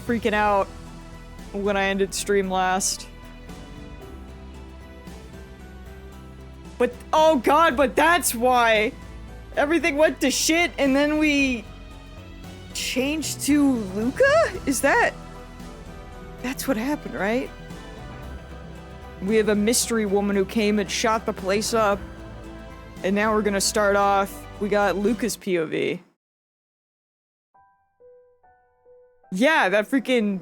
freaking out when I ended stream last. But, oh god, but that's why everything went to shit and then we changed to Luca? That's what happened, right? We have a mystery woman who came and shot the place up. And now we're gonna start off, we got Luca's POV. Yeah, that freaking...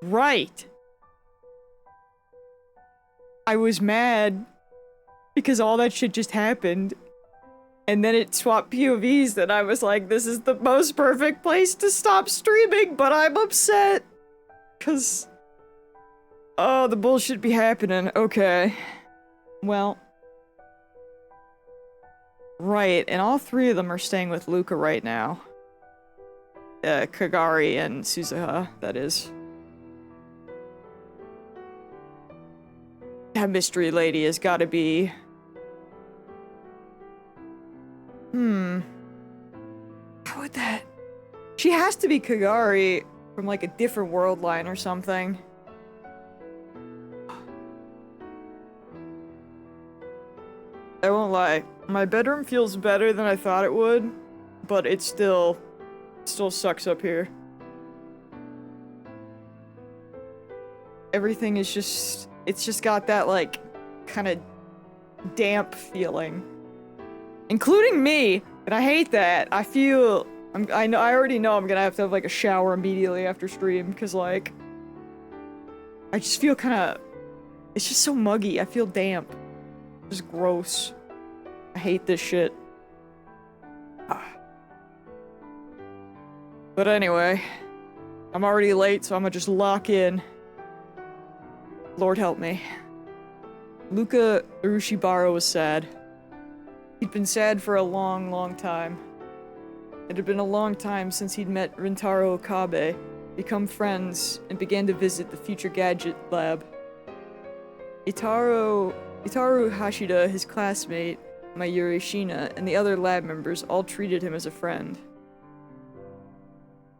Right. I was mad because all that shit just happened. And then it swapped POVs and I was like, this is the most perfect place to stop streaming, but I'm upset. Cause... Oh, the bullshit be happening. Okay. Well... Right, and all three of them are staying with Luca right now. Kagari and Suzuha, that is. That mystery lady has gotta be... How would that... She has to be Kagari from like a different world line or something. I won't lie. My bedroom feels better than I thought it would, but it still sucks up here. Everything is just... It's just got that, like, kind of damp feeling. Including me, and I hate that. I feel... I already know I'm gonna have to have, like, a shower immediately after stream, because, like... I just feel kind of... It's just so muggy. I feel damp. Just gross. I hate this shit. But anyway, I'm already late, so I'm gonna just lock in. Lord help me. Luca Urushibara was sad. He'd been sad for a long, long time. It had been a long time since he'd met Rintaro Okabe, become friends, and began to visit the future gadget lab. Itaru Hashida, his classmate, Mayuri Shina, and the other lab members all treated him as a friend.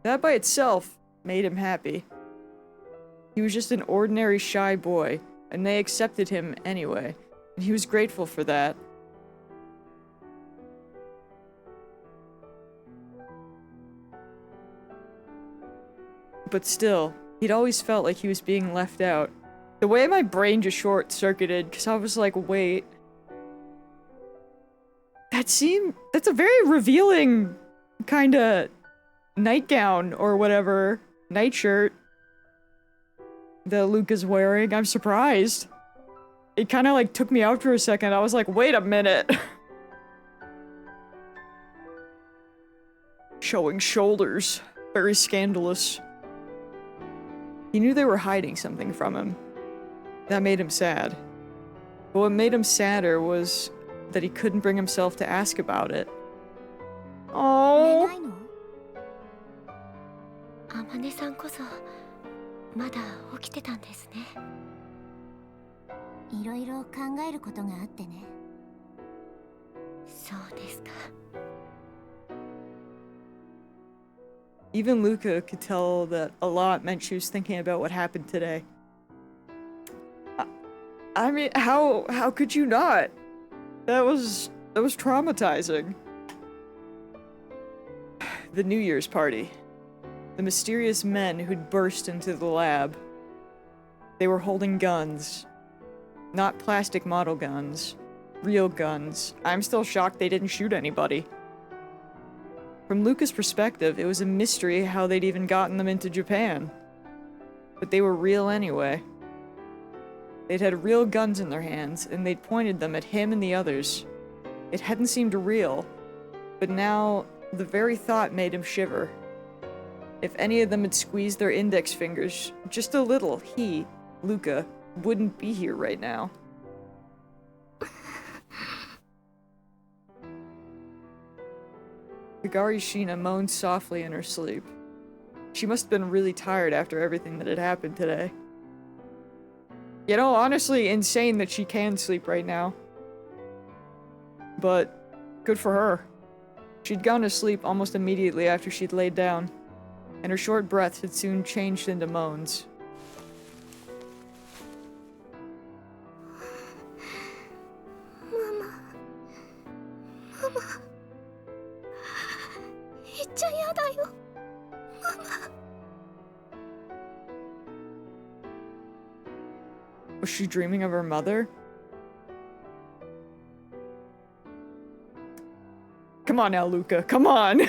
That by itself made him happy. He was just an ordinary shy boy, and they accepted him anyway, and he was grateful for that. But still, he'd always felt like he was being left out. The way my brain just short-circuited, because I was like, wait. That's a very revealing kind of nightgown or whatever, nightshirt that Luca's wearing. I'm surprised. It kind of like took me out for a second. I was like, wait a minute. Showing shoulders. Very scandalous. He knew they were hiding something from him. That made him sad. But what made him sadder was that he couldn't bring himself to ask about it. Oh. あまねさんこそまだ起きてたんですね。いろいろ考えることがあってね。そうですか。Even Luca could tell that a lot meant she was thinking about what happened today. I mean, how could you not? That was traumatizing. The New Year's party. The mysterious men who'd burst into the lab. They were holding guns. Not plastic model guns. Real guns. I'm still shocked they didn't shoot anybody. From Luca's perspective, it was a mystery how they'd even gotten them into Japan. But they were real anyway. They'd had real guns in their hands, and they'd pointed them at him and the others. It hadn't seemed real, but now the very thought made him shiver. If any of them had squeezed their index fingers just a little, he, Luca, wouldn't be here right now. Kagari Shina moaned softly in her sleep. She must have been really tired after everything that had happened today. You know, honestly, insane that she can sleep right now. But good for her. She'd gone to sleep almost immediately after she'd laid down. and her short breaths had soon changed into moans. めっちゃやだよ。 Was she dreaming of her mother? Come on now, Luca. Come on! ママ。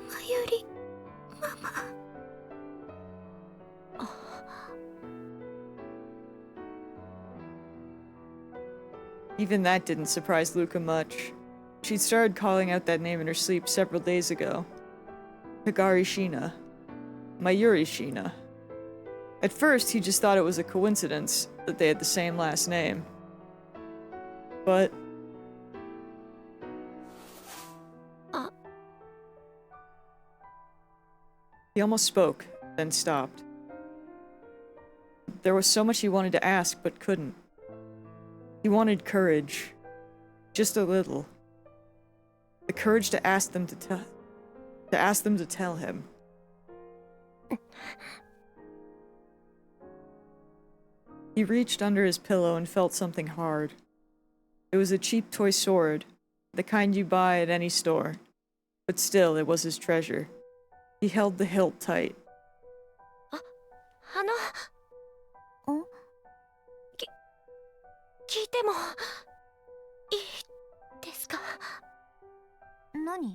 まゆり。ママ。 Even that didn't surprise Luca much. She'd started calling out that name in her sleep several days ago. Higari Shina. Mayuri Shina. At first, he just thought it was a coincidence that they had the same last name. But... He almost spoke, then stopped. There was so much he wanted to ask, but couldn't. He wanted courage. Just a little. The courage to ask them to tell him. He reached under his pillow and felt something hard. It was a cheap toy sword, the kind you buy at any store. But still, it was his treasure. He held the hilt tight. 聞いてもいいですか？何？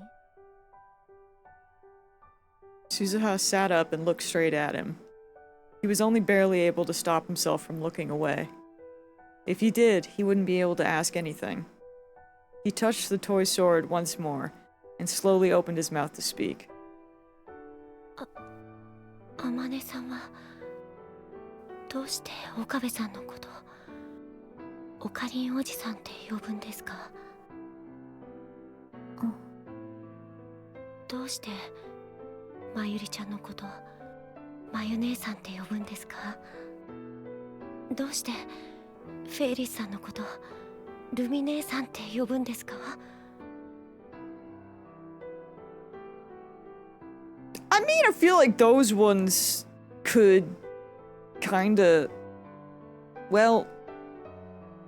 Suzuha sat up and looked straight at him. He was only barely able to stop himself from looking away. If he did, he wouldn't be able to ask anything. He touched the toy sword once more, and slowly opened his mouth to speak. あまねさんはどうして岡部さんのことオカリンおじさんって呼ぶんですか？どうしてまゆりちゃんのことまゆ姉さんって呼ぶんですか？どうしてフェイリスさんのことルミ姉さんって呼ぶんですか？ I mean, I feel like those ones could kinda... Well,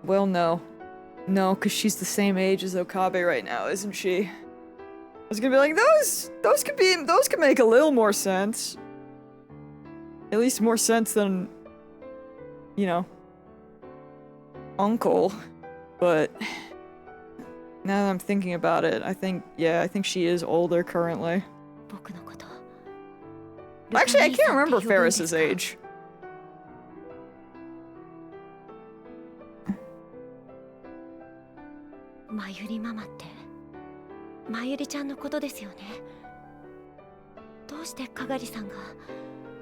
no. No, because she's the same age as Okabe right now, isn't she? I was gonna be like, those could make a little more sense. At least more sense than, you know, uncle. But now that I'm thinking about it, I think she is older currently. Actually, I can't remember Ferris's age. まゆりママってまゆりちゃんのことですよね。どうしてかがりさんが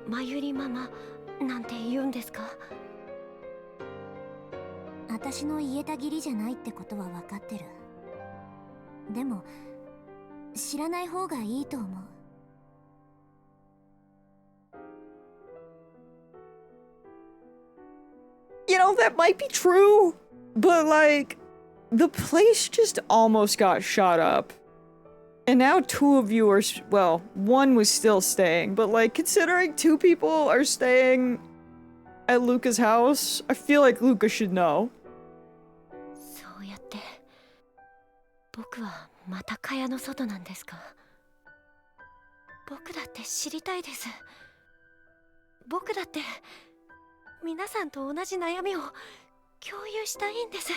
まゆりママなんて言うんですか？私の言えた義理じゃないってことは分かってる。でも知らない方がいいと思う。 You know, that might be true, but like, the place just almost got shot up. And now two of you are, well, one was still staying, but like, considering two people are staying at Luca's house, I feel like Luca should know. そうやって僕はまた蚊帳の外なんですか？僕だって知りたいです。僕だって皆さんと同じ悩みを共有したいんです。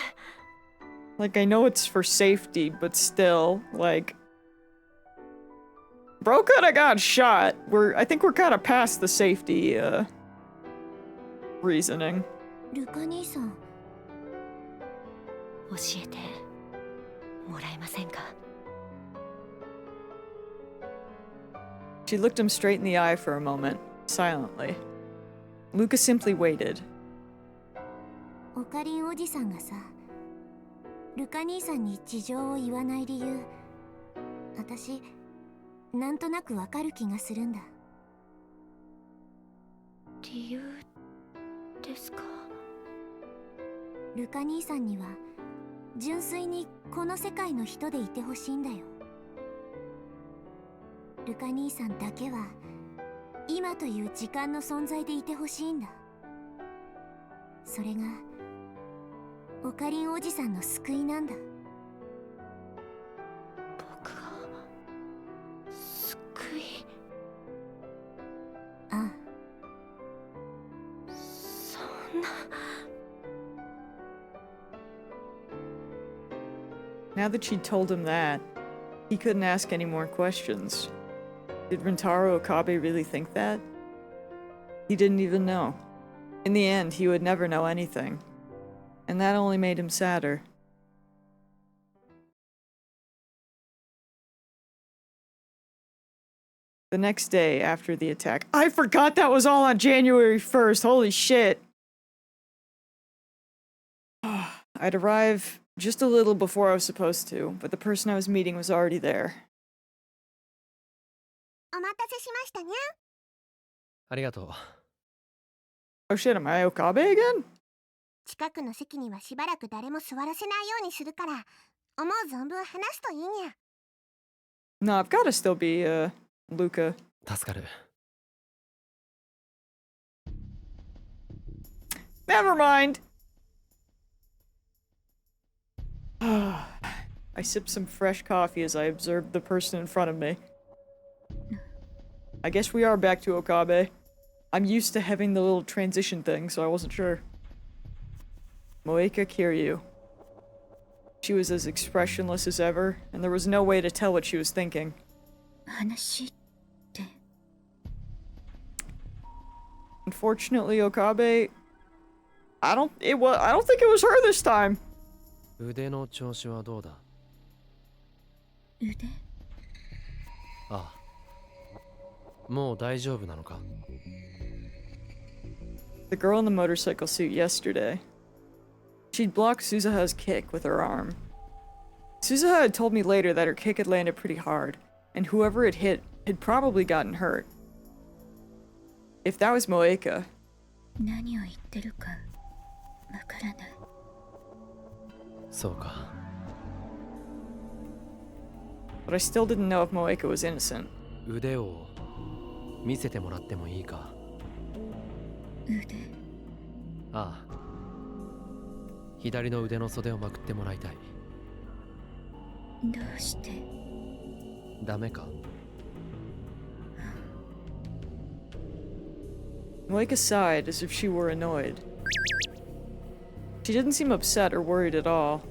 Like, I know it's for safety, but still, like... Bro coulda got shot. I think we're kinda past the safety, reasoning. ルカ兄さん、教えてもらえませんか？ She looked him straight in the eye for a moment, silently. Luca simply waited. オカリンおじさんがさ、ルカ兄さんに事情を言わない理由、私なんとなくわかる気がするんだ。理由ですか？ルカ兄さんには純粋にこの世界の人でいてほしいんだよ。ルカ兄さんだけは今という時間の存在でいてほしいんだ。それがオカリンおじさんの救いなんだ。僕が救い。ああ。そんな。Now that she'd told him that, he couldn't ask any more questions. Did Rintaro Okabe really think that? He didn't even know. In the end, he would never know anything. And that only made him sadder. The next day after the attack— I forgot that was all on January 1st! Holy shit! I'd arrive just a little before I was supposed to, but the person I was meeting was already there. お待たせしましたにゃ。ありがとう。Oh shit, am I Okabe again? 近くの席にはしばらく誰も座らせないようにするから、思う存分話すといいにゃ。No, I've gotta still be, Luca. 助かる。Never mind! I sipped some fresh coffee as I observed the person in front of me. I guess we are back to Okabe. I'm used to having the little transition thing, so I wasn't sure. Moeka Kiryu. She was as expressionless as ever, and there was no way to tell what she was thinking. 話って。Unfortunately, Okabe, I don't think it was her this time. 腕の調子はどうだ？腕？ああ。もう大丈夫なのか？ The girl in the motorcycle suit yesterday. She'd blocked Suzuha's kick with her arm. Suzuha had told me later that her kick had landed pretty hard, and whoever it hit had probably gotten hurt. If that was Moeka. 何を言ってるかわからない。そうか。But I still didn't know if Moeka was innocent. 腕を見せてもらってもいいか？腕？ああ。左の腕の袖をまくってもらいたい。どうして？ダメか？ Moeka sighed as if she were annoyed. She didn't seem upset or worried at all.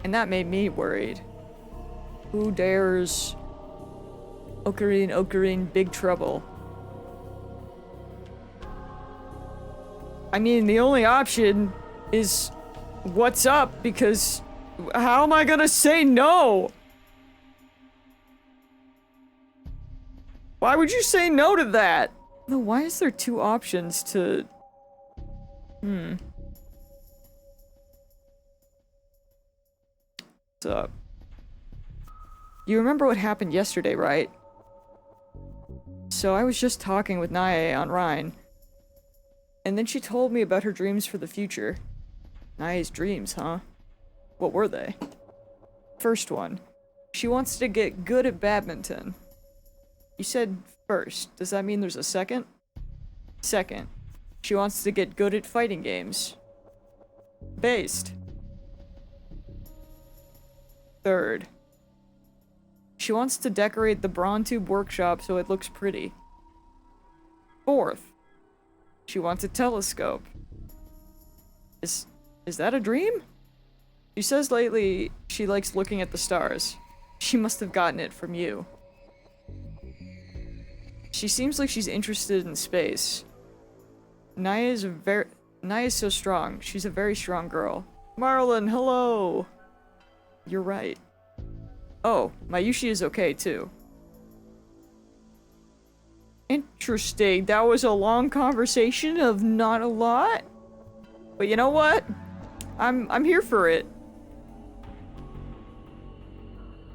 And that made me worried. Who dares... Ocarine, big trouble. I mean, the only option is... What's up? Because... How am I gonna say no? Why would you say no to that? No, why is there two options to... What's up? You remember what happened yesterday, right? So I was just talking with Nae on Rhine. And then she told me about her dreams for the future. Nae's dreams, huh? What were they? First one. She wants to get good at badminton. You said first. Does that mean there's a second? Second. She wants to get good at fighting games. Based. Third. She wants to decorate the Brontube workshop so it looks pretty. Fourth. She wants a telescope. Is that a dream? She says lately she likes looking at the stars. She must have gotten it from you. She seems like she's interested in space. Nae is so strong. She's a very strong girl. Marlon, hello! You're right. Oh, Mayushi is okay too. Interesting. That was a long conversation of not a lot. But you know what? I'm here for it.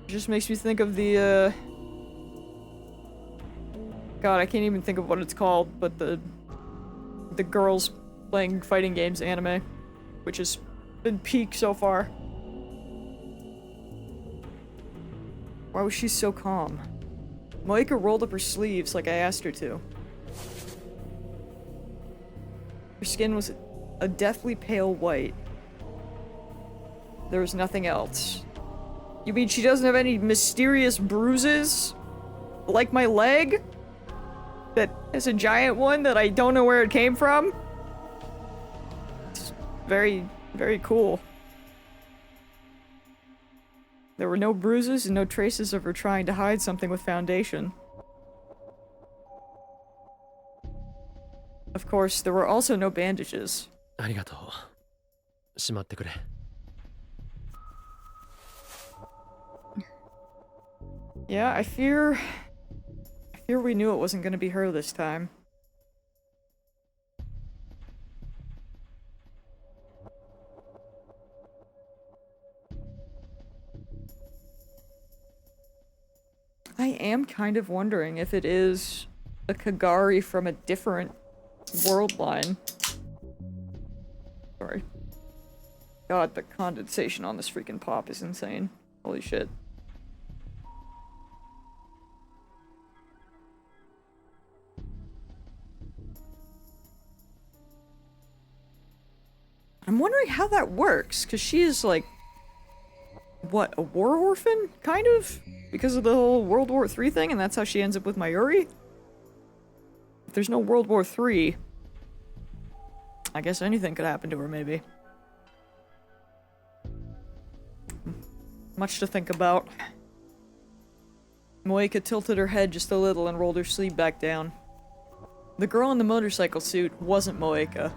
It just makes me think of the God, I can't even think of what it's called, but the girls playing fighting games anime, which has been peak so far. Why was she so calm? Moika rolled up her sleeves like I asked her to. Her skin was a deathly pale white. There was nothing else. You mean she doesn't have any mysterious bruises? Like my leg? That is a giant one that I don't know where it came from? It's very, very cool. There were no bruises and no traces of her trying to hide something with foundation. Of course, there were also no bandages. ありがとう。しまってくれ。Yeah, I fear we knew it wasn't gonna be her this time. I am kind of wondering if it is a Kagari from a different world line. Sorry. God, the condensation on this freaking pop is insane. Holy shit. I'm wondering how that works, because she is like, what, a war orphan? Kind of? Because of the whole World War III thing, and that's how she ends up with Mayuri? If there's no World War III, I guess anything could happen to her, maybe. Much to think about. Moika tilted her head just a little and rolled her sleeve back down. The girl in the motorcycle suit wasn't Moika.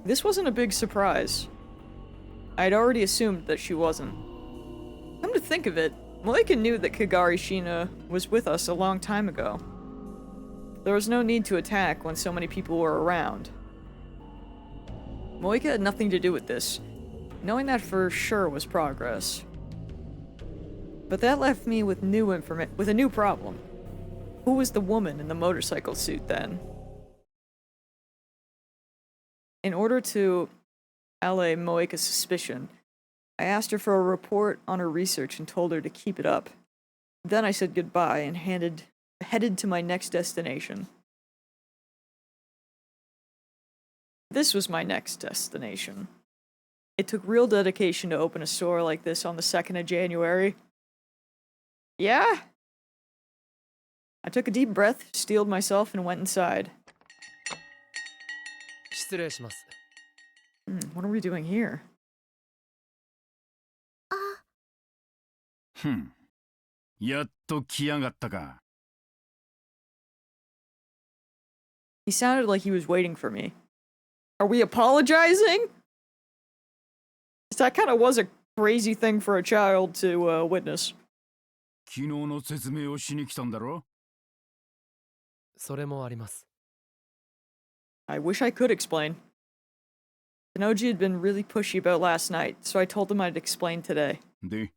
This wasn't a big surprise. I'd already assumed that she wasn't. Come to think of it, Moika knew that Kagari Shina was with us a long time ago. There was no need to attack when so many people were around. Moika had nothing to do with this. Knowing that for sure was progress. But that left me with with a new problem. Who was the woman in the motorcycle suit then? In order to allay Moika's suspicion, I asked her for a report on her research and told her to keep it up. Then I said goodbye and headed to my next destination. This was my next destination. It took real dedication to open a store like this on the 2nd of January. Yeah? I took a deep breath, steeled myself, and went inside. 失礼します。 What are we doing here? やっと来やがったか。 He sounded like he was waiting for me. Are we apologizing? That kind of was a crazy thing for a child to witness. 昨日の説明をしに来たんだろ。それもあります。 I wish I could explain. Kanoji had been really pushy about last night, so I told him I'd explain today. で、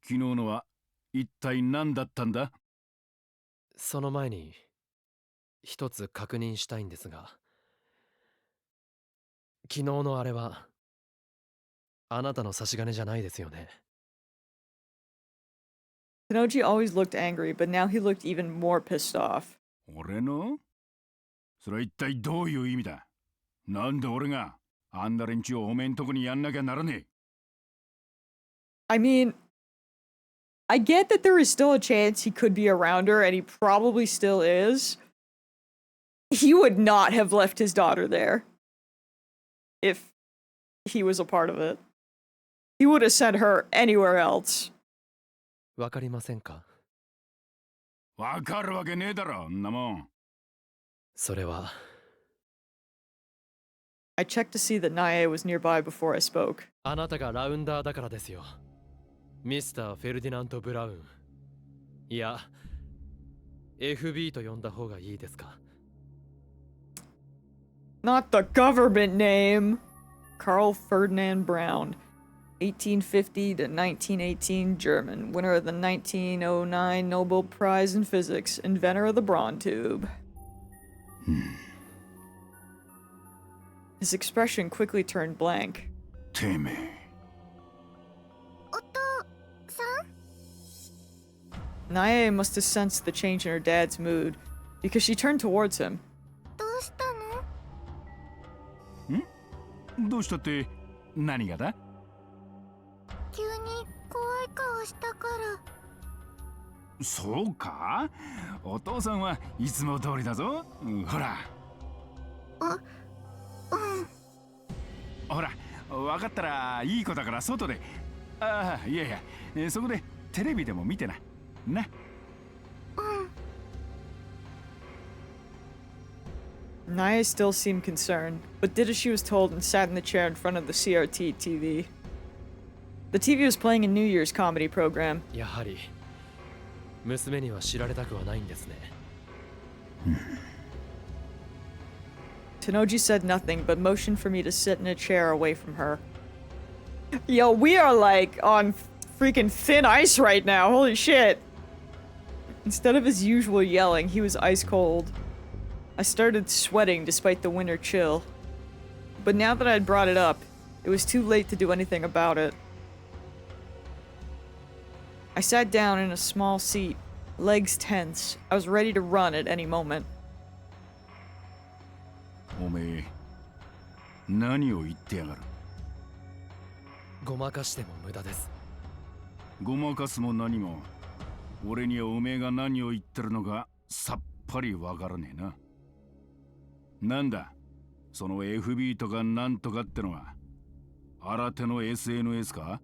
昨日のは一体何だったんだ。その前に一つ確認したいんですが、昨日のあれはあなたの差し金じゃないですよね。Kanoji always looked angry, but now he looked even more pissed off. 俺の？それは一体どういう意味だ。なんで俺があんな連中をおめんとこにやんなきゃならねえ。I mean, I get that there is still a chance he could be around her, and he probably still is. He would not have left his daughter there if he was a part of it. He would have sent her anywhere else. わかりませんか？わかるわけねえだろ、んなもん。それは。I checked to see that Nae was nearby before I spoke. あなたがラウンダーだからですよ。ミスター・フェルディナント・ブラウン。いや、FB と呼んだ方がいいですか？ Not the government name! Carl Ferdinand Braun. 1850 to 1918 German. Winner of the 1909 Nobel Prize in Physics. Inventor of the Braun tube. His expression quickly turned blank. てめえ。お父さん？ Nae must have sensed the change in her dad's mood, because she turned towards him. どうしたの？どうしたって何がだ？急に怖い顔したから。そうか？お父さんはいつも通りだぞ。ほら。ほら、分かったらいい子だから外で。ああ、いやいや、そこでテレビでも見てな。な。Nae still seemed concerned, but did as she was told and sat in the chair in front of the CRT TV. The TV was playing a New Year's comedy program. やはり娘には知られたくはないんですね。Tenoji said nothing, but motioned for me to sit in a chair away from her. Yo, we are like on freaking thin ice right now, holy shit! Instead of his usual yelling, he was ice cold. I started sweating despite the winter chill. But now that I'd brought it up, it was too late to do anything about it. I sat down in a small seat, legs tense. I was ready to run at any moment. おめえ、何を言ってやがる？ごまかしても無駄です。ごまかすも何も、俺にはおめえが何を言ってるのかさっぱりわからねえな。なんだ、その FB とかなんとかってのは、新手の SNS か？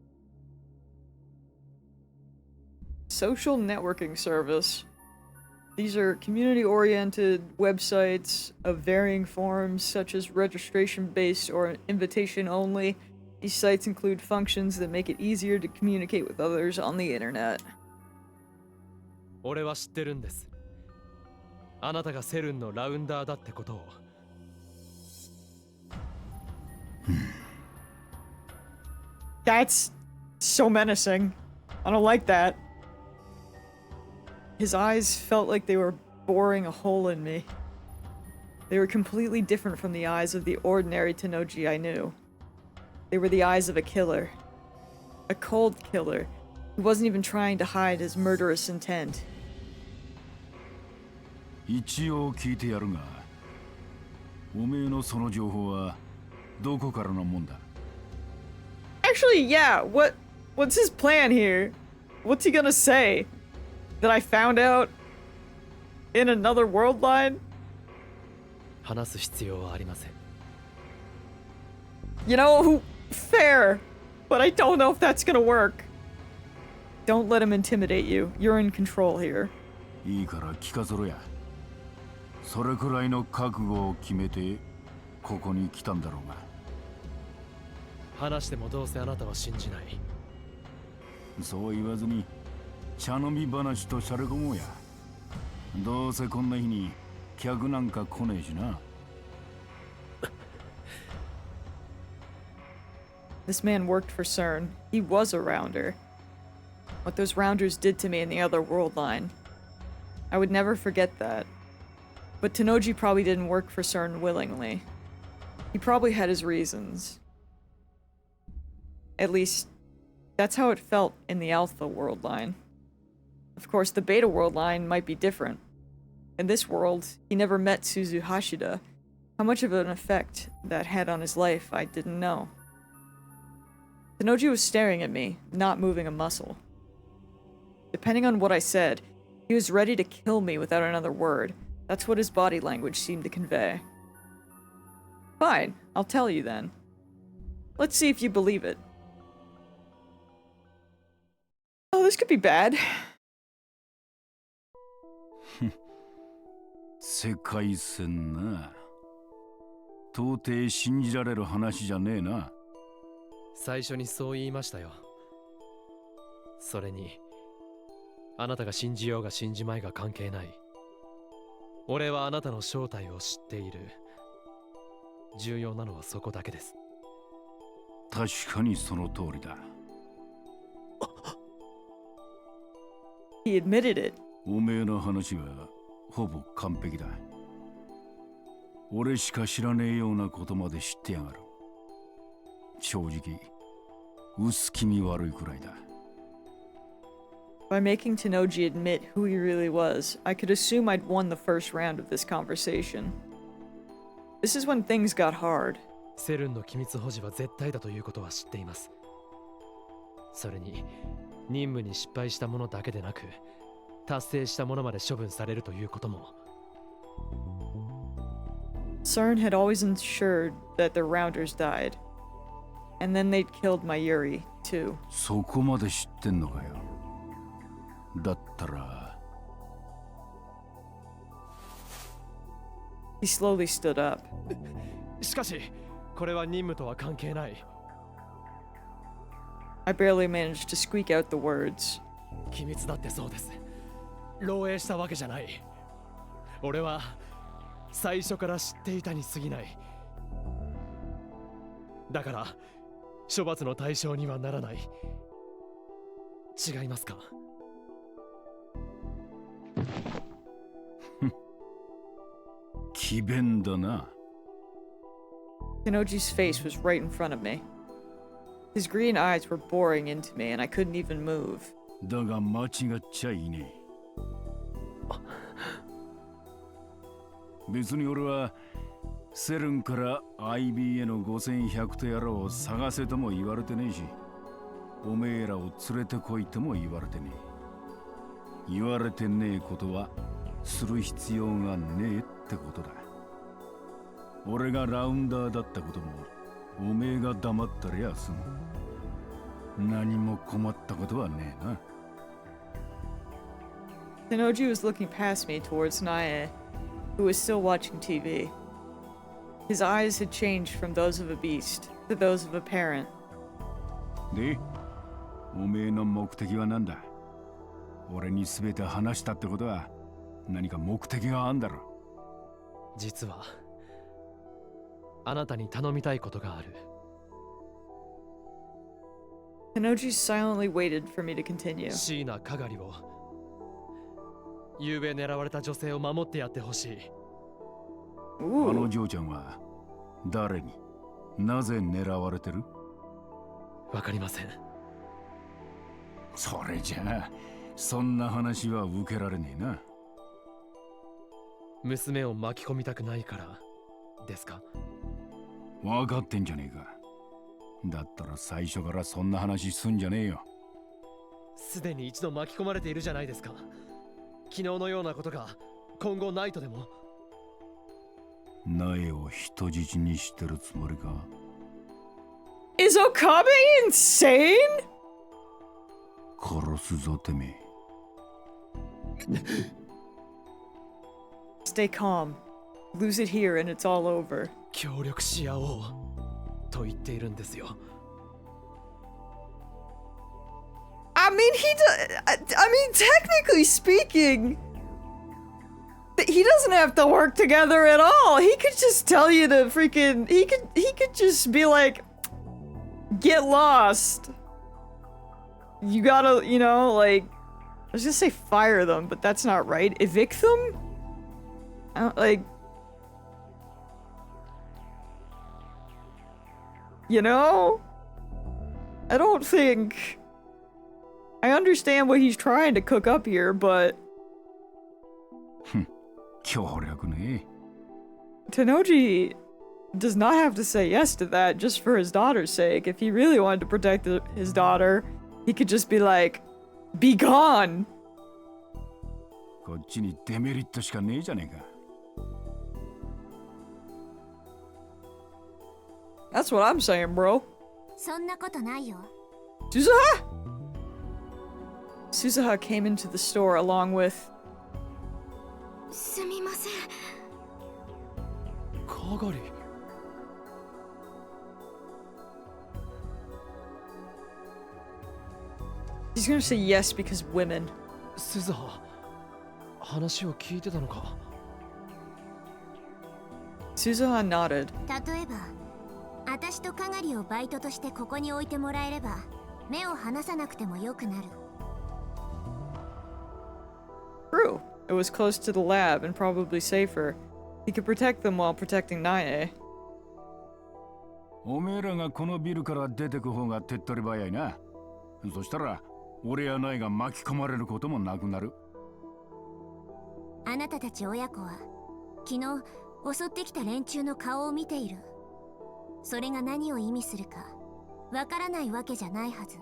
Social networking service. These are community-oriented websites of varying forms, such as registration-based or invitation-only. These sites include functions that make it easier to communicate with others on the internet. 俺は知ってるんです。あなたがセルンのラウンダーだってことを。That's so menacing. I don't like that. His eyes felt like they were boring a hole in me. They were completely different from the eyes of the ordinary Tenoji I knew. They were the eyes of a killer. A cold killer who wasn't even trying to hide his murderous intent. 一応聞いてやるが、おめえのその情報はどこからのもんだ？ Actually, yeah, what's his plan here? What's he gonna say? That I found out in another world line? 話す必要はありません。You know, fair, but I don't know if that's gonna work. Don't let him intimidate you. You're in control here. いいから聞かせろや。それくらいの覚悟を決めてここに来たんだろうが。話してもどうせあなたは信じない。そう言わずに茶飲み話としゃれ込もうや。どうせこんな日に客なんか来ねえしな。This man worked for CERN. He was a rounder. What those rounders did to me in the other world line. I would never forget that. But Tenoji probably didn't work for CERN willingly. He probably had his reasons. At least, that's how it felt in the Alpha world line. Of course, the Beta world line might be different. In this world, he never met Suzu Hashida. How much of an effect that had on his life, I didn't know. Tenoji was staring at me, not moving a muscle. Depending on what I said, he was ready to kill me without another word. That's what his body language seemed to convey. Fine, I'll tell you then. Let's see if you believe it. Oh, this could be bad. 世界線な。到底信じられる話じゃねえな。最初にそう言いましたよ。それに、あなたが信じようが信じまいが関係ない。俺はあなたの正体を知っている。重要なのはそこだけです。確かにその通りだ。He admitted it. おめえの話はほぼ完璧だ。俺しか知らねえようなことまで知ってやがる。正直、薄気味悪いくらいだ。By making Tennoji admit who he really was, I could assume I'd won the first round of this conversation. This is when things got hard. セルンの機密保持は絶対だということは知っています。それに任務に失敗した者だけでなく達成した者まで処分されるということも。CERN had always ensured that the Rounders died. And then they'd killed my Yuri, too. そこまで知ってんのかよ。だったら。He slowly stood up. しかし、これは任務とは関係ない。I barely managed to squeak out the words. 機密だってそうです。漏洩したわけじゃない。俺は最初から知っていたに過ぎない。だから処罰の対象にはならない。違いますか？詭弁だな。Tennoji's face was right in front of me. His green eyes were boring into me, and I couldn't even move. だが間違っちゃいねえ。別に俺はセルンから IB への5100とやらを探せとも言われてねえし、おめえらを連れてこいとも言われてねえ。言われてねえことはする必要がねえってことだ。俺がラウンダーだったこともおめえが黙ったりゃ済む。何も困ったことはねえな。Tennoji was looking past me towards Nae, who was still watching TV. His eyes had changed from those of a beast to those of a parent. で、おめえの目的は何だ？俺に全て話したってことは何か目的があんだろ。実はあなたに頼みたいことがある。Tennoji silently waited for me to continue. 椎名かがりを、昨べ狙われた女性を守ってやってほしい。あの嬢ちゃんは誰になぜ狙われてる？わかりません。それじゃあそんな話は受けられねえな。娘を巻き込みたくないからですか？分かってんじゃねえか。だったら最初からそんな話すんじゃねえよ。すでに一度巻き込まれているじゃないですか。昨日のようなことが今後ないとでも。苗を人質にしてるつもりか？ Is Okabe insane? 殺すぞてめえ。Stay calm. Lose it here and it's all over. 協力し合おうと言っているんですよ。I mean, technically speaking, he doesn't have to work together at all. He could just tell you to freaking. He could just be like, get lost. You gotta, like, I was gonna say fire them, but that's not right. Evict them? I don't, like, I don't think. I understand what he's trying to cook up here, but 協力ね。Tennoji does not have to say yes to that just for his daughter's sake. If he really wanted to protect his daughter, he could just be like, be gone. こっちにデメリットしかねえじゃねえか。That's what I'm saying, bro. そんなことないよ。 Suzuha? Suzuha came into the store along with... すみません。かがり。He's gonna say yes because women. 鈴葉、話を聞いてたのか？ Suzuha nodded. 例えば、私とかがりをバイトとしてここに置いてもらえれば、目を離さなくてもよくなる。True. It was close to the lab and probably safer. He could protect them while protecting Nae. おめえらがこのビルから出てく方が手っ取り早いな。そしたら俺やナイが巻き込まれることもなくなる。あなたたち親子は昨日襲ってきた連中の顔を見ている。それが何を意味するかわからないわけじゃないはず。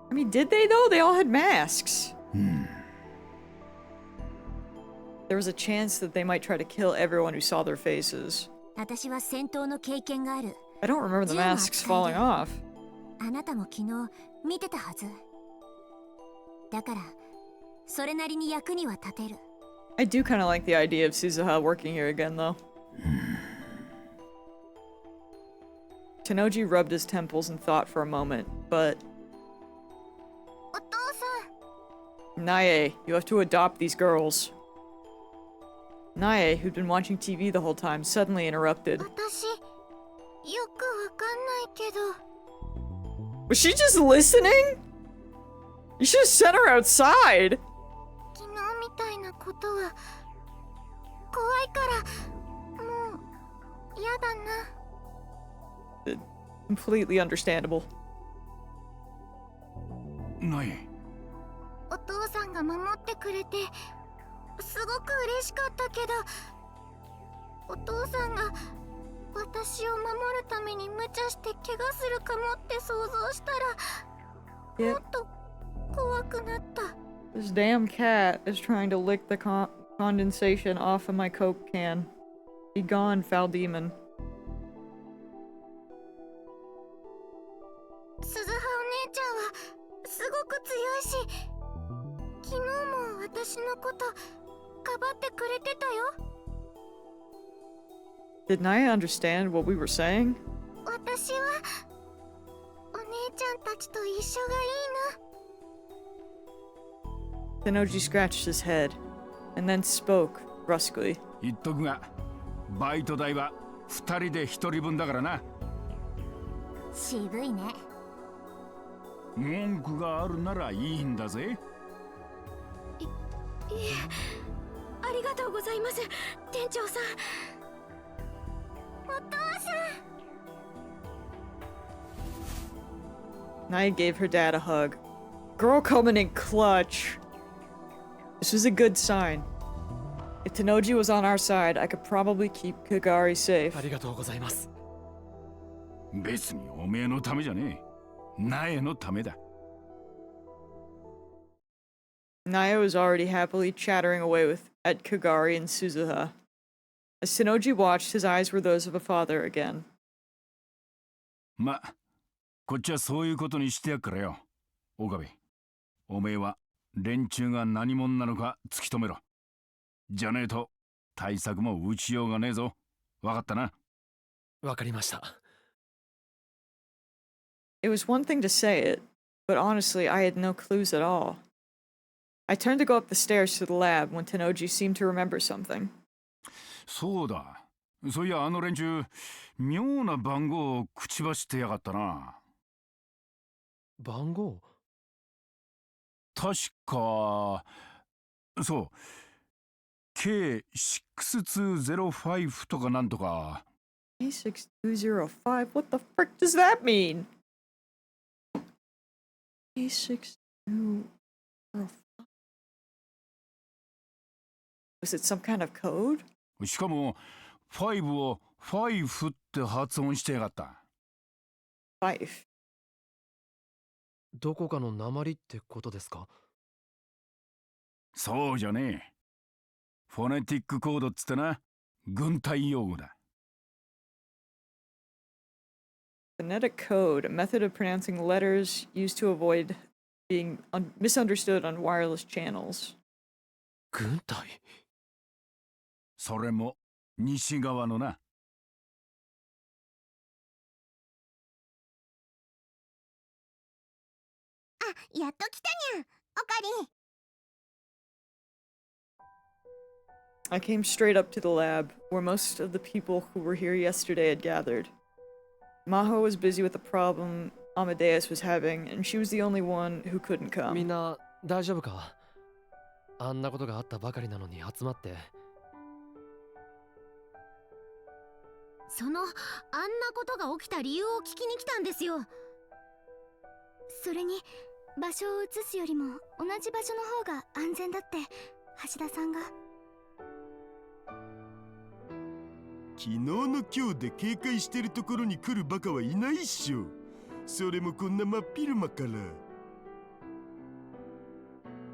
I mean, did they though? They all had masks. There was a chance that they might try to kill everyone who saw their faces. 私は戦闘の経験がある。 I don't remember the masks falling off. あなたも昨日見てたはず。だからそれなりに役には立てる。 I do kind of like the idea of Suzuha working here again, though. Tenoji rubbed his temples and thought for a moment, but... お父さん。 Nae, you have to adopt these girls. Nae, who'd been watching TV the whole time, suddenly interrupted. 私よくわかんないけど。 Was she just listening? You should have sent her outside! 昨日みたいなことは怖いからもう嫌だな。 Completely understandable. ナイ。お父さんが守ってくれてすごく嬉しかったけど、お父さんが私を守るために無茶して怪我するかもって想像したらもっと怖くなった。 This damn cat is trying to lick the condensation off of my Coke can. Be gone, foul demon. 鈴葉お姉ちゃんはすごく強いし、昨日も私のことかばってくれてたよ。 Did Naya understand what we were saying? 私はお姉ちゃんたちと一緒がいいな。 Tenoji scratched his head, and then spoke brusquely. 言っとくが、バイト代は2人で1人分だからな。渋いね。文句があるならいいんだぜ。いえ、ありがとうございます、店長さん。お父さん。 Naya gave her dad a hug. Girl coming in clutch. This was a good sign. If Tenoji was on our side, I could probably keep Kagari safe. ありがとうございます。別におめえのためじゃねえ。ナエのためだ。Naya was already happily chattering away at Kagari and Suzuha. As Tenoji watched, his eyes were those of a father again. ま、こっちはそういうことにしてやっからよ。岡部、おめえは連中が何者なのか突き止めろ。じゃねえと対策も打ちようがねえぞ。わかったな。わかりました。It was one thing to say it, but honestly, I had no clues at all. I turned to go up the stairs to the lab when Tenoji seemed to remember something. そうだ。そういやあの連中、妙な番号を口走ってやがったな。番号？確か、そう。K6205 とかなんとか。A6205? What the frick does that mean? A6205. Was it some kind of code? しかも、5を5って発音してやがった。Fife. どこかの鉛ってことですか？そうじゃねえ。フォネティックコードっつってな、軍隊用語だ。Phonetic code, a method of pronouncing letters used to avoid being misunderstood on wireless channels. 軍隊？それも西側のな。あ、やっと来たにゃん、おかり。 I came straight up to the lab, where most of the people who were here yesterday had gathered. Maho was busy with a problem Amadeus was having, and she was the only one who couldn't み come. んな大丈夫か？あんなことがあったばかりなのに集まって。そのあんなことが起きた理由を聞きに来たんですよ。それに場所を移すよりも同じ場所の方が安全だって橋田さんが。昨日の今日で警戒してるところに来るバカはいないっしょ。それもこんな真っ昼間から。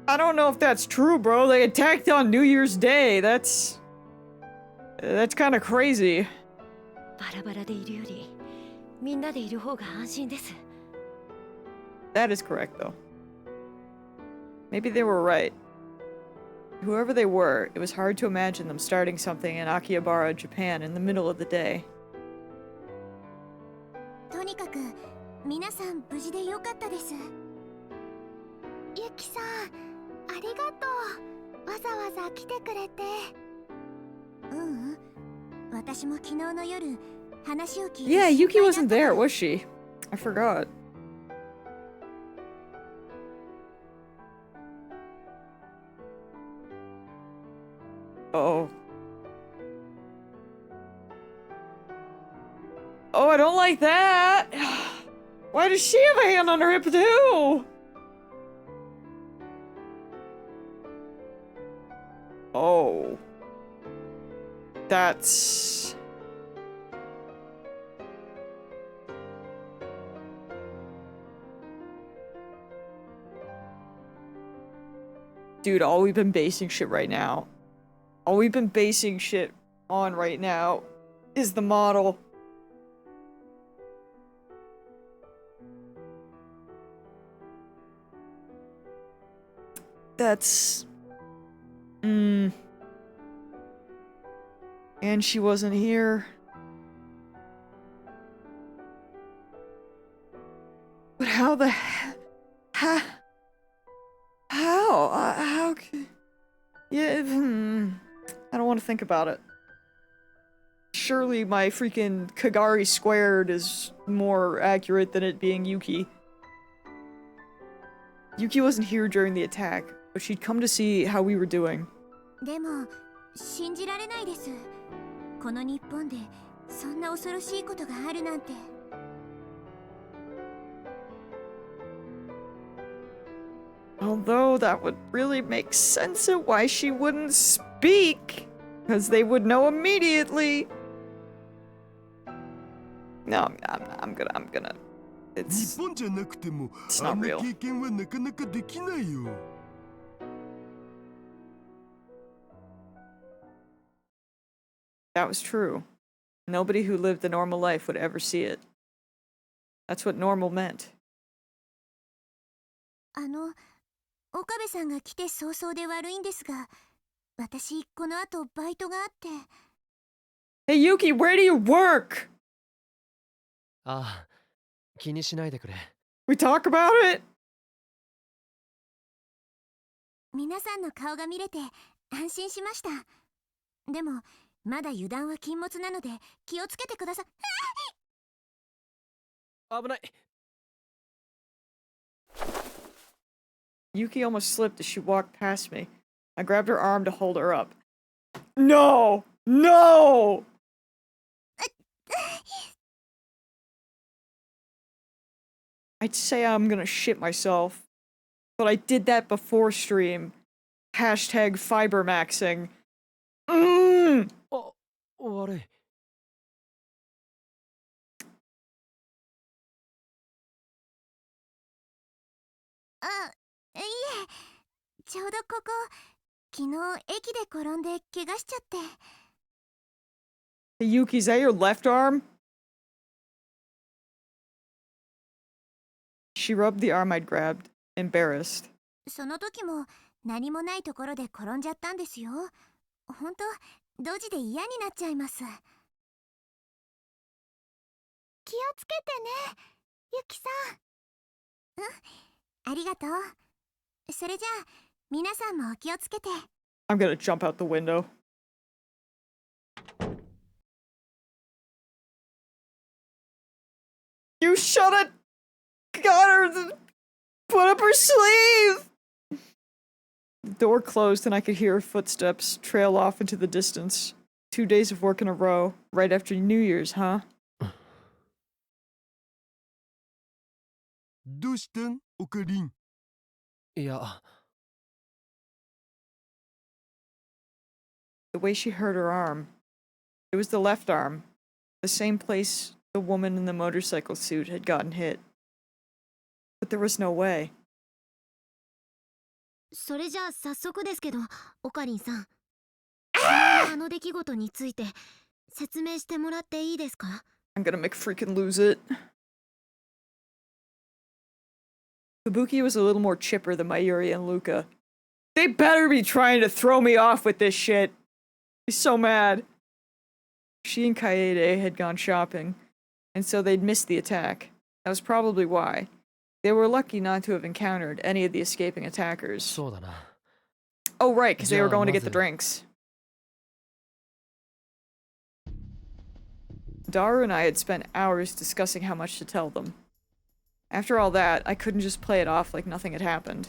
I don't know if that's true, bro. They attacked on New Year's Day. That's kind of crazy. バラバラでいるよりみんなでいる方が安心です。 That is correct, though. Maybe they were right. Whoever they were, it was hard to imagine them starting something in Akihabara, Japan in the middle of the day. とにかく皆さん無事でよかったです。ゆきさん、ありがとう。わざわざ来てくれて。私も昨日の夜話を聞いて。Yeah, Yuki wasn't there, was she? I forgot. Uh-oh. Oh, I don't like that! Why does she have a hand on her hip too? Oh. That's... Dude, all we've been basing shit right now. All we've been basing shit on right now is the model. That's... And she wasn't here. But how the how? How can... Yeah, I don't want to think about it. Surely my freaking Kagari squared is more accurate than it being Yuki. Yuki wasn't here during the attack, but she'd come to see how we were doing. でも信じられないです。この日本でそんな恐ろしいことがあるなんて。Although that would really make sense of why she wouldn't speak, because they would know immediately. No, I'm gonna. 日 It's 本じゃなくても It's あ not んな real. 経験はなかなかできないよ。That was true. Nobody who lived a normal life would ever see it. That's what normal meant. 岡部さんが来て早々で悪いんですが、私この後バイトがあって。Hey Yuki, where do you work? ああ、気にしないでくれ。We talk about it? 皆さんの顔が見れて安心しました。でもまだ油断は禁物なので気をつけてください。危ない。Yuki almost slipped as she walked past me. I grabbed her arm to hold her up. No! No! I'd say I'm gonna shit myself. But I did that before stream. Hashtag fibermaxing. Mmm! あ、悪い。いえ、ちょうどここ昨日駅で転んで怪我しちゃって。 Hey Yuki, is that your left arm? She rubbed the arm I'd grabbed, embarrassed. その時も何もないところで転んじゃったんですよ。ほんとドジで嫌になっちゃいます。気をつけてね、ゆきさん。ありがとう。それじゃあ皆さんもお気をつけて。 I'm gonna jump out the window. You should have got her to put up her sleeve! The door closed and I could hear her footsteps trail off into the distance. 2 days of work in a row, right after New Year's, huh? どうしたんおかりん。いや、 The way she hurt her arm. It was the left arm. The same place the woman in the motorcycle suit had gotten hit. But there was no way. それじゃあ早速ですけど、オカリンさん、あの出来事について説明してもらっていいですか？ I'm gonna make freaking lose it. Kabuki was a little more chipper than Mayuri and Luca. They better be trying to throw me off with this shit. He's so mad. She and Kaede had gone shopping, and so they'd missed the attack. That was probably why. They were lucky not to have encountered any of the escaping attackers. そうだな。 Oh, right, because they were going to get the Mazu. drinks. Daru and I had spent hours discussing how much to tell them. After all that, I couldn't just play it off like nothing had happened.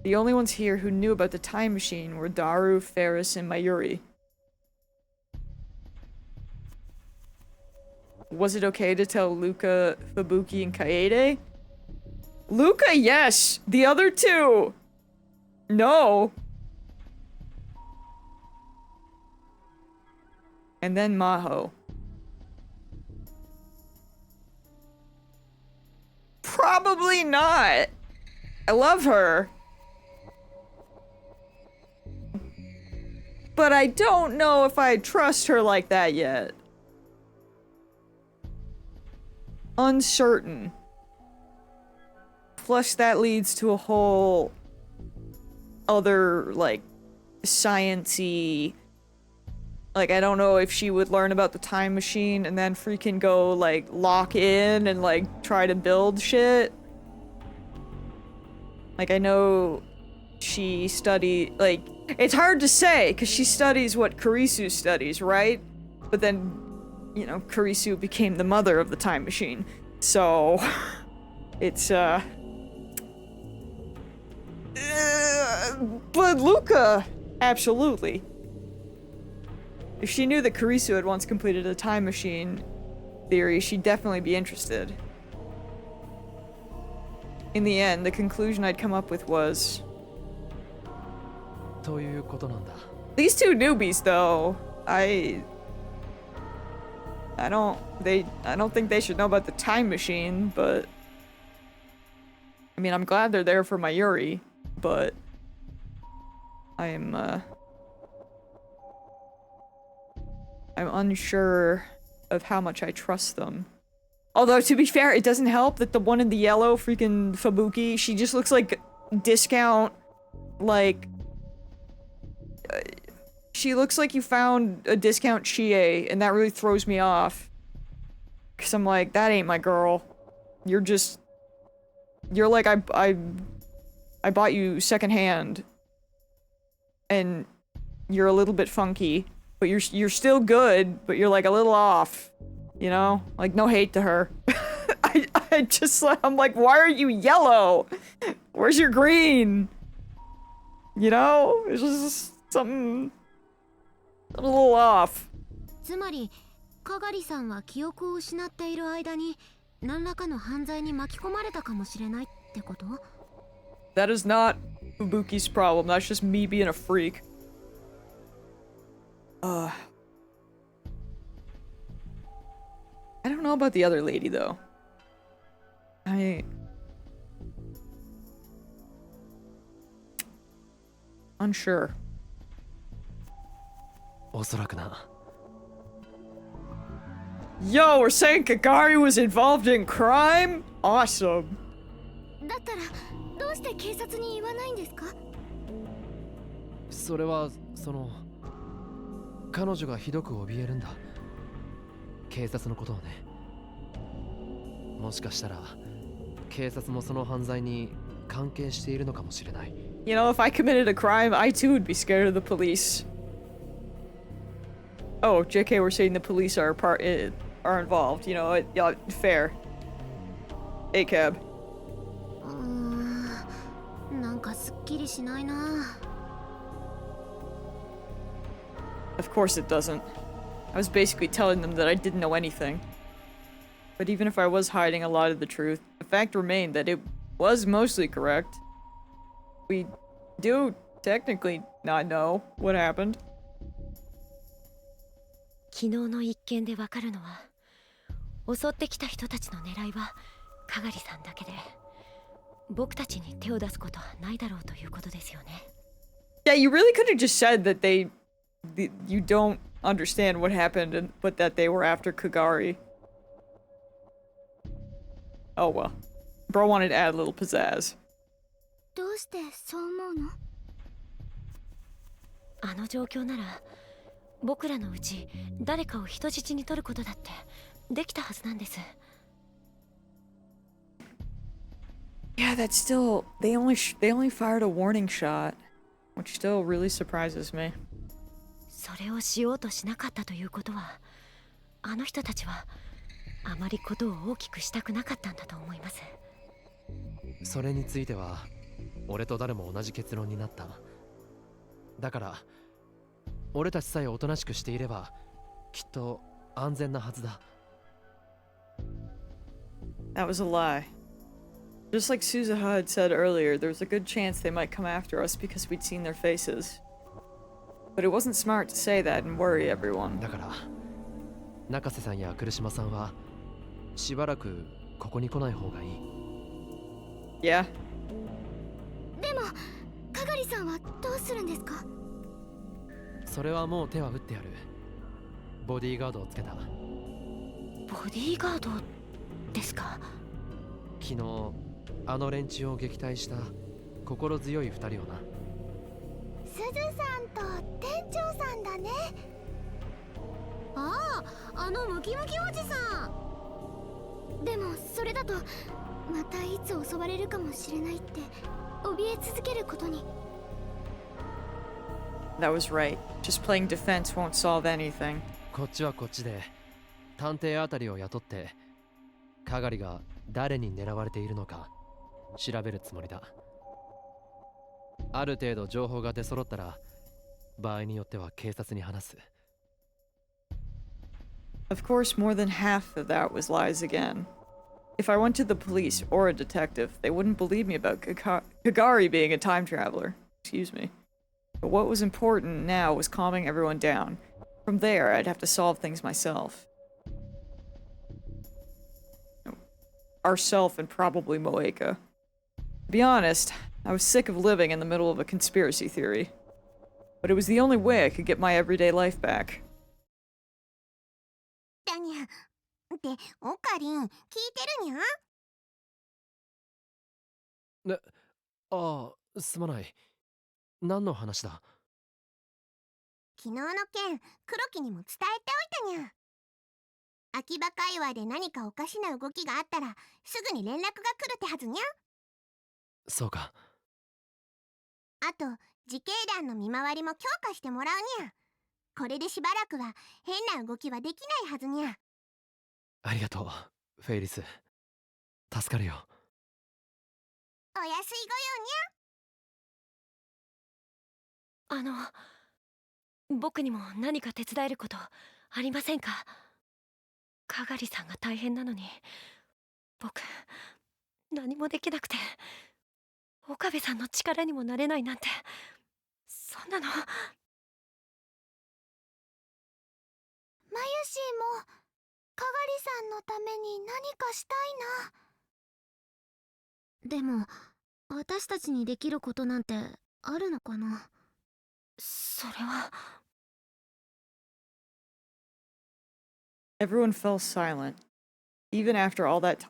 The only ones here who knew about the time machine were Daru, Ferris, and Mayuri. Was it okay to tell Luca, Fubuki, and Kaede? Luca, yes! The other two! No! And then Maho. Probably not! I love her. But I don't know if I trust her like that yet. Uncertain. Plus that leads to a whole other, like, science-y... Like, I don't know if she would learn about the time machine and then freaking go, like, lock in and, like, try to build shit. Like, I know she studied, like, it's hard to say, because she studies what Kurisu studies, right? But then, you know, Kurisu became the mother of the time machine. So, it's, but Luca, absolutely. If she knew that Kurisu had once completed a time machine theory, she'd definitely be interested. In the end, the conclusion I'd come up with was... ということなんだ。 These two newbies, though, I don't think they should know about the time machine, but... I mean, I'm glad they're there for Mayuri, but... I'm unsure of how much I trust them. Although, to be fair, it doesn't help that the one in the yellow, freaking Fubuki, she just looks like discount, like... she looks like you found a discount Chie, and that really throws me off. Cause I'm like, that ain't my girl. You're like, I bought you secondhand. And you're a little bit funky. But you're still good, but you're like a little off. You know? Like, no hate to her. I'm like, why are you yellow? Where's your green? You know? It's just something a little off. つまり、かがりさんは記憶を失っている間に何らかの犯罪に巻き込まれたかもしれないってこと？ That is not Fubuki's problem. That's just me being a freak. I don't know about the other lady, though. Unsure. おそらくな。 Yo, we're saying Kagari was involved in crime? Awesome. だったらどうして警察に言わないんですか？それはその彼女がひどく怯えるんだ。警察のことをね。もしかしたら警察もその犯罪に関係しているのかもしれない。You know, if I committed a crime, I too would be scared of the police. Oh, JK, we're saying the police are involved. You know, yeah, fair. ACAB. なんかすっきりしないな。 Of course it doesn't. I was basically telling them that I didn't know anything. But even if I was hiding a lot of the truth, the fact remained that it was mostly correct. We do technically not know what happened. 昨日の一件でわかるのは、襲ってきた人たちの狙いはかがりさんだけで、僕たちに手を出すことはないだろうということですよね。Yeah, you really could have just said that you don't understand what happened, but that they were after Kagari. Oh well. Bro wanted to add a little pizzazz. どうしてそう思うの？あの状況なら、僕らのうち誰かを人質に取ることだってできたはずなんです。Yeah, that's still they only fired a warning shot, which still really surprises me. それをしようとしなかったということは、あの人たちはあまりことを大きくしたくなかったんだと思います。それについては俺と誰も同じ結論になった。だから俺たちさえおとなしくしていればきっと安全なはずだ。That was a lie. Just like Suzuha had said earlier, there was a good chance they might come after us because we'd seen their faces. But it wasn't smart to say that and worry everyone. だから中瀬さんや来島さんはしばらくここに来ない方がいい。Yeah. でもかがりさんはどうするんですか？それはもう手は打ってやる。ボディーガードをつけた。ボディーガードですか？昨日あの連中を撃退した心強い二人をな。すずさんと店長さんだね。ああ、あのムキムキおじさん。でもそれだとまたいつ襲われるかもしれないって怯え続けることに。That was right. Just playing defense won't solve anything. こっちはこっちで探偵あたりを雇ってかがりが誰に狙われているのか調べるつもりだ。ある程度情報が出揃ったら場合によっては警察に話す。Of course, more than half of that was lies again. If I went to the police or a detective, they wouldn't believe me about Kagari being a time traveler. Excuse me. But what was important now was calming everyone down. From there, I'd have to solve things myself. Ourself and probably Moeka. To be honest, I was sick of living in the middle of a conspiracy theory. But it was the only way I could get my everyday life back. だにゃ。ってオカリン聞いてるにゃ？ああ、すまない。何の話だ？昨日の件、黒木にも伝えておいたにゃ。秋葉界隈で何かおかしな動きがあったらすぐに連絡が来るってはずにゃ。そうか。あと自警団の見回りも強化してもらうにゃ。これでしばらくは変な動きはできないはずにゃ。ありがとう、フェイリス。助かるよ。お安いご用にゃ。僕にも何か手伝えることありませんか？かがりさんが大変なのに僕何もできなくて、岡部さんの力にもなれないなんて、そんなの。マユシーもかがりさんのために何かしたいな。でも私たちにできることなんてあるのかな？それは。Everyone fell silent. Even after all that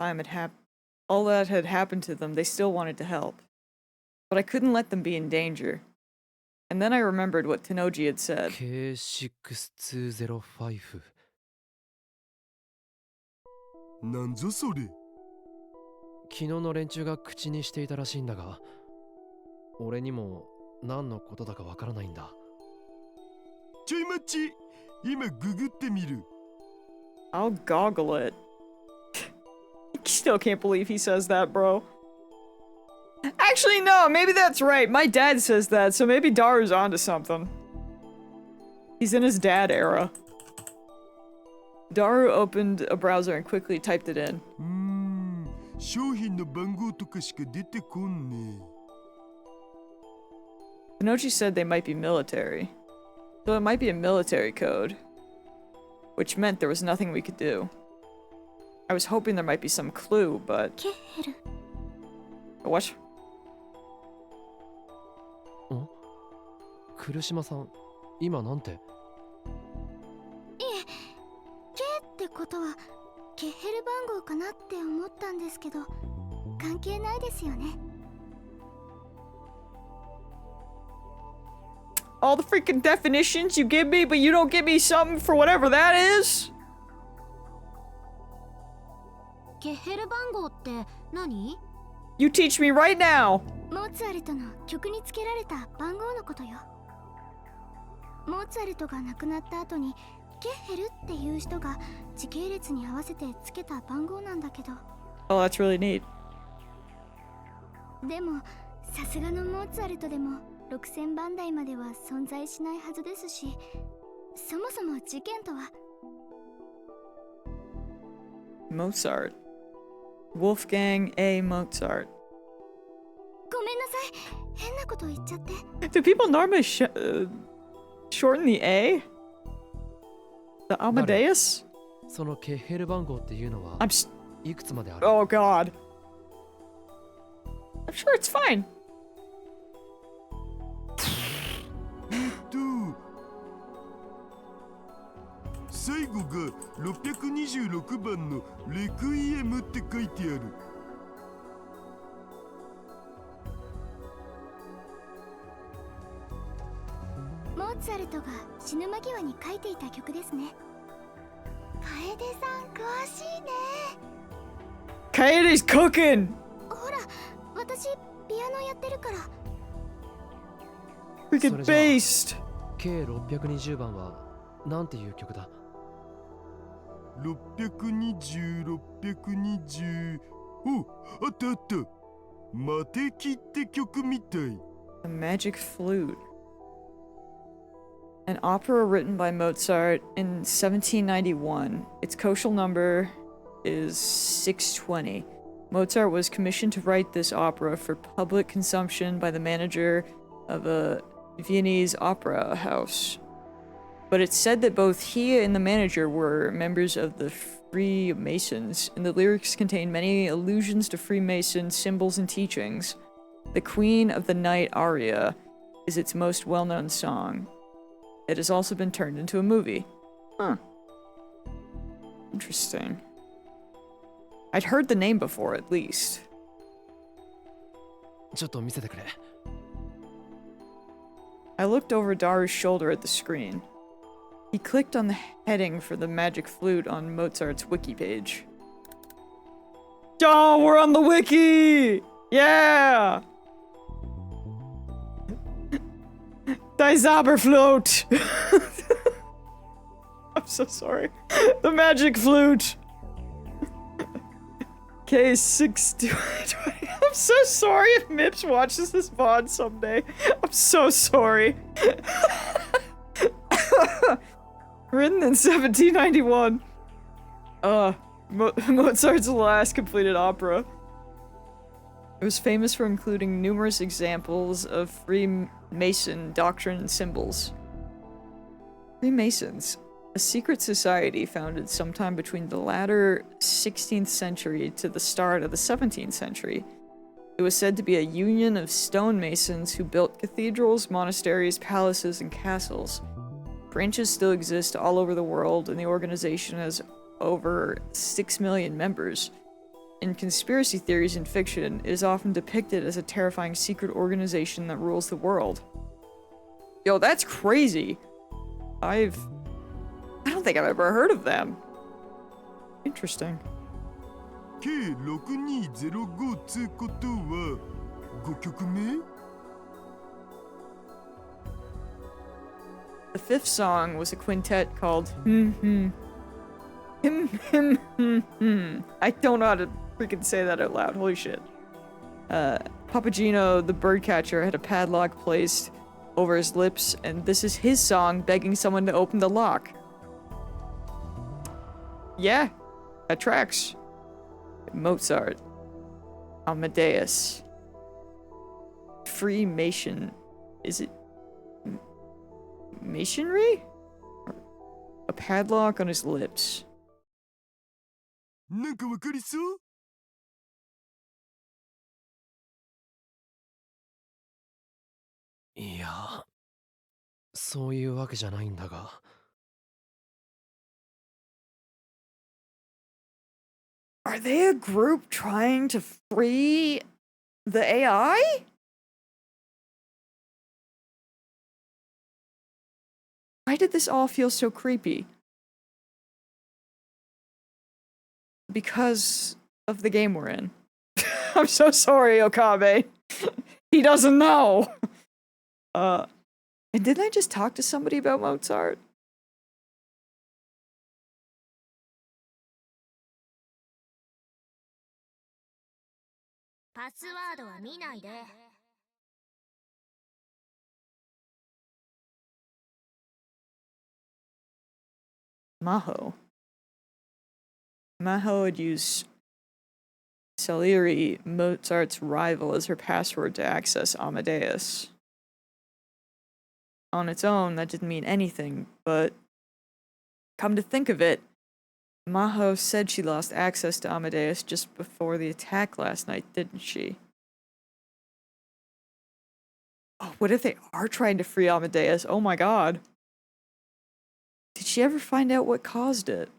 all that had happened to them, they still wanted to help. But I couldn't let them be in danger. And then I remembered what Tenoji had said. K6205 なんぞそれ。昨日の連中が口にしていたらしいんだが、俺にも何のことだかわからないんだ。ちょい待ち、今ググってみる。I'll goggle it. Still can't believe he says that, bro. Actually, no, maybe that's right. My dad says that, so maybe Daru's onto something. He's in his dad era. Daru opened a browser and quickly typed it in. 商品の番号とかしか出てこんね。Pinochi said they might be military. So it might be a military code. Which meant there was nothing we could do. I was hoping there might be some clue, but... ケヘル What? 来島さん、今なんて？ケってことはケヘル番号かなって思ったんですけど関係ないですよね。All the freaking definitions you give me, but you don't give me something for whatever that is? ケヘル番号って何？ You teach me right now! モーツァルトの曲につけられた番号のことよ。モーツァルトが亡くなった後にケヘルっていう人が時系列に合わせてつけた番号なんだけど、 Oh, that's really neat. でもさすがのモーツァルトでも6000番台までは存在しないはずですし、そもそも事件とは。 Mozart. Wolfgang A. Mozart. ごめんなさい、変なこと言っちゃって。 Do people normally shorten the A? The Amadeus? そのケヘル番号っていうのは I'm いくつまである？ Oh god. I'm sure it's fine. 最後が626番のレクイエムって書いてある。モーツァルトが死ぬ間際に書いていた曲ですね。楓さん詳しいね。 Kaede's cooking! ほら、私ピアノやってるから。 Freaking based! 計620番はなんていう曲だ620、620。お、あったあった。マテキって曲みたい。 The Magic Flute. An opera written by Mozart in 1791. Its kosher number is 620. Mozart was commissioned to write this opera for public consumption by the manager of a Viennese opera house. But it's said that both he and the manager were members of the Freemasons, and the lyrics contain many allusions to Freemason symbols and teachings. The Queen of the Night aria is its most well-known song. It has also been turned into a movie. Huh. Interesting. I'd heard the name before, at least. ちょっと見せてくれ。 I looked over Daru's shoulder at the screen. He clicked on the heading for the magic flute on Mozart's wiki page. Oh, we're on the wiki! Yeah! Die Zauberflute! I'm so sorry. The magic flute! K620. I'm so sorry if Mips watches this VOD someday. I'm so sorry. Written in 1791. Mozart's last completed opera. It was famous for including numerous examples of Freemason doctrine and symbols. Freemasons, a secret society founded sometime between the latter 16th century to the start of the 17th century. It was said to be a union of stonemasons who built cathedrals, monasteries, palaces, and castles. Branches still exist all over the world, and the organization has over 6 million members. In conspiracy theories and fiction, it is often depicted as a terrifying secret organization that rules the world. Yo, that's crazy! I don't think I've ever heard of them. Interesting. K6205 つうことは5曲目? The fifth song was a quintet called I don't know how to freaking say that out loud. Holy shit. Papagino, the birdcatcher, had a padlock placed over his lips, and this is his song begging someone to open the lock. Yeah, that tracks. Mozart. Amadeus. Freemason. Is it masonry? A padlock on his lips. なんかわかりそう？いや、そういうわけじゃないんだが。Are they a group trying to free the AI? Why did this all feel so creepy? Because of the game we're in. I'm so sorry, Okabe. He doesn't know. And didn't I just talk to somebody about Mozart? Maho. Maho would use Salieri, Mozart's rival, as her password to access Amadeus. On its own, that didn't mean anything, but come to think of it, Maho said she lost access to Amadeus just before the attack last night, didn't she? Oh, what if they are trying to free Amadeus? Oh my god. Did she ever find out what caused it?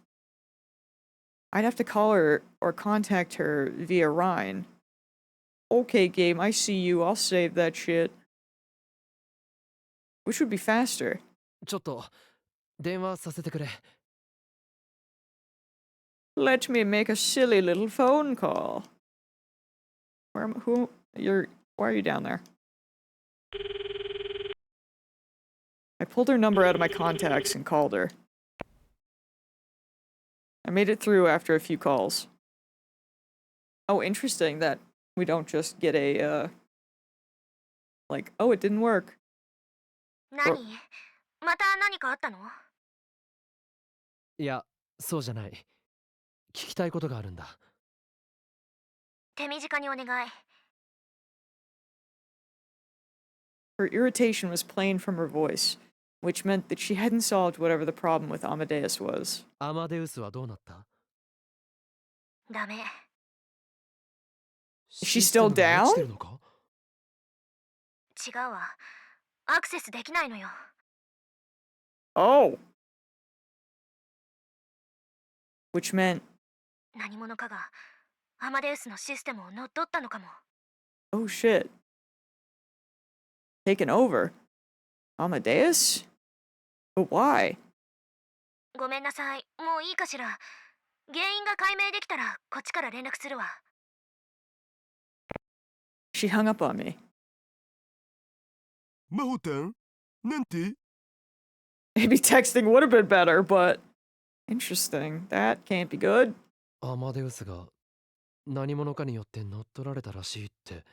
I'd have to call her or contact her via Rhine. Okay, game, I see you. I'll save that shit. Which would be faster? ちょっと電話させてくれ。Let me make a silly little phone call. Why are you down there? I pulled her number out of my contacts and called her. I made it through after a few calls. Oh, interesting that we don't just get a, like, oh, it didn't work. 何？また何かあったの？いや、そうじゃない。聞きたいことがあるんだ。手短にお願い。Her irritation was plain from her voice, which meant that she hadn't solved whatever the problem with Amadeus was. アマデウスはどうなった？ダメ。Is she still システムが落ちて down? るのか？違うわ。アクセスできないのよ。Oh. Which meant, 何者かがアマデウスのシステムを乗っ取ったのかも。oh shit. Taken over? Amadeus? But why? ごめんなさい。もういいかしら。原因が解明できたらこっちから連絡するわ。She hung up on me. マホタン？なんて？ Maybe texting would have been better, but interesting. That can't be good. アマデウスが何者かによって乗っ取られたらしいって。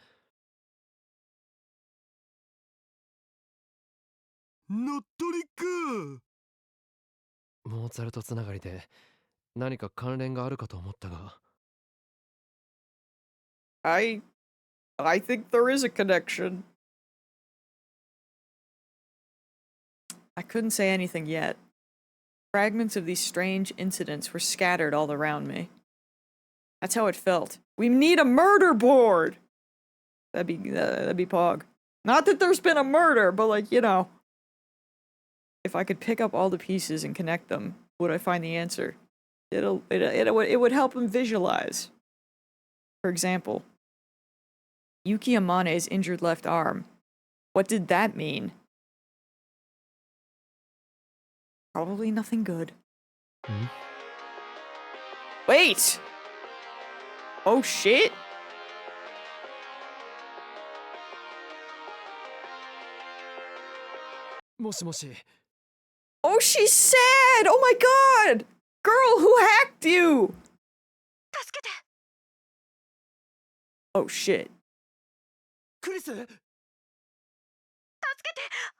乗っ取りか。モーツァルトつながりで何か関連があるかと思ったが。I think there is a connection. I couldn't say anything yet. Fragments of these strange incidents were scattered all around me. That's how it felt. We need a murder board! That'd be Pog. Not that there's been a murder, but like, you know. If I could pick up all the pieces and connect them, would I find the answer? It would help him visualize. For example, Yuki Amane's injured left arm. What did that mean? Probably nothing good. Wait! Oh shit! Oh, she's sad! Oh my god! Girl, who hacked you? 助けて。Oh shit. クリス？助けて。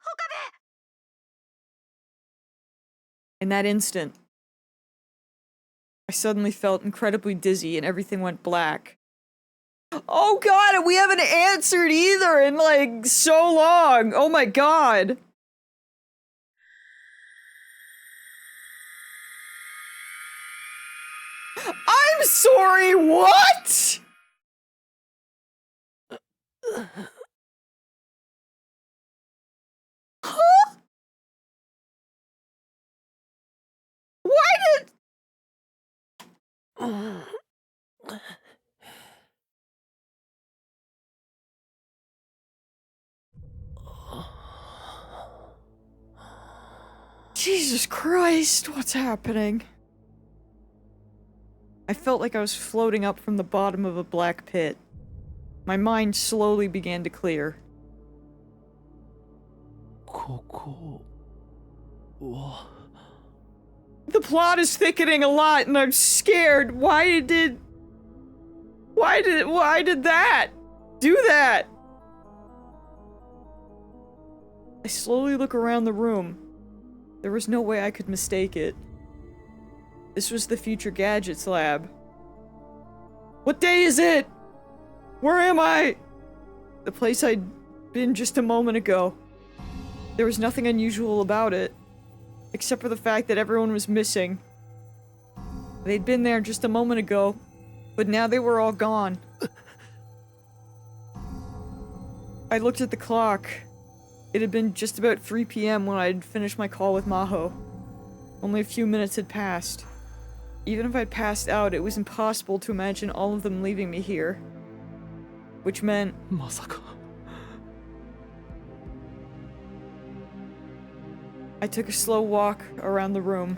岡部。 In that instant, I suddenly felt incredibly dizzy and everything went black. Oh god, and we haven't answered either in like so long! Oh my god! I'm sorry, what?! Huh? Why did... Jesus Christ, what's happening? I felt like I was floating up from the bottom of a black pit. My mind slowly began to clear. ここは The plot is thickening a lot and I'm scared. Why did that do that? I slowly look around the room. There was no way I could mistake it. This was the Future Gadgets lab. What day is it? Where am I? The place I'd been just a moment ago. There was nothing unusual about it, except for the fact that everyone was missing. They'd been there just a moment ago, but now they were all gone. I looked at the clock. It had been just about 3 p.m. when I'd finished my call with Maho. Only a few minutes had passed. Even if I'd passed out, it was impossible to imagine all of them leaving me here. Which meant... まさか I took a slow walk around the room.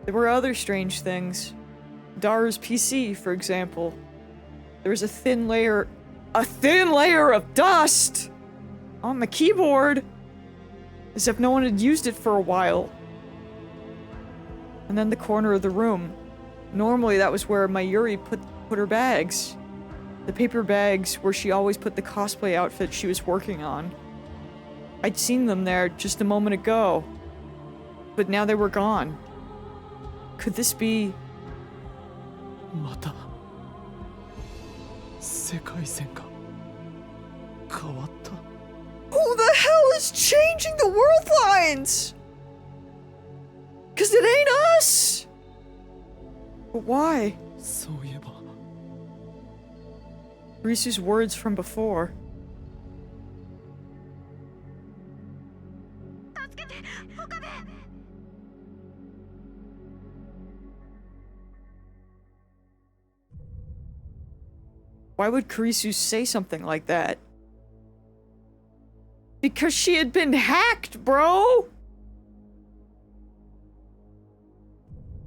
There were other strange things. Daru's PC, for example. There was a thin layer of dust on the keyboard, as if no one had used it for a while. And then the corner of the room. Normally that was where Mayuri put her bags. The paper bags where she always put the cosplay outfit she was working on. I'd seen them there just a moment ago, but now they were gone. Could this be... また世界線が変わった Who the hell is changing the world lines? 'Cause it ain't us! But why? そういえば Risu's words from before. Why would Kurisu say something like that? Because she had been hacked, bro!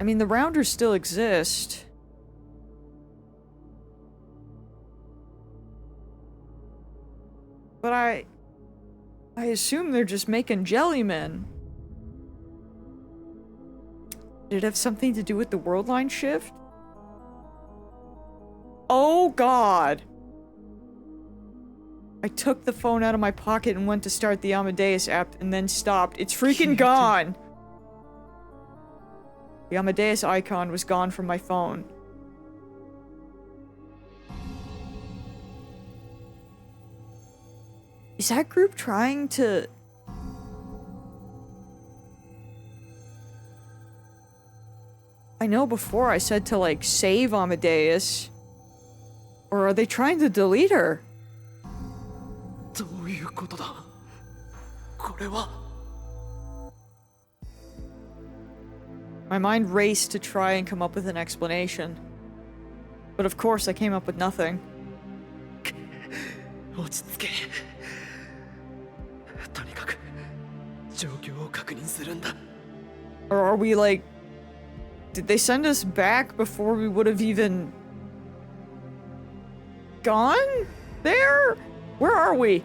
I mean, the Rounders still exist. But I assume they're just making jellymen. Did it have something to do with the world line shift? Oh god! I took the phone out of my pocket and went to start the Amadeus app and then stopped. It's freaking gone! The Amadeus icon was gone from my phone. Is that group trying to... I know before I said to, like, save Amadeus. Or are they trying to delete her? どういうことだこれは My mind raced to try and come up with an explanation. But of course I came up with nothing. 落ち着けとにかく状況を確認するんだ Or are we like... Did they send us back before we would have even... gone? There? Where are we?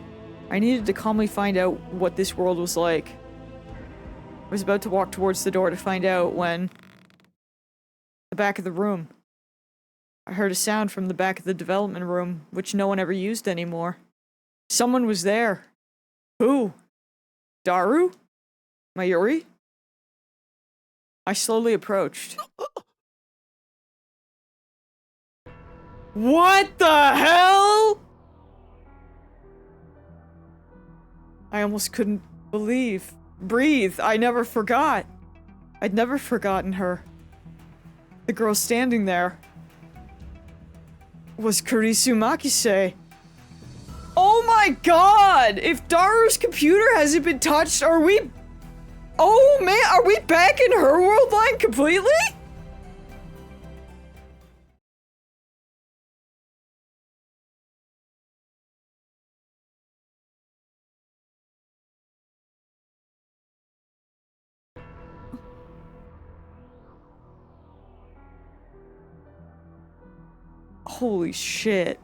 I needed to calmly find out what this world was like. I was about to walk towards the door to find out when... The back of the room. I heard a sound from the back of the development room, which no one ever used anymore. Someone was there. Who? Daru? Mayuri? I slowly approached. What the hell? I almost couldn't breathe. I never forgot. I'd never forgotten her. The girl standing there was Kurisu Makise. Oh my god! If Daru's computer hasn't been touched, are we... Oh man, are we back in her world line completely? Holy shit.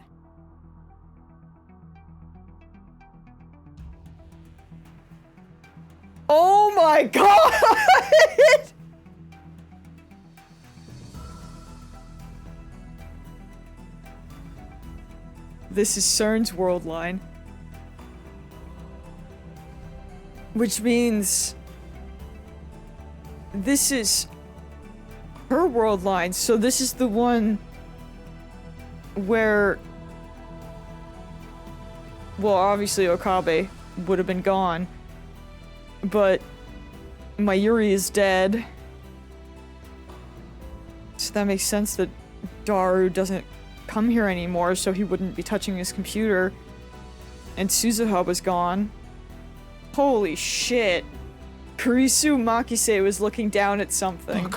Oh my god! This is CERN's world line. Which means this is her world line, so this is the one where, well, obviously Okabe would have been gone, but Mayuri is dead. So that makes sense that Daru doesn't come here anymore, so he wouldn't be touching his computer. And Suzuha was gone. Holy shit. Kurisu Makise was looking down at something.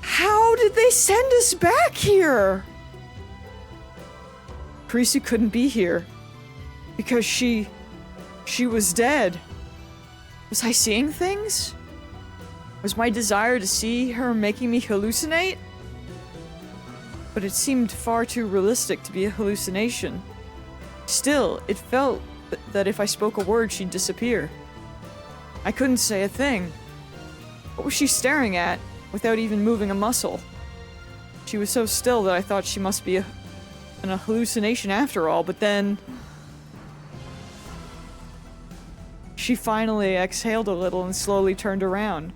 How did they send us back here? Kurisu couldn't be here because she was dead. Was I seeing things? Was my desire to see her making me hallucinate? But it seemed far too realistic to be a hallucination. Still, it felt that if I spoke a word, she'd disappear. I couldn't say a thing. What was she staring at without even moving a muscle? She was so still that I thought she must be a hallucination after all, but then... She finally exhaled a little and slowly turned around.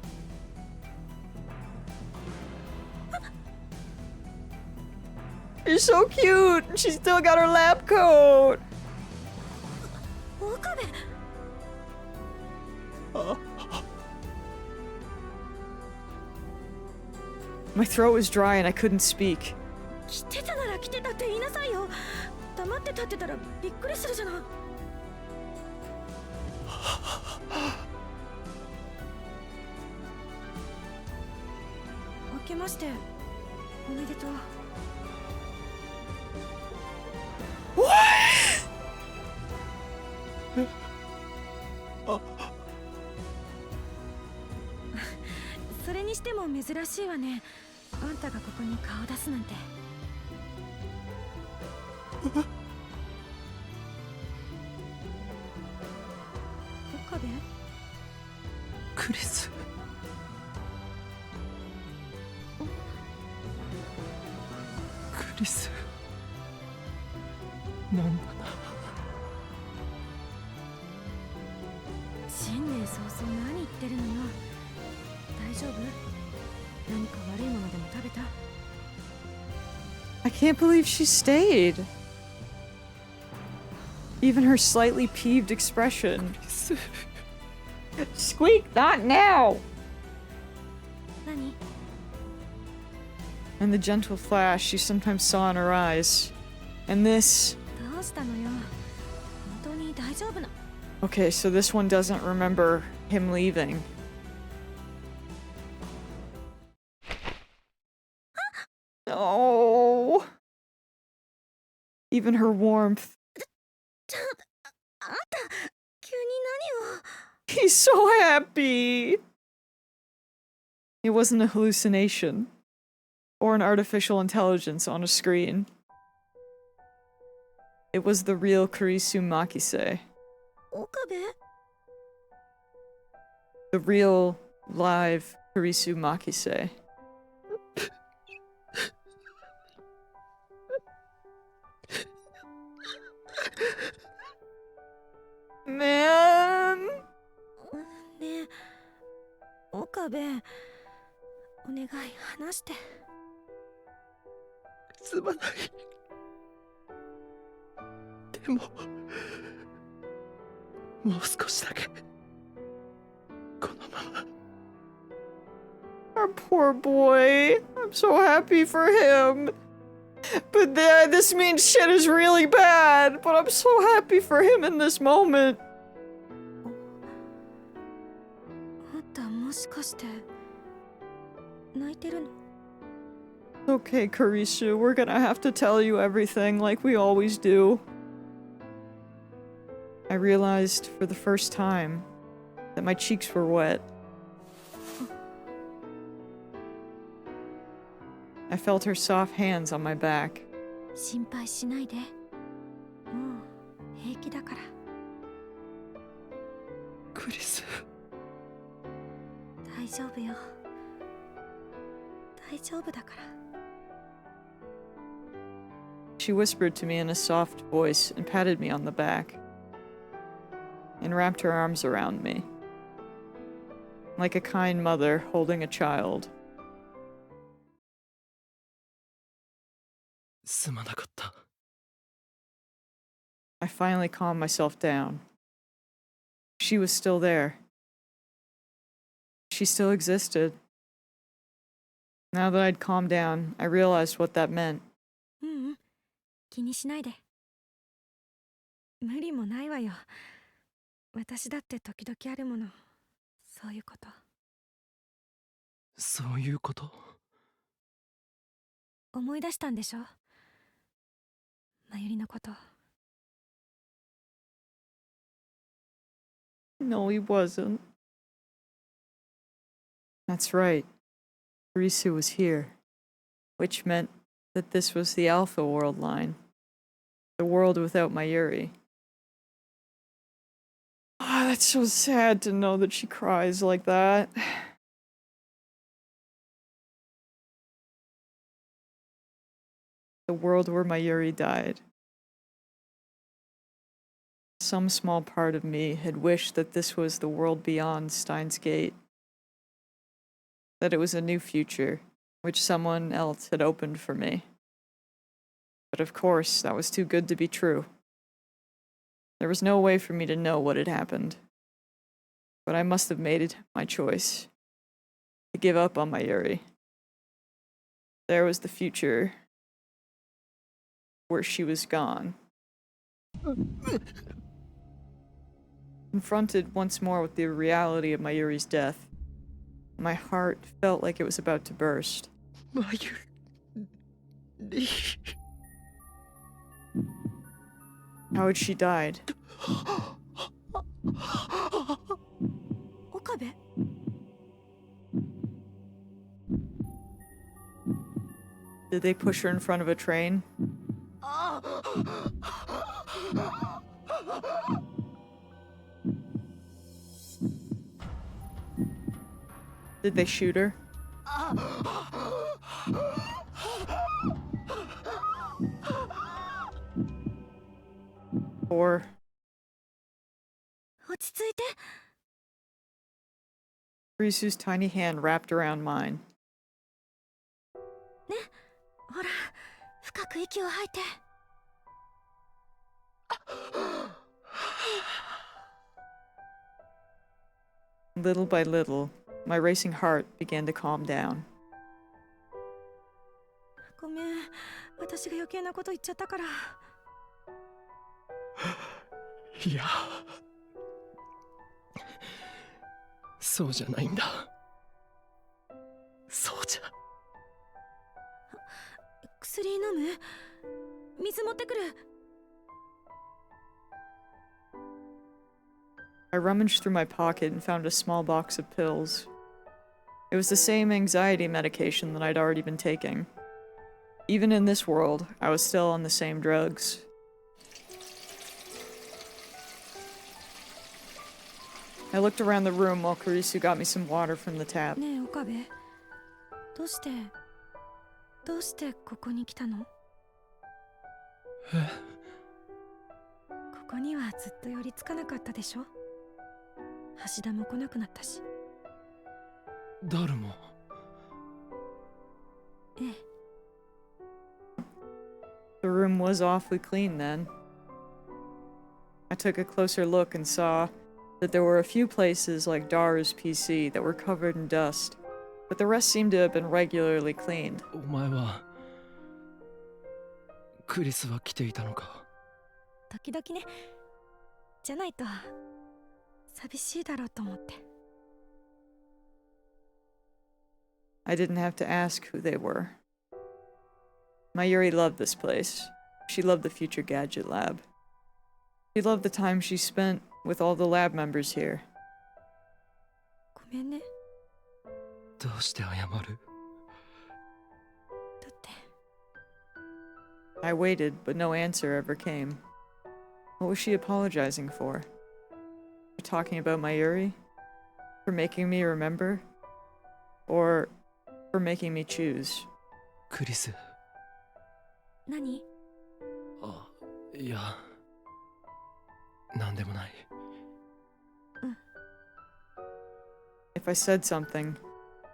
She's so cute! She's still got her lab coat! Okabe! My throat was dry and I couldn't speak. 来てたなら来てたって言いなさいよ。黙って立ってたらびっくりするじゃない。明けましておめでとう。それにしても珍しいわね。あんたがここに顔出すなんて。岡部？クリス。クリス。なんだな。新年早々何言ってるのよ。大丈夫？何か悪いものでも食べた？ I can't believe she stayed. Even her slightly peeved expression. Squeak, not now! 何？ And the gentle flash she sometimes saw in her eyes. And this... どうしたのよ。本当に大丈夫な。 Okay, so this one doesn't remember him leaving. Oh. Even her warmth. あんた急に何を。 He's so happy. It wasn't a hallucination. Or an artificial intelligence on a screen. It was the real Kurisu Makise. 岡部？ The real, live Kurisu Makise. Man! ねえ、岡岡部、お願い話して。すまない。でももう少しだけこのまま。 Our poor boy. I'm so happy for him. But this means shit is really bad. But I'm so happy for him in this moment. あんたもしかして泣いてるの？ Okay, Karisu, we're gonna have to tell you everything like we always do. I realized for the first time that my cheeks were wet. I felt her soft hands on my back. 心配しないで。もう平気だから。クリス。大丈夫よ。大丈夫だから。She whispered to me in a soft voice and patted me on the back, and wrapped her arms around me, like a kind mother holding a child. すまなかった。 I finally calmed myself down. She was still there. She still existed. Now that I'd calmed down, I realized what that meant. ううん、気にしないで。無理もないわよ。私だって時々あるもの。そういうこと。そういうこと？思い出したんでしょ？まゆりのこと。No, he wasn't. That's right. Risu was here, which meant that this was the Alpha World line. The world without Mayuri. Ah, that's so sad to know that she cries like that. The world where Mayuri died. Some small part of me had wished that this was the world beyond Steins Gate. That it was a new future, which someone else had opened for me. But of course, that was too good to be true. There was no way for me to know what had happened. But I must have made it my choice. To give up on Mayuri. There was the future where she was gone. Confronted once more with the reality of Mayuri's death, my heart felt like it was about to burst. マユリ。 How had she died? 岡部？ Did they push her in front of a train? Did they shoot her? Or 落ち着いて。 Risu's tiny hand wrapped around mine. ね、ほら、深く息を吐いて。 Little by little, my racing heart began to calm down. ごめん、私が余計なこと言っちゃったから。いや、そうじゃないんだ。そうじゃ。薬飲む？水持ってくる。 I rummaged through my pocket and found a small box of pills. It was the same anxiety medication that I'd already been taking. Even in this world, I was still on the same drugs. I looked around the room while Karisu got me some water from the tap. ねえ、岡部。どうしてここに来たの？え？ここにはずっと寄りつかなかったでしょ？橋田も来なくなったし。ダルも。ええ。 The room was awfully clean then. I took a closer look and saw that there were a few places like Dara's PC that were covered in dust, but the rest seemed to have been regularly cleaned. お前はクリスは来ていたのか。時々ね。じゃないと寂しいだろうと思って。I didn't have to ask who they were. Mayuri loved this place. She loved the future gadget lab. She loved the time she spent with all the lab members here. ごめんね。どうして謝る？だって。I waited, but no answer ever came. What was she apologizing for? For talking about Mayuri? For making me remember? Or for making me choose? クリス。何？あ、いや、なんでもない。If I said something,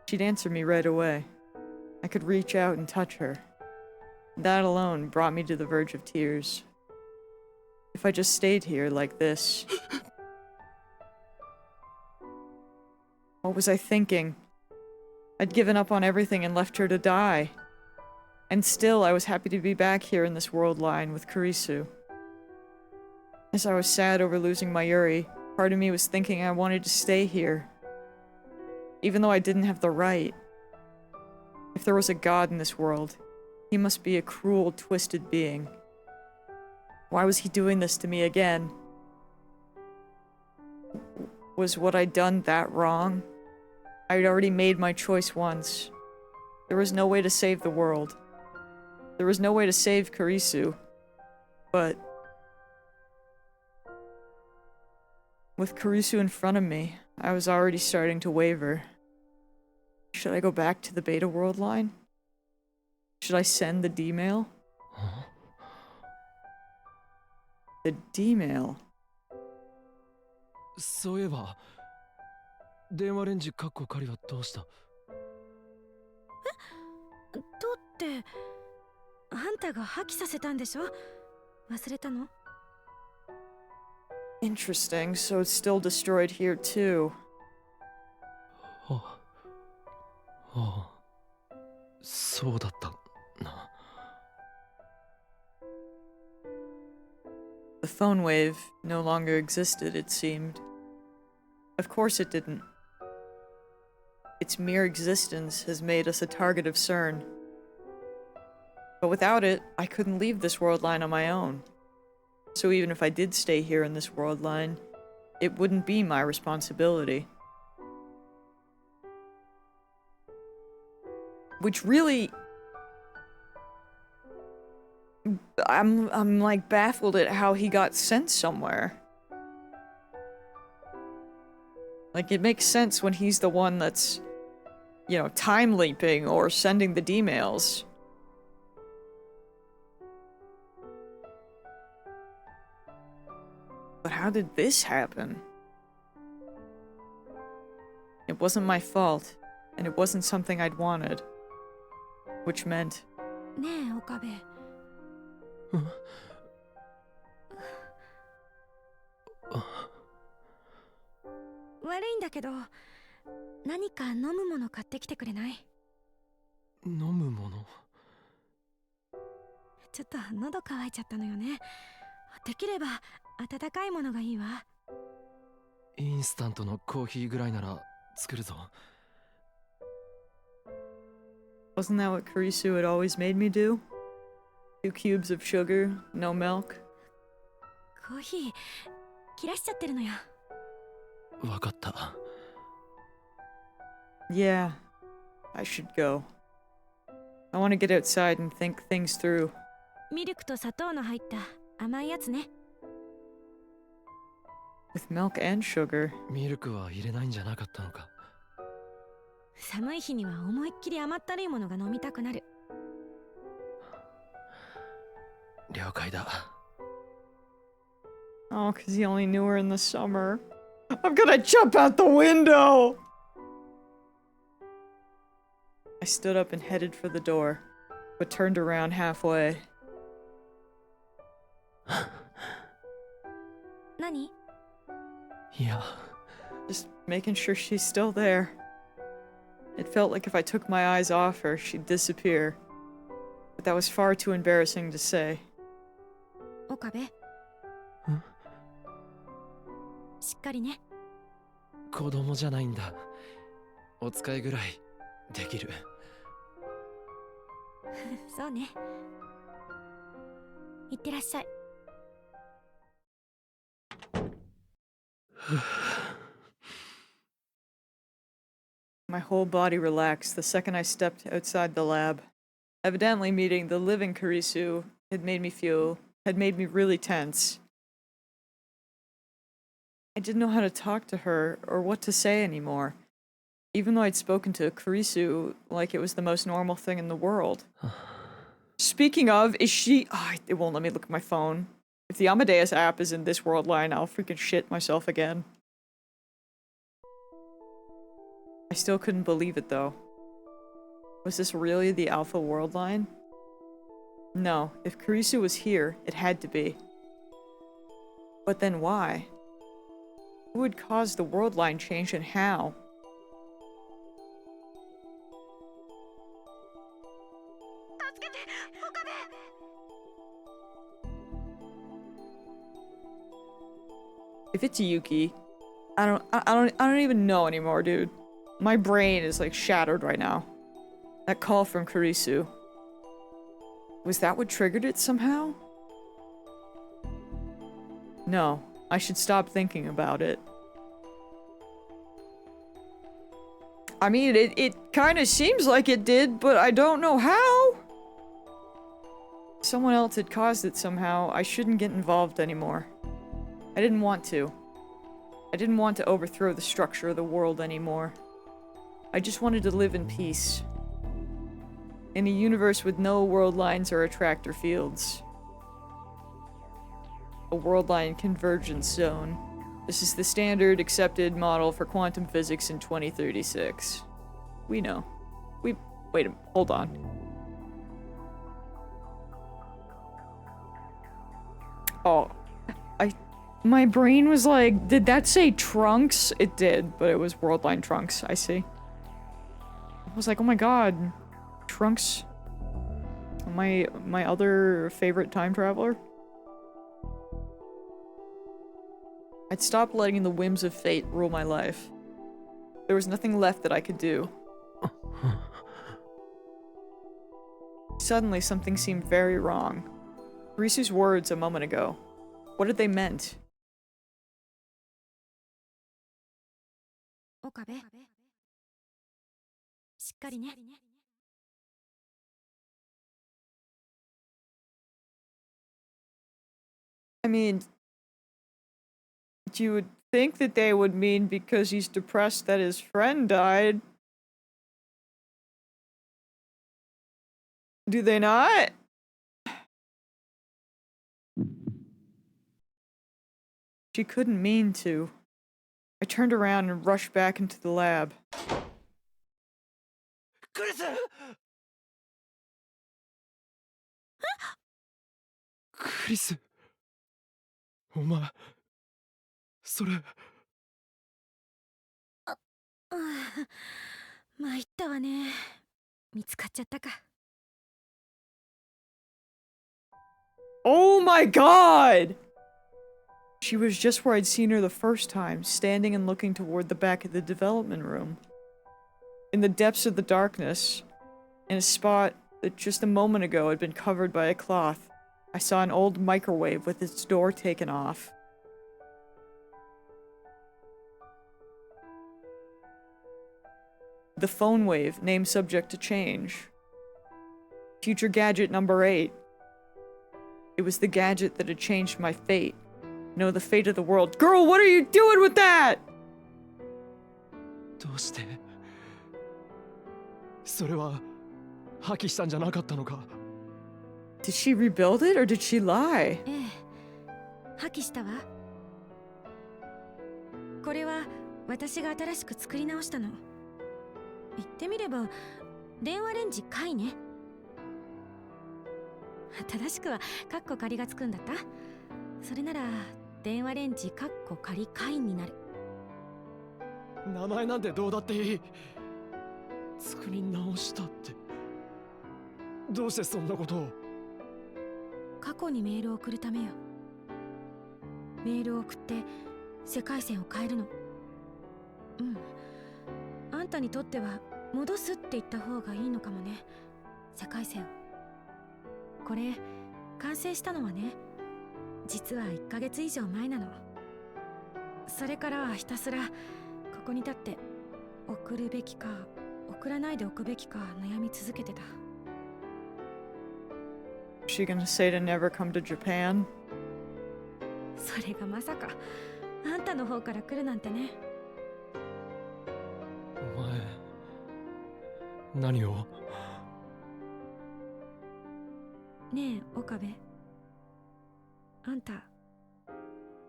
she'd answer me right away. I could reach out and touch her. That alone brought me to the verge of tears. If I just stayed here like this... What was I thinking? I'd given up on everything and left her to die. And still, I was happy to be back here in this world line with Kurisu. As I was sad over losing Mayuri, part of me was thinking I wanted to stay here. Even though I didn't have the right. If there was a god in this world, he must be a cruel, twisted being. Why was he doing this to me again? Was what I'd done that wrong? I'd already made my choice once. There was no way to save the world. There was no way to save Kurisu. But... with Kurisu in front of me, I was already starting to waver. Should I go back to the Beta World line? Should I send the D-mail? The D-mail? そういえば、電話レンジカッコ仮はどうした？どうって、あんたが破棄させたんでしょ？忘れたの？ Interesting, so it's still destroyed here too. ああ、そうだったな。The phone wave no longer existed, it seemed. Of course it didn't. Its mere existence has made us a target of CERN. But without it, I couldn't leave this world line on my own. So even if I did stay here in this world line, it wouldn't be my responsibility. Which really... I'm like baffled at how he got sent somewhere. Like, it makes sense when he's the one that's, you know, time leaping or sending the D-mails. But how did this happen? It wasn't my fault, and it wasn't something I'd wanted. Which meant... ねえ、岡部。悪いんだけど、何か飲むもの買ってきてくれない？飲むもの？ちょっと喉乾いちゃったのよね。できれば温かいものがいいわ。インスタントのコーヒーぐらいなら作るぞ。Wasn't that what Kurisu had always made me do? 2 cubes of sugar, no milk. コーヒー切らしちゃってるのよ。わかった。Yeah, I should go. I want to get outside and think things through. ミルクと砂糖の入った甘いやつね。With milk and sugar. ミルクは入れないんじゃなかったのか。寒い日には思いっきり甘ったるいものが飲みたくなる。了解だ。Oh, because he only knew her in the summer. I'm gonna jump out the window! I stood up and headed for the door, but turned around halfway. 何？ いや、 Just making sure she's still there. It felt like if I took my eyes off her, she'd disappear. But that was far too embarrassing to say. 岡部。しっかりね。子供じゃないんだ。お使いぐらいできる。そうね。いってらっしゃい。My whole body relaxed the second I stepped outside the lab. Evidently, meeting the living Karisu had made me really tense. I didn't know how to talk to her or what to say anymore, even though I'd spoken to Karisu like it was the most normal thing in the world. Speaking of, is she... Oh, it won't let me look at my phone. If the Amadeus app is in this world line, I'll freaking shit myself again. I still couldn't believe it, though. Was this really the Alpha world line? No, if Karisu was here, it had to be. But then why? Who would cause the world line change and how? If it's Yuki, I don't even know anymore, dude. My brain is like shattered right now. That call from Karisu. Was that what triggered it somehow? No, I should stop thinking about it. I mean, it kind of seems like it did, but I don't know how. Someone else had caused it somehow. I shouldn't get involved anymore. I didn't want to. I didn't want to overthrow the structure of the world anymore. I just wanted to live in peace. In a universe with no world lines or attractor fields. A world line convergence zone. This is the standard accepted model for quantum physics in 2036. We know. Wait a minute, hold on. Oh, my brain was like, did that say Trunks? It did, but it was world line Trunks, I see. I was like, oh my god, Trunks, my other favorite time traveler. I'd stopped letting the whims of fate rule my life. There was nothing left that I could do. Suddenly, something seemed very wrong. Risu's words a moment ago. What had they meant? 岡部。しっかりね。I mean, you would think that they would mean because he's depressed that his friend died. Do they not? She couldn't mean to. I turned around and rushed back into the lab. Chris! お前、それ。参ったわね。見つかっちゃったか。Oh my god! She was just where I'd seen her the first time, standing and looking toward the back of the development room. In the depths of the darkness, in a spot that just a moment ago had been covered by a cloth, I saw an old microwave with its door taken off. The phone wave, name subject to change. Future gadget number 8. It was the gadget that had changed my fate. No, the fate of the world. Girl, what are you doing with that? どうしてそれは破棄したんじゃなかったのか Did she rebuild it or did she lie? ええ。破棄したわ。これは私が新しく作り直したの。言ってみれば電話レンジ解ね。正しくはカッコ仮がつくんだった。それなら電話レンジカッコ仮解になる。名前なんてどうだっていい。作り直したって。どうしてそんなことを。過去にメールを送るためよ。メールを送って世界線を変えるの。うん。あんたにとっては戻すって言った方がいいのかもね。世界線を。これ完成したのはね、実は1ヶ月以上前なの。それからはひたすらここに立って送るべきか送らないでおくべきか悩み続けてた。Is she gonna say to never come to Japan? それがまさかあんたの方から来るなんてね。お前何を。ねえ岡部、あんた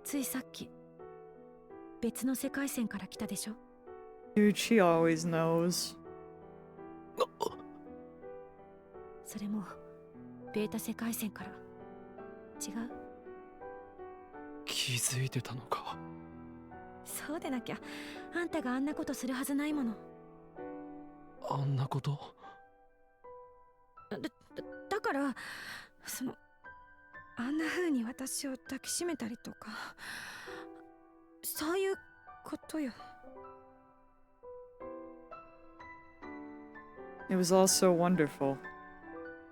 ついさっき別の世界線から来たでしょ。 Dude, she always knows. それもベータ世界線から。違う？気づいてたのか。そうでなきゃあんたがあんなことするはずないもの。あんなこと。だからあんな風に私を抱きしめたりとか、そういうことよ。It was all so wonderful.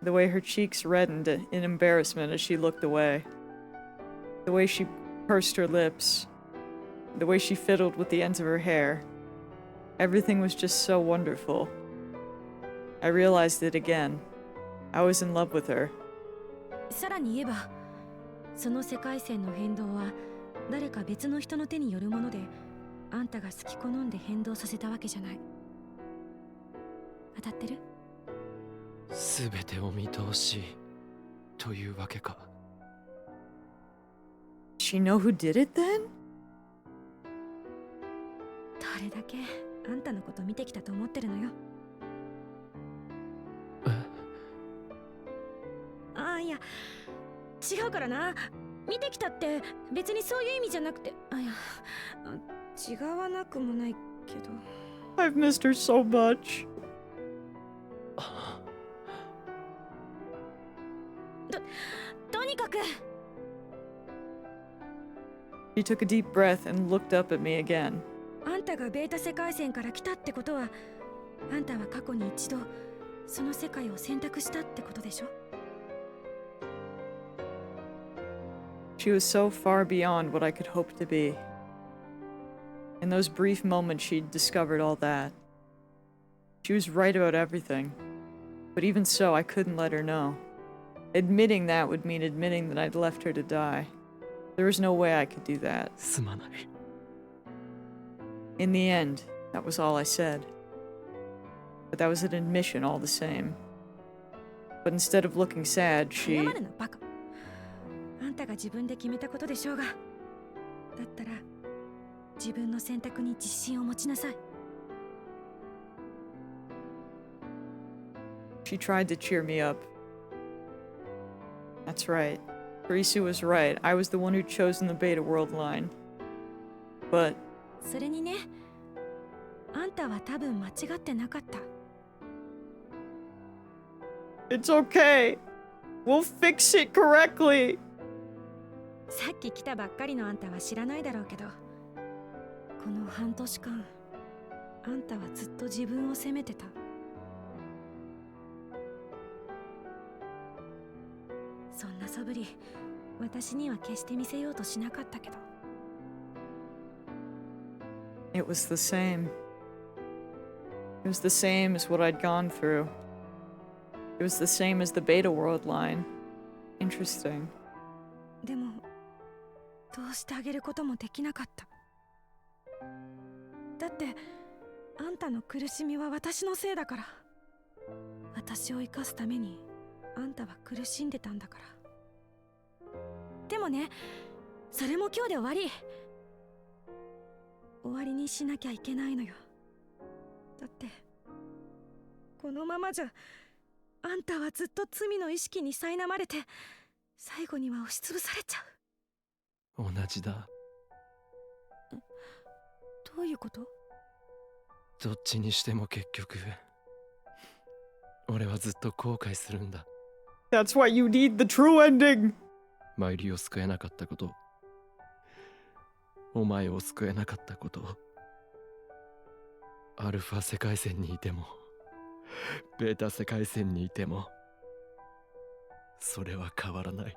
The way her cheeks reddened in embarrassment as she looked away. The way she pursed her lips. The way she fiddled with the ends of her hair. Everything was just so wonderful. I realized it again. I was in love with her. さらに言えば、その世界線の変動は誰か別の人の手によるもので、あんたが好き好んで変動させたわけじゃない。当たってる？すべてお見通しというわけか。She know who did it then? どれだけあんたのこと見てきたと思ってるのよ。あ、いや違うからな。見てきたって別にそういう意味じゃなくて、違わなくもないけど。 I've missed her so much. とにかく。 She took a deep breath and looked up at me again. あんたがベータ世界線から来たってことは、あんたは過去に一度その世界を選択したってことでしょ。 She was so far beyond what I could hope to be. In those brief moments, she'd discovered all that. She was right about everything. But even so, I couldn't let her know. Admitting that would mean admitting that I'd left her to die. There was no way I could do that. すまない。 In the end, that was all I said. But that was an admission all the same. But insteed of looking sad, 謝 she... るなバカ。あんたが自分で決めたことでしょうが。だったら自分の選択に自信を持ちなさい。 She tried to cheer me up. That's right. Karisu was right. I was the one who'd chosen the Beta World line. But それにね、あんたは多分間違ってなかった。 it's okay. We'll fix it correctly. さっき来たばっかりのあんたは知らないだろうけど、この半年間あんたはずっと自分を責めてた。そんな素振り私には決して見せようとしなかったけど。 It was the same. It was the same as what I'd gone through. It was the same as the Beta World line. Interesting. でもどうしてあげることもできなかった。だってあんたの苦しみは私のせいだから。私を生かすためにあんたは苦しんでたんだから。でもね、それも今日で終わり。終わりにしなきゃいけないのよ。だってこのままじゃあんたはずっと罪の意識に苛まれて最後には押しつぶされちゃ同じだ。う。どういうこと？どっちにしても結局俺はずっと後悔するんだ。 That's why you need the true ending! マイリを救えなかったこと、お前を救えなかったこと、アルファ世界線にいてもベータ世界線にいてもそれは変わらない。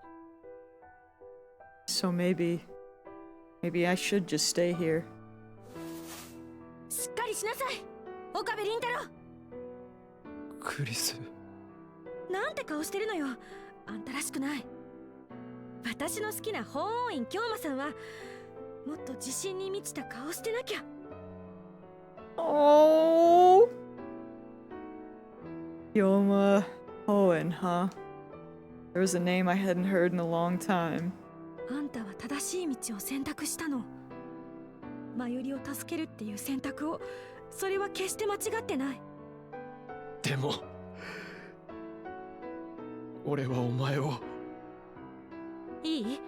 So maybe I should just stay here. しっかりしなさい、岡部倫太郎。クリス、なんて顔してるのよ。あんたらしくない。私の好きな法王院京馬さんはもっと自信に満ちた顔してなきゃ。Oh! Yoma Hoenn, huh? There was a name I hadn't heard in a long time. あんたは正しい道を選択したの。マユリを助けるっていう選択を。それは決して間違ってない。でも俺はお前を。いい？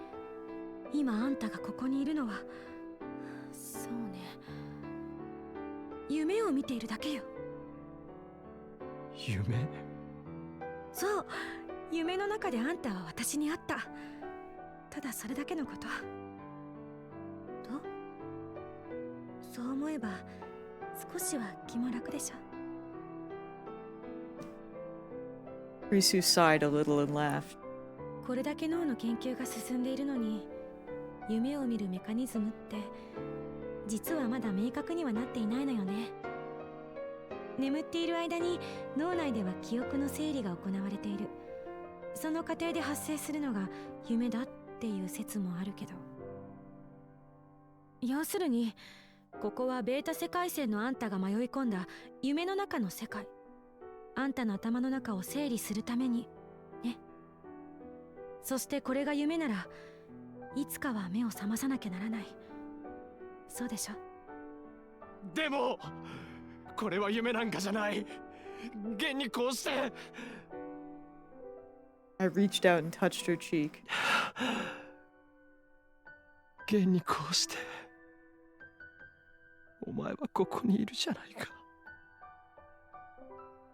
今あんたがここにいるのは、そうね、夢を見ているだけよ。夢？そう、夢の中であんたは私に会った。ただそれだけのこと。どう？そう思えば少しは気も楽でしょ。 Risu sighed a little and laughed. これだけ脳の研究が進んでいるのに、夢を見るメカニズムって実はまだ明確にはなっていないのよね。眠っている間に脳内では記憶の整理が行われている。その過程で発生するのが夢だっていう説もあるけど、要するにここはベータ世界線のあんたが迷い込んだ夢の中の世界。あんたの頭の中を整理するためにね。そしてこれが夢ならいつかは目を覚まさなきゃならない。そうでしょ？でもこれは夢なんかじゃない。現にこうして。 I reached out and touched her cheek. 現にこうしてお前はここにいるじゃないか。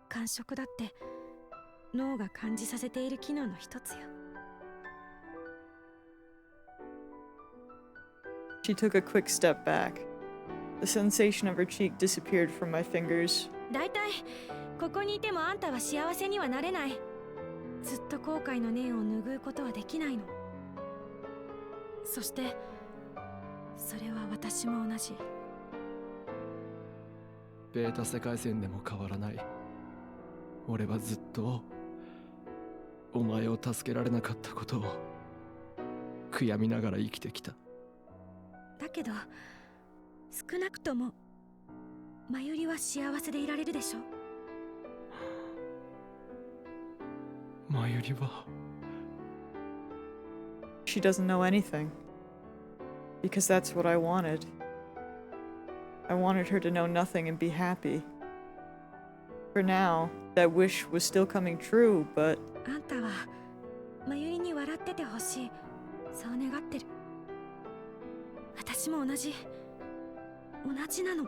感触だって脳が感じさせている機能の一つよ。 She took a quick step back. The sensation of her cheek disappeared from my fingers. だいたいここにいてもあんたは幸せにはなれない。ずっと後悔の念を拭うことはできないの。そしてそれは私も同じ。ベータ世界線でも変わらない。俺はずっとお前を助けられなかったことを悔やみながら生きてきた。だけど少なくともマユリは幸せでいられるでしょ。マユリは She doesn't know anything. Because that's what I wanted. I wanted her to know nothing and be happy. For now, that wish was still coming true, but あんたはマユリに笑っててほしい、そう願ってる。私も同じなの。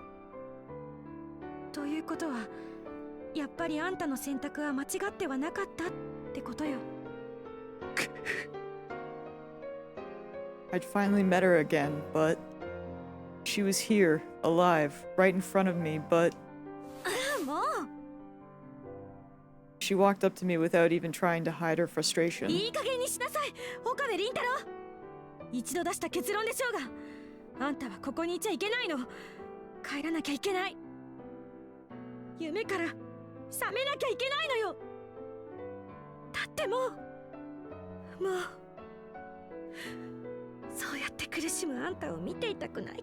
ということはやっぱりあんたの選択は間違ってはなかったってことよ。I'd finally met her again, but she was here, alive, right in front of me, but もう she walked up to me without even trying to hide her frustration. いい加減にしなさい、岡部倫太郎。一度出した結論でしょうが、あんたはここにいちゃいけないの。帰らなきゃいけない。夢から覚めなきゃいけないのよ。だってもうそうやって苦しむあんたを見ていたくないから。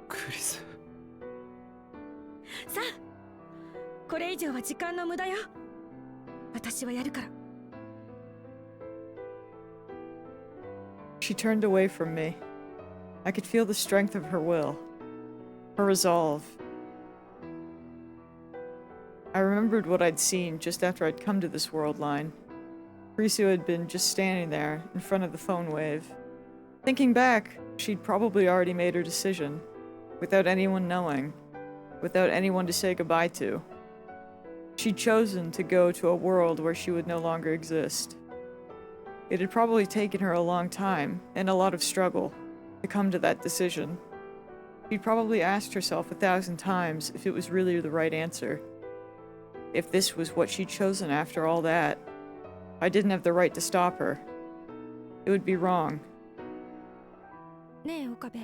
クリス。さあ、これ以上は時間の無駄よ。私はやるから。 She turned away from me. I could feel the strength of her will, her resolve. I remembered what I'd seen just after I'd come to this world line. Risu had been just standing there in front of the phone wave. Thinking back, she'd probably already made her decision, without anyone knowing, without anyone to say goodbye to. She'd chosen to go to a world where she would no longer exist. It had probably taken her a long time, and a lot of struggle, to come to that decision. She'd probably asked herself 1,000 times if it was really the right answer. If this was what she'd chosen after all that, I didn't have the right to stop her. It would be wrong. ねえ岡部、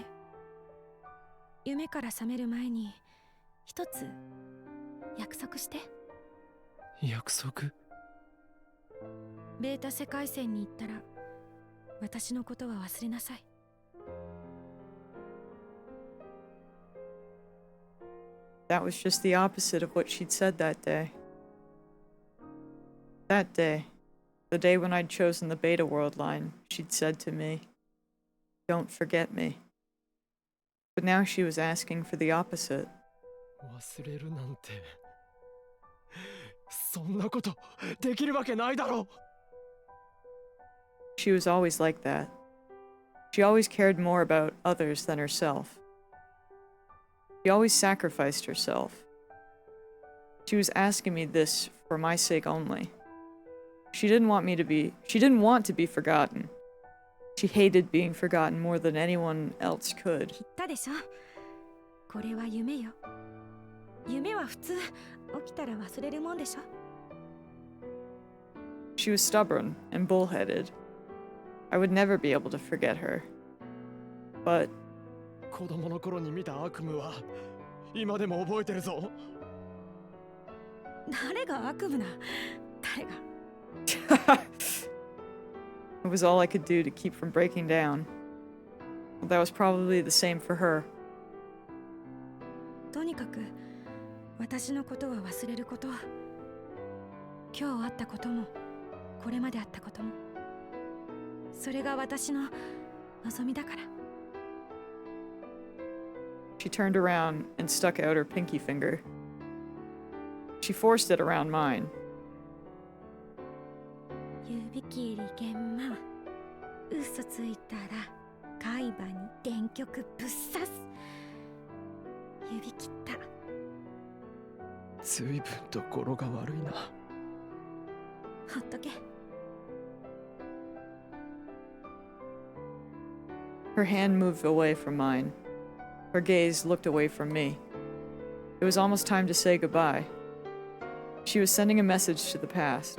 夢から覚める前に一つ約束して。約束？ベータ世界線に行ったら私のことは忘れなさい。That was just the opposite of what she'd said that day. That day, the day when I'd chosen the Beta World line, she'd said to me, "Don't forget me." But now she was asking for the opposite. 忘れるなんて、そんなことできるわけないだろう。She was always like that. She always cared more about others than herself. She always sacrificed herself. She was asking me this for my sake only. She didn't want to be forgotten. She hated being forgotten more than anyone else could. 言ったでしょ。これは夢よ。夢は普通起きたら忘れるもんでしょ。She was stubborn and bullheaded. I would never be able to forget her. But 子供の頃に見た悪夢は今でも覚えてるぞ。誰が悪夢な？誰が？ it was all I could do to keep from breaking down. Well, that was probably the same for her. とにかく私のことは忘れること。今日あったこともこれまであったことも、それが私の望みだから。She turned around and stuck out her pinky finger. She forced it around mine. 指切り玄馬は嘘ついたら海馬に電極ぶっ刺す。指切った。随分と語呂が悪いな。ほっとけ。Her hand moved away from mine. Her gaze looked away from me. It was almost time to say goodbye. She was sending a message to the past.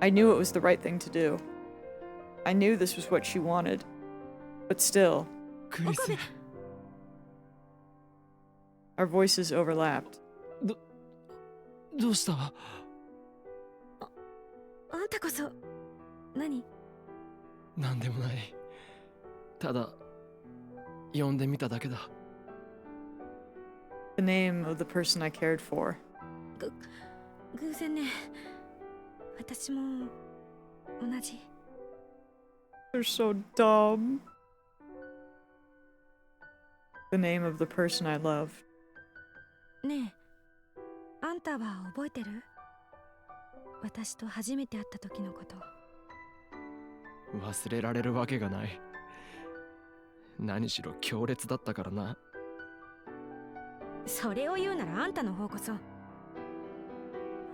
I knew it was the right thing to do. I knew this was what she wanted. But still, クリス、our voices overlapped. どうした？あんたこそ何？なんでもない。ただ呼んでみただけだ。The name of the person I cared for. 偶然ね。私も同じ。They're so dumb. The name of the person I loved. ねえ、あんたは覚えてる？私と初めて会った時のこと。忘れられるわけがない。何しろ強烈だったからな。それを言うならあんたの方こそ。あ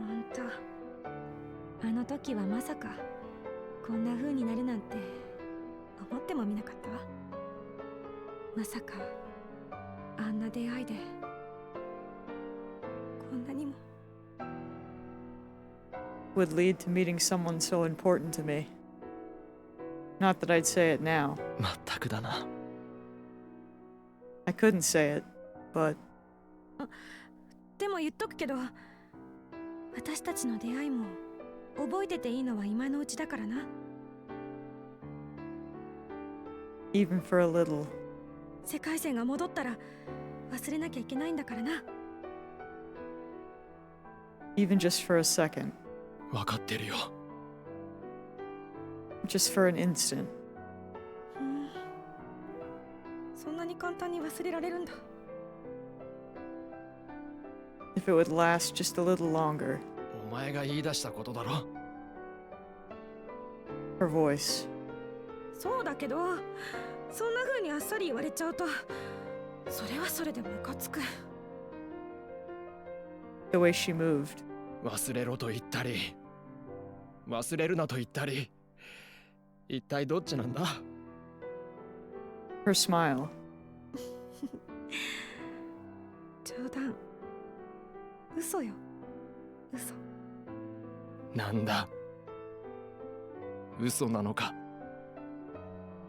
んた、あの時はまさかこんな風になるなんて思ってもみなかったわ。まさかあんな出会いでこんなにも。Would lead to meeting someone so important to me. Not that I'd say it now. まったくだな。I couldn't say it, but でも言っとくけど、私たちの出会いも覚えてていいのは今のうちだからな。even for a little. 世界線が戻ったら忘れなきゃいけないんだからな。Even just for a second. わかってるよ。Just for an instant. そんなに簡単に忘れられるんだ。if it would last just a little longer. お前が言い出したことだろ。 Her voice. そうだけど、そんな風にあっさり言われちゃうと、それはそれでムカつく。 The way she moved. 忘れろと言ったり、忘れるなと言ったり、一体どっちなんだ？ Her smile. 冗談。嘘よ。嘘。なんだ？嘘なのか？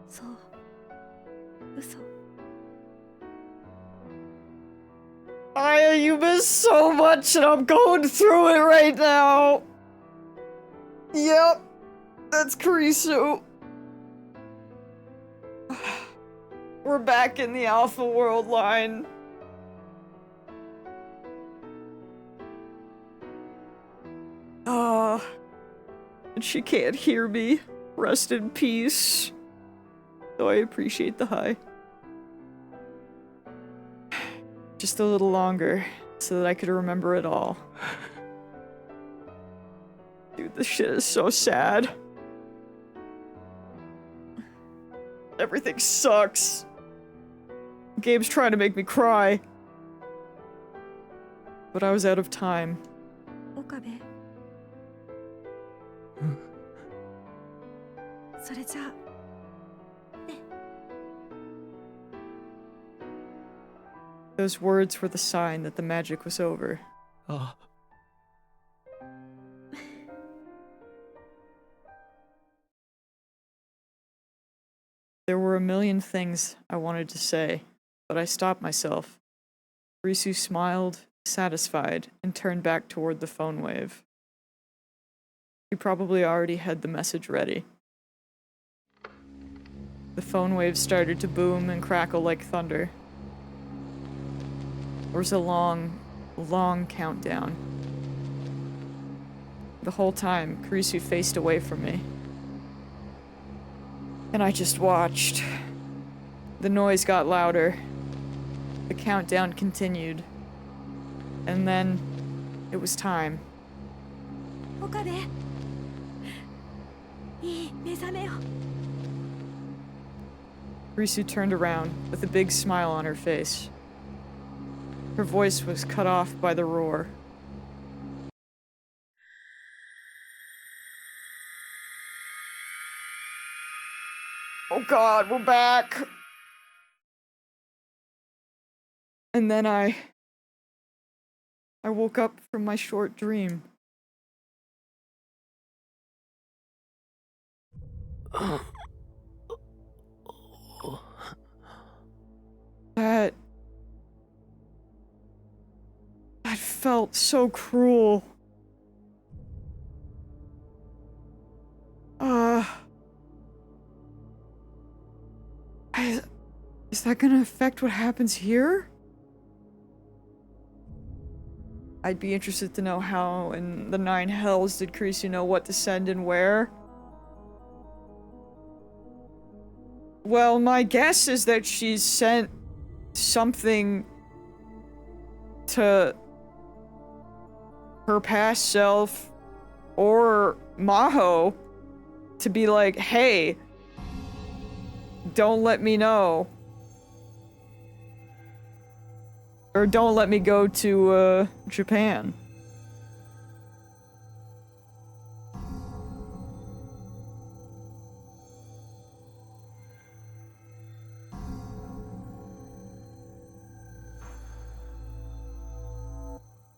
そう。嘘。 Aya, you miss so much and I'm going through it right now. Yep, that's Kurisu. We're back in the Alpha World line. And she can't hear me. Rest in peace. Though I appreciate the high. Just a little longer, so that I could remember it all. Dude, this shit is so sad. Everything sucks. The game's trying to make me cry. But I was out of time. 岡部。それじゃあ。 Those words were the sign that the magic was over. あ。 There were a million things I wanted to say, but I stopped myself. Risu smiled, satisfied, and turned back toward the phone wave. He probably already had the message ready. The phone wave started to boom and crackle like thunder. There was a long, long countdown. The whole time, Kurisu faced away from me. And I just watched. The noise got louder. The countdown continued. And then, it was time. 岡部。いい、目覚めよ。 Risu turned around with a big smile on her face. Her voice was cut off by the roar. Oh god, we're back! And then I woke up from my short dream. That felt so cruel. Is that gonna affect what happens here? I'd be interested to know how in the Nine Hells did Kurisu know what to send and where. Well, my guess is that she's sent something to her past self or Maho to be like, hey, don't let me know. Or don't let me go to, Japan.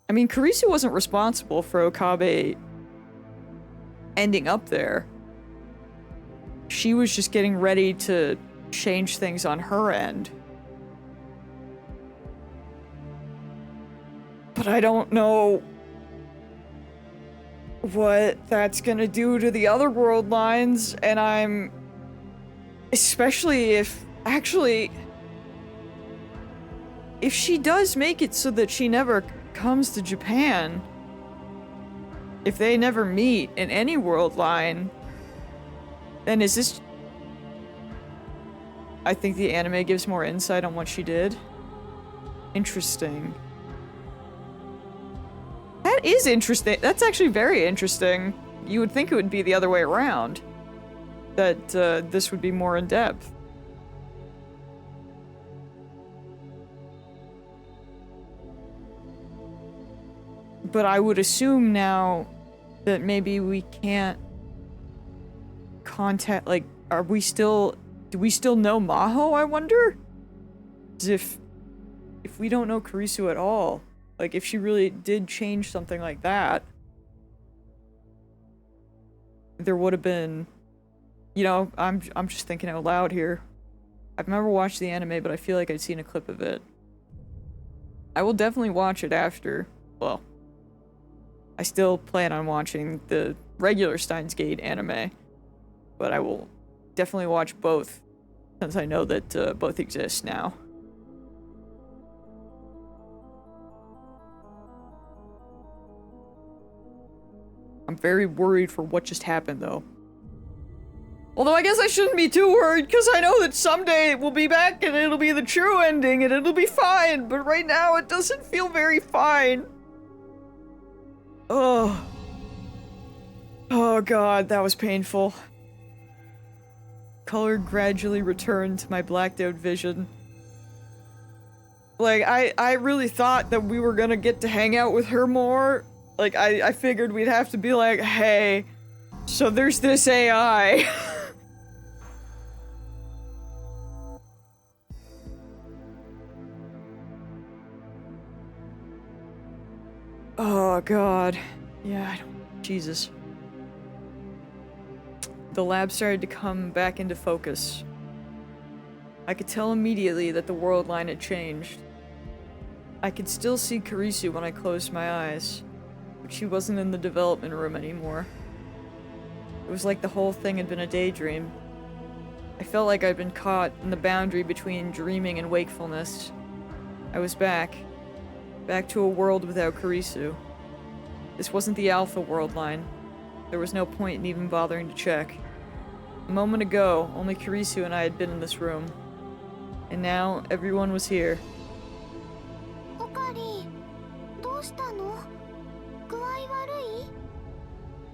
I mean, Kurisu wasn't responsible for Okabe ending up there. She was just getting ready to change things on her end. But I don't know what that's gonna do to the other world lines, and I'm... Especially if... Actually... If she does make it so that she never comes to Japan, if they never meet in any world line, then is this... I think the anime gives more insight on what she did. Interesting. That is interesting. That's actually very interesting. You would think it would be the other way around. That this would be more in depth. But I would assume now that maybe we can't contact, like, do we still know Maho, I wonder? As if we don't know Karisu at all, like if she really did change something like that, there would have been, you know, I'm just thinking out loud here. I've never watched the anime, but I feel like I'd seen a clip of it. I will definitely watch it after, well, I still plan on watching the regular Steins Gate anime, but I will definitely watch both, since I know that both exist now. I'm very worried for what just happened, though. Although I guess I shouldn't be too worried, because I know that someday we'll be back and it'll be the true ending and it'll be fine, but right now it doesn't feel very fine. Oh. Oh god, that was painful. Color gradually returned to my blacked out vision. Like, I really thought that we were gonna get to hang out with her more. Like, I figured we'd have to be like, hey, so there's this AI. Oh god. Yeah, I don't... Jesus. The lab started to come back into focus. I could tell immediately that the world line had changed. I could still see Karisu when I closed my eyes, but she wasn't in the development room anymore. It was like the whole thing had been a daydream. I felt like I'd been caught in the boundary between dreaming and wakefulness. I was back to a world without Karisu. This wasn't the Alpha world line. There was no point in even bothering to check. A moment ago, only Karisu and I had been in this room. And now, everyone was here. Okari, どうしたの? 具合悪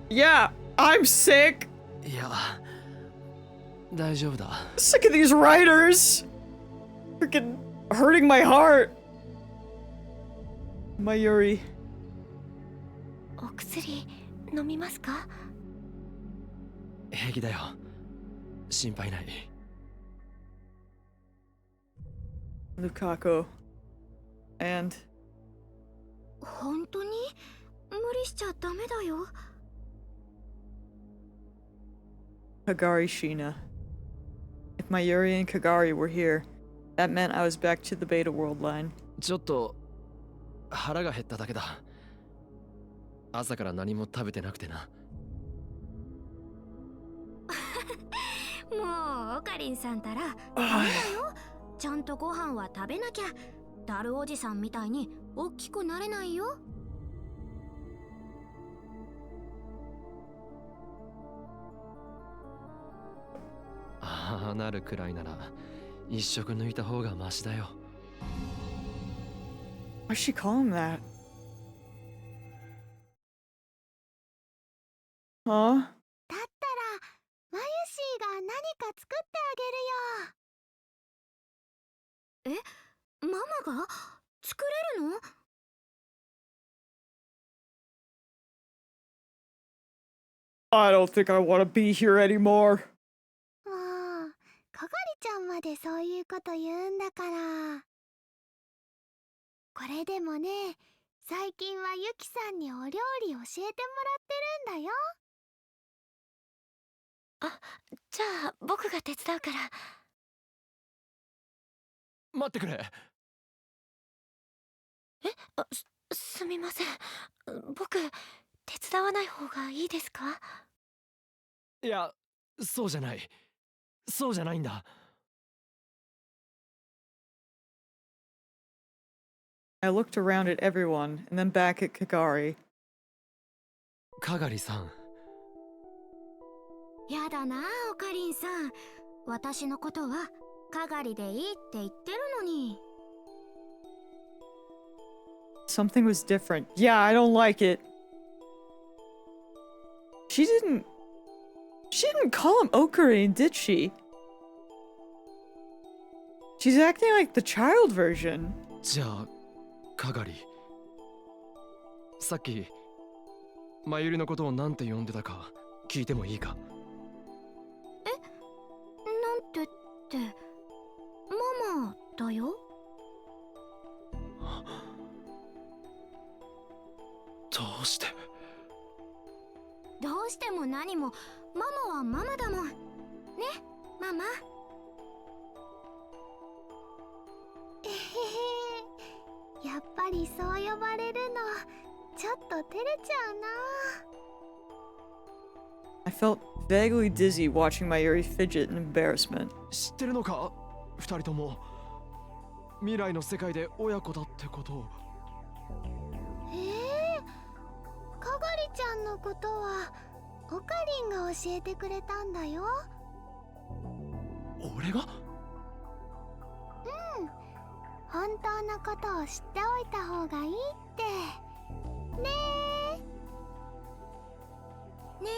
い? Yeah, I'm sick! いや、大丈夫だ。 Sick of these writers! Freaking hurting my heart! Mayuri. お薬飲みますか？平気だよ。心配ない。Lukaku. And... 本当に? 無理しちゃダメだよ。 Kagari Shina. If Mayuri and Kagari were here, that meant I was back to the Beta World line. ちょっと腹が減っただけだ。朝から何も食べてなくてな。もうオカリンさんたらダメだよ。ちゃんとご飯は食べなきゃ。ダルおじさんみたいに大きくなれないよ。ああなるくらいなら一食抜いた方がマシだよ。Why'd she call him that? Huh? だったらマユシーが何か作ってあげるよ。え、ママが作れるの? I don't think I want to be here anymore. もう、かがりちゃんまでそういうこと言うんだから。これでもね、最近はユキさんにお料理教えてもらってるんだよ。あ、じゃあ僕が手伝うから。待ってくれ。すみません。僕手伝わない方がいいですか？いや、そうじゃない。そうじゃないんだ。I looked around at everyone, and then back at Kagari. かがりさん。やだな、オカリンさん。私のことはかがりでいいって言ってるのに。Something was different. Yeah, I don't like it. She didn't call him Ocarine, did she? She's acting like the child version. じゃあかがり、さっきまゆりのことをなんて呼んでたか聞いてもいいか？なんてってママだよ。どうして？どうしても何もママはママだもんね、ママ。えへへ、やっぱりそう呼ばれるのちょっと照れちゃうな。 I felt vaguely dizzy watching Mayuri fidget in embarrassment. 知ってるのか？二人とも未来の世界で親子だってことを。かがりちゃんのことはオカリンが教えてくれたんだよ。俺が？本当のことを知っておいた方がいいってねえ。ね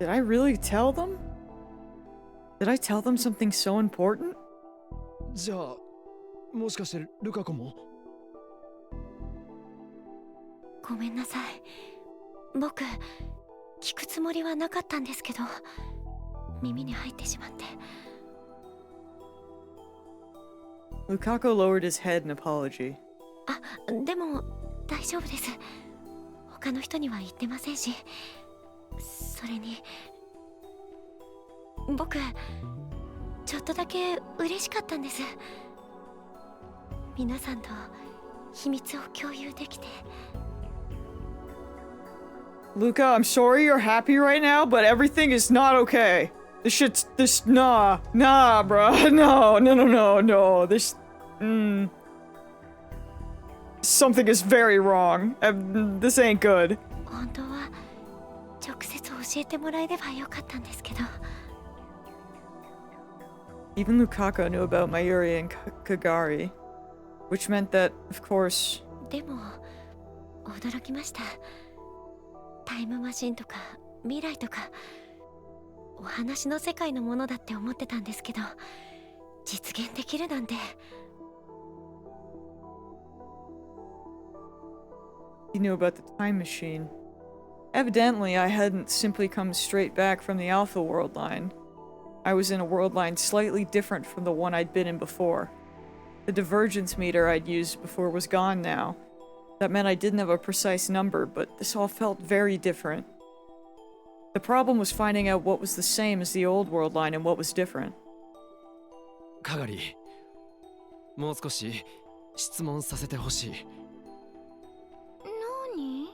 え。 Did I really tell them? Did I tell them something so important? じゃあもしかしてルカ子も？ごめんなさい。僕聞くつもりはなかったんですけど、耳に入ってしまって。Lukako lowered his head in apology. あ、でも大丈夫です。他の人には言ってませんし、それに僕ちょっとだけ嬉しかったんです。皆さんと秘密を共有できて。Luca, I'm sorry you're happy right now, but everything is not okay. Nah, bruh. No. Something is very wrong. This ain't good. 本当は直接教えてもらえればよかったんですけど。Even Lukako knew about Mayuri and Kagari, which meant that, of course... でも驚きました。タイムマシンとか未来とかお話の世界のものだって思ってたんですけど、実現できるなんて。He knew about the time machine. Evidently, I hadn't simply come straight back from the Alpha world line. I was in a world line slightly different from the one I'd been in before. The divergence meter I'd used before was gone now. That meant I didn't have a precise number, but this all felt very different. The problem was finding out what was the same as the old world line and what was different. かがり、もう少し質問させてほしい。何？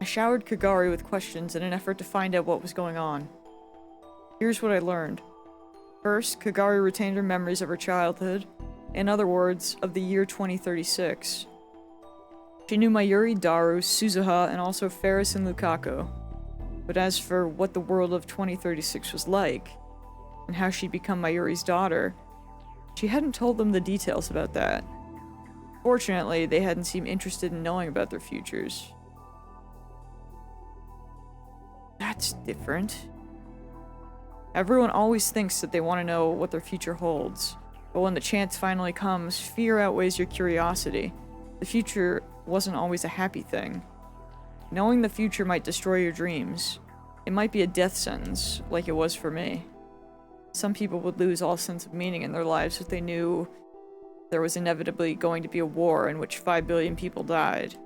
I showered Kagari with questions in an effort to find out what was going on. Here's what I learned. First, Kagari retained her memories of her childhood, in other words, of the year 2036. She knew Mayuri, Daru, Suzuha, and also Ferris and Lukako. But as for what the world of 2036 was like, and how she'd become Mayuri's daughter, she hadn't told them the details about that. Fortunately, they hadn't seemed interested in knowing about their futures. That's different. Everyone always thinks that they want to know what their future holds, but when the chance finally comes, fear outweighs your curiosity. The future wasn't always a happy thing. Knowing the future might destroy your dreams. It might be a death sentence, like it was for me. Some people would lose all sense of meaning in their lives if they knew there was inevitably going to be a war in which 5 billion people died.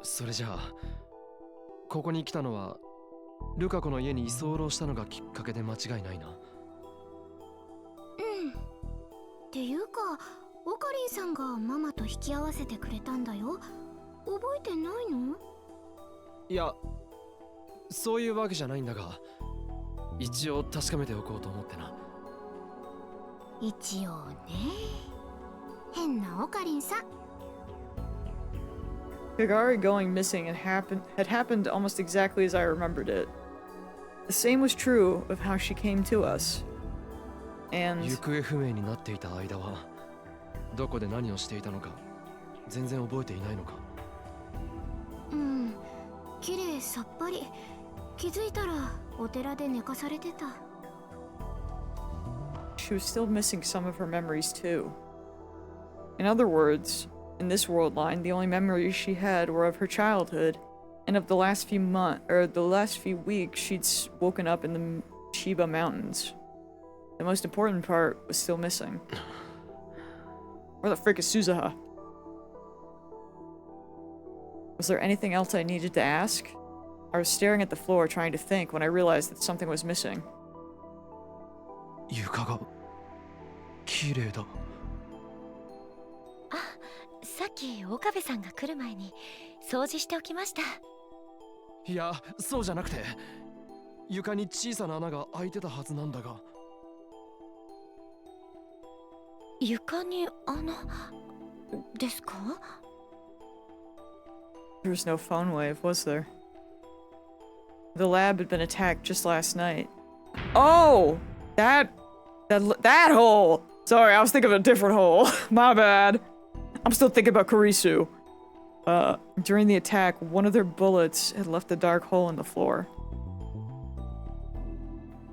それじゃあ、ここに来たのはルカ子の家に居候したのがきっかけで間違いないな。っていうか、オカリンさんがママと引き合わせてくれたんだよ。覚えてないの？いや、そういうわけじゃないんだが、一応確かめておこうと思ってな。一応ね。変なオカリンさん。 Kagari going missing had happened almost exactly as I remembered it. The same was true of how she came to us. And 行方不明になっていた間はどこで何をしていたのか全然覚えていないのか。うん、綺麗さっぱり。気づいたらお寺で寝かされてた。she was still missing some of her memories too. In other words, in this world line, the only memories she had were of her childhood, and of the last few weeks she'd woken up in the Shiba Mountains. The most important part was still missing. Where the frick is Suzuha? Was there anything else I needed to ask? I was staring at the floor trying to think when I realized that something was missing. 床が綺麗だ。さっき岡部さんが来る前に掃除しておきました。いや、そうじゃなくて床に小さな穴が開いてたはずなんだが。床に穴ですか？ There was no phone wave, was there? The lab had been attacked just last night. Oh! That hole! Sorry, I was thinking of a different hole. My bad. I'm still thinking about Kurisu. During the attack, one of their bullets had left a dark hole in the floor.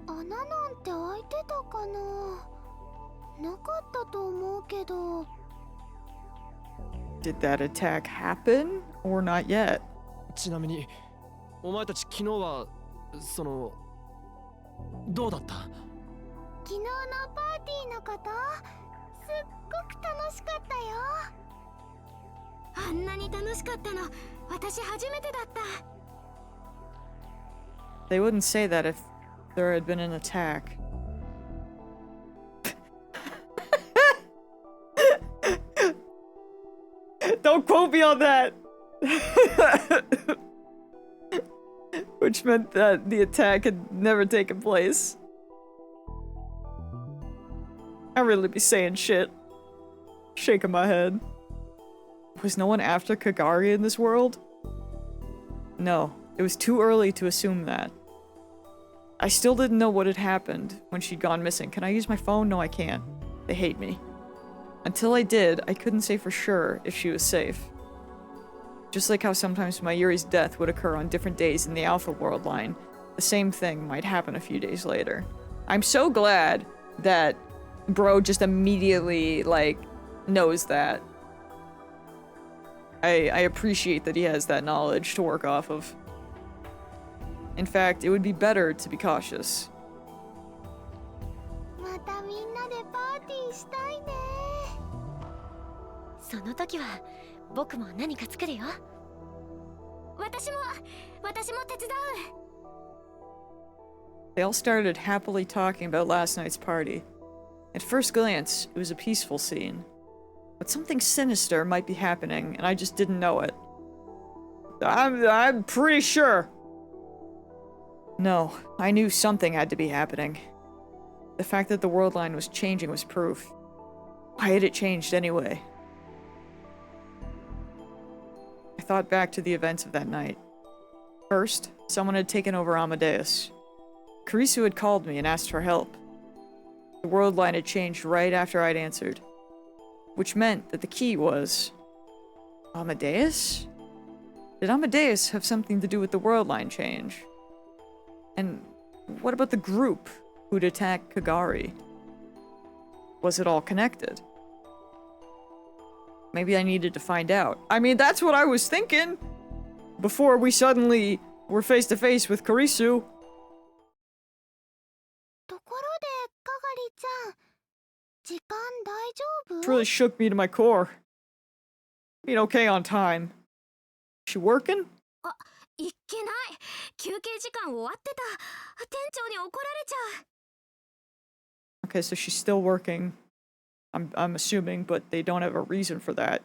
穴なんて開いてたかな。なかったと思うけど。Did that attack happen? Or not yet? ちなみにお前たち昨日はどうだった？昨日のパーティーのこと、すっごく楽しかったよ。あんなに楽しかったの、私初めてだった。They wouldn't say that if there had been an attack. Don't quote me on that! Which meant that the attack had never taken place. I really be saying shit. Shaking my head. Was no one after Kagari in this world? No, it was too early to assume that. I still didn't know what had happened when she'd gone missing. Can I use my phone? No, I can't. They hate me. Until I did, I couldn't say for sure if she was safe. Just like how sometimes Mayuri's death would occur on different days in the Alpha World line, the same thing might happen a few days later. I'm so glad that Bro just immediately, like, knows that. I appreciate that he has that knowledge to work off of. In fact, it would be better to be cautious. またみんなでパーティーしたいね。その時は僕も何か作るよ。私も手伝う。They all started happily talking about last night's party. At first glance, it was a peaceful scene. But something sinister might be happening, and I just didn't know it. I'm pretty sure. No, I knew something had to be happening. The fact that the world line was changing was proof. Why had it changed anyway? I thought back to the events of that night. First, someone had taken over Amadeus. Kurisu had called me and asked for help. The world line had changed right after I'd answered. Which meant that the key was... Amadeus? Did Amadeus have something to do with the world line change? And what about the group who'd attacked Kagari? Was it all connected? Maybe I needed to find out. I mean, that's what I was thinking! Before we suddenly were face to face with Kurisu. ところで、かがりちゃん、時間大丈 It 夫？ really shook me to my core. Being okay on time. She working? いっけない。休憩時間終わってた。店長に怒られちゃう。Okay, so she's still working. I'm assuming, but they don't have a reason for that.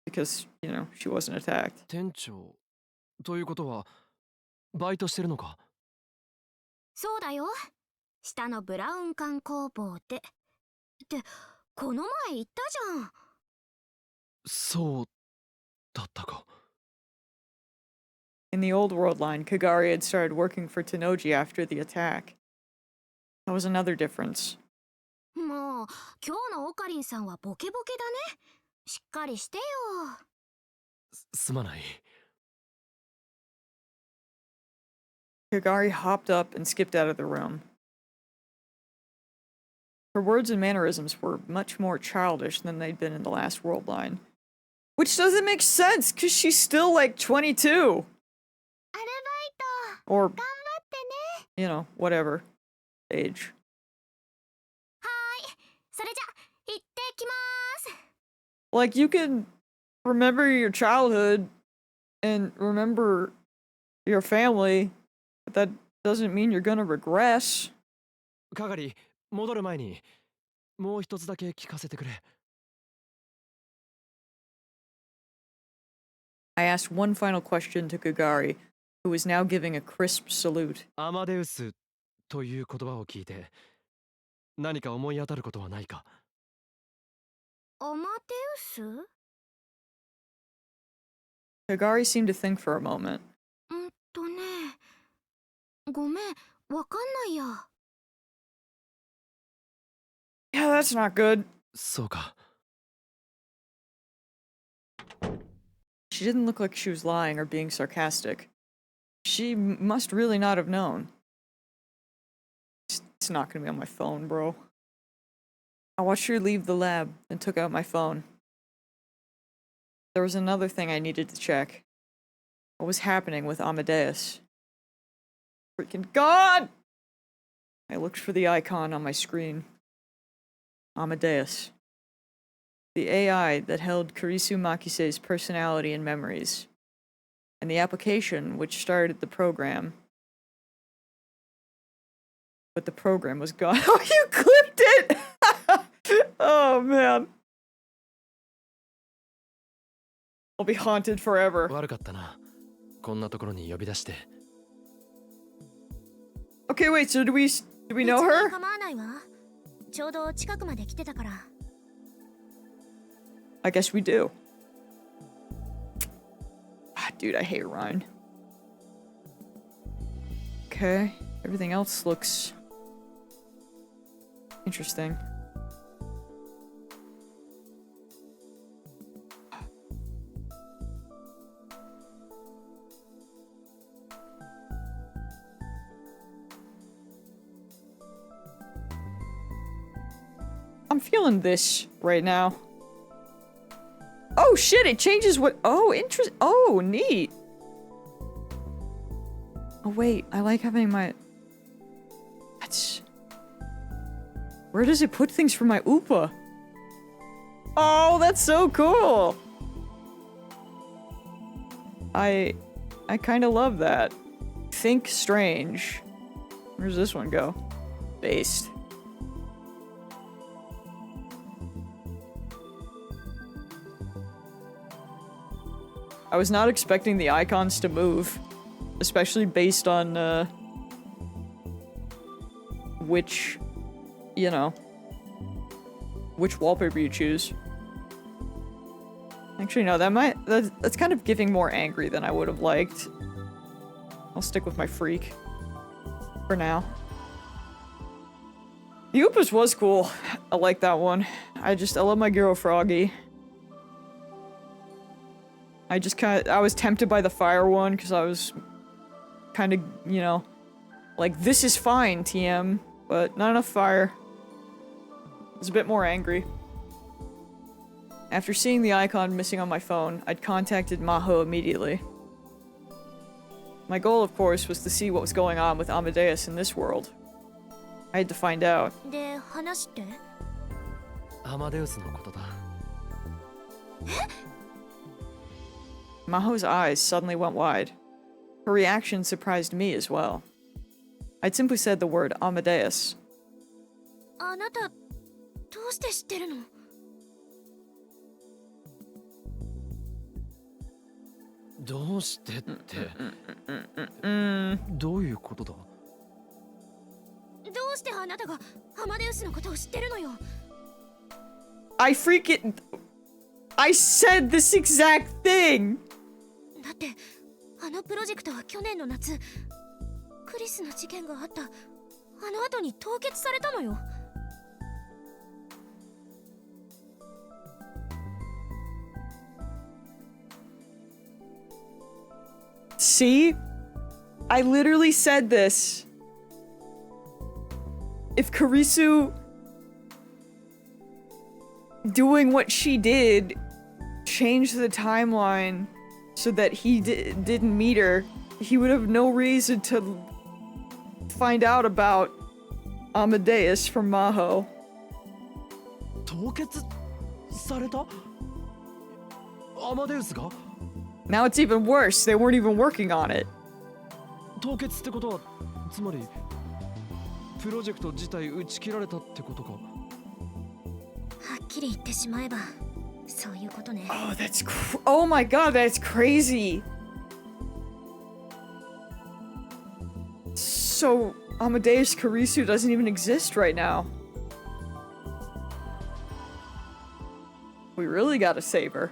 Because, you know, she wasn't attacked. 店長ということはバイトしてるのか？そうだよ。下のブラウン管工房で。ってこの前言ったじゃん。そうだったか。In the old world line, Kagari had started working for Tenoji after the attack. That was another difference. もう今日のオカリンさんはボケボケだね。しっかりしてよ。すまない。 Kagari hopped up and skipped out of the room. Her words and mannerisms were much more childish than they'd been in the last world line. Which doesn't make sense, because she's still like 22. アルバイト Or, 頑張ってね。 you know, whatever age. はーい。それじゃ行ってきまーす。 Like, you can remember your childhood and remember your family, but that doesn't mean you're gonna regress. 係、戻る前にもう一つだけ聞かせてくれ。I asked one final question to Kagari, who was now giving a crisp salute. アマデウスという言葉を聞いて何か思い当たることはないか。アマテウス Kagari seemed to think for a moment. ね。ごめん、わかんないや。Yeah, that's not good. そうか。 She didn't look like she was lying or being sarcastic. She must really not have known. It's not gonna be on my phone, bro. I watched her leave the lab and took out my phone. There was another thing I needed to check. What was happening with Amadeus? Freaking God! I looked for the icon on my screen. Amadeus. The AI that held Kurisu Makise's personality and memories. And the application which started the program. But the program was gone. Oh, you clipped it! Oh, man. I'll be haunted forever. 悪かったな。こんなところに呼び出して。 Okay, wait, so do we know 別に her? 構わないわ。ちょうど近くまで来てたから。I guess we do. Ah, dude, I hate Ryan. Okay, everything else looks interesting. I'm feeling this right now. Oh shit, it changes what— oh, oh, neat. Oh wait, I like having my— that's— where does it put things for my Oopa? Oh, that's so cool. I kind of love that. Think strange. Where's this one go? Based. I was not expecting the icons to move, especially based on, which, you know, which wallpaper you choose. Actually, no, that's kind of giving more angry than I would have liked. I'll stick with my freak for now. The Oopas was cool. I like that one. I love my Giro Froggy. I was tempted by the fire one because I was kind of, you know, like, this is fine, TM, but not enough fire. I was a bit more angry. After seeing the icon missing on my phone, I'd contacted Maho immediately. My goal, of course, was to see what was going on with Amadeus in this world. I had to find out. で、話って？アマデウスのことだ。 Maho's eyes suddenly went wide. Her reaction surprised me as well. I'd simply said the word Amadeus. あなた、どうして知ってるの？どうしてって。どういうことだ？どうしてあなたがアマデウスのことを知ってるのよ？ I said this exact thing! だって、あのプロジェクトは去年の夏、クリスの事件があったあの後に凍結されたのよ。See? I literally said this. If Karisu doing what she did changed the timeline so that he didn't meet her, he would have no reason to find out about Amadeus from Maho. 凍結された？アマデウスが？ Now it's even worse. They weren't even working on it. 凍結ってことは、つまりプロジェクト自体打ち切られたってことか。はっきり言ってしまえばそういうことね。 Oh, oh my god, that's crazy. So Amadeus Karisu doesn't even exist right now. We really gotta save her.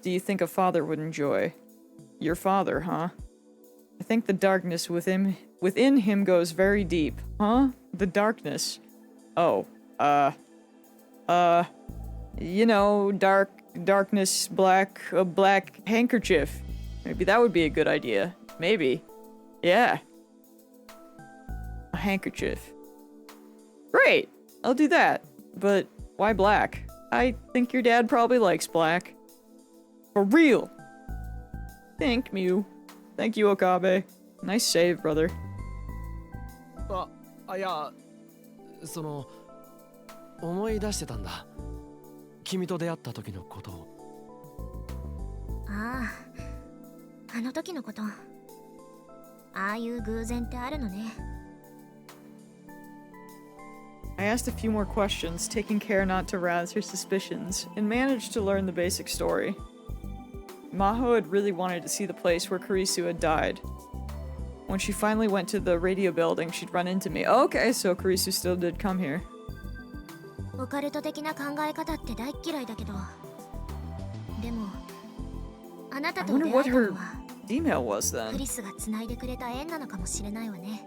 Do you think a father would enjoy? Your father, huh? I think the darkness within him goes very deep. Huh? The darkness. Oh, you know, darkness, a black handkerchief. Maybe that would be a good idea. Maybe. Yeah. A handkerchief. Great! I'll do that. But why black? I think your dad probably likes black. For real! Thank you. Thank you, Okabe. Nice save, brother. いや、その思い出してたんだ。君と出会った時のことを。ああ、あの時のこと、ああいう偶然ってあるのね。 I asked a few more questions, taking care not to rouse her suspicions, and managed to learn the basic story. Maho had really wanted to see the place where Kurisu had died. When she finally went to the radio building, she'd run into me. Oh, okay, so Kurisu still did come here. オカルト的な考え方って大っ嫌いだけど、でもあなた I と出 wonder 会え what たの her は email was ク then. リスが繋いでくれた縁なのかもしれないわね。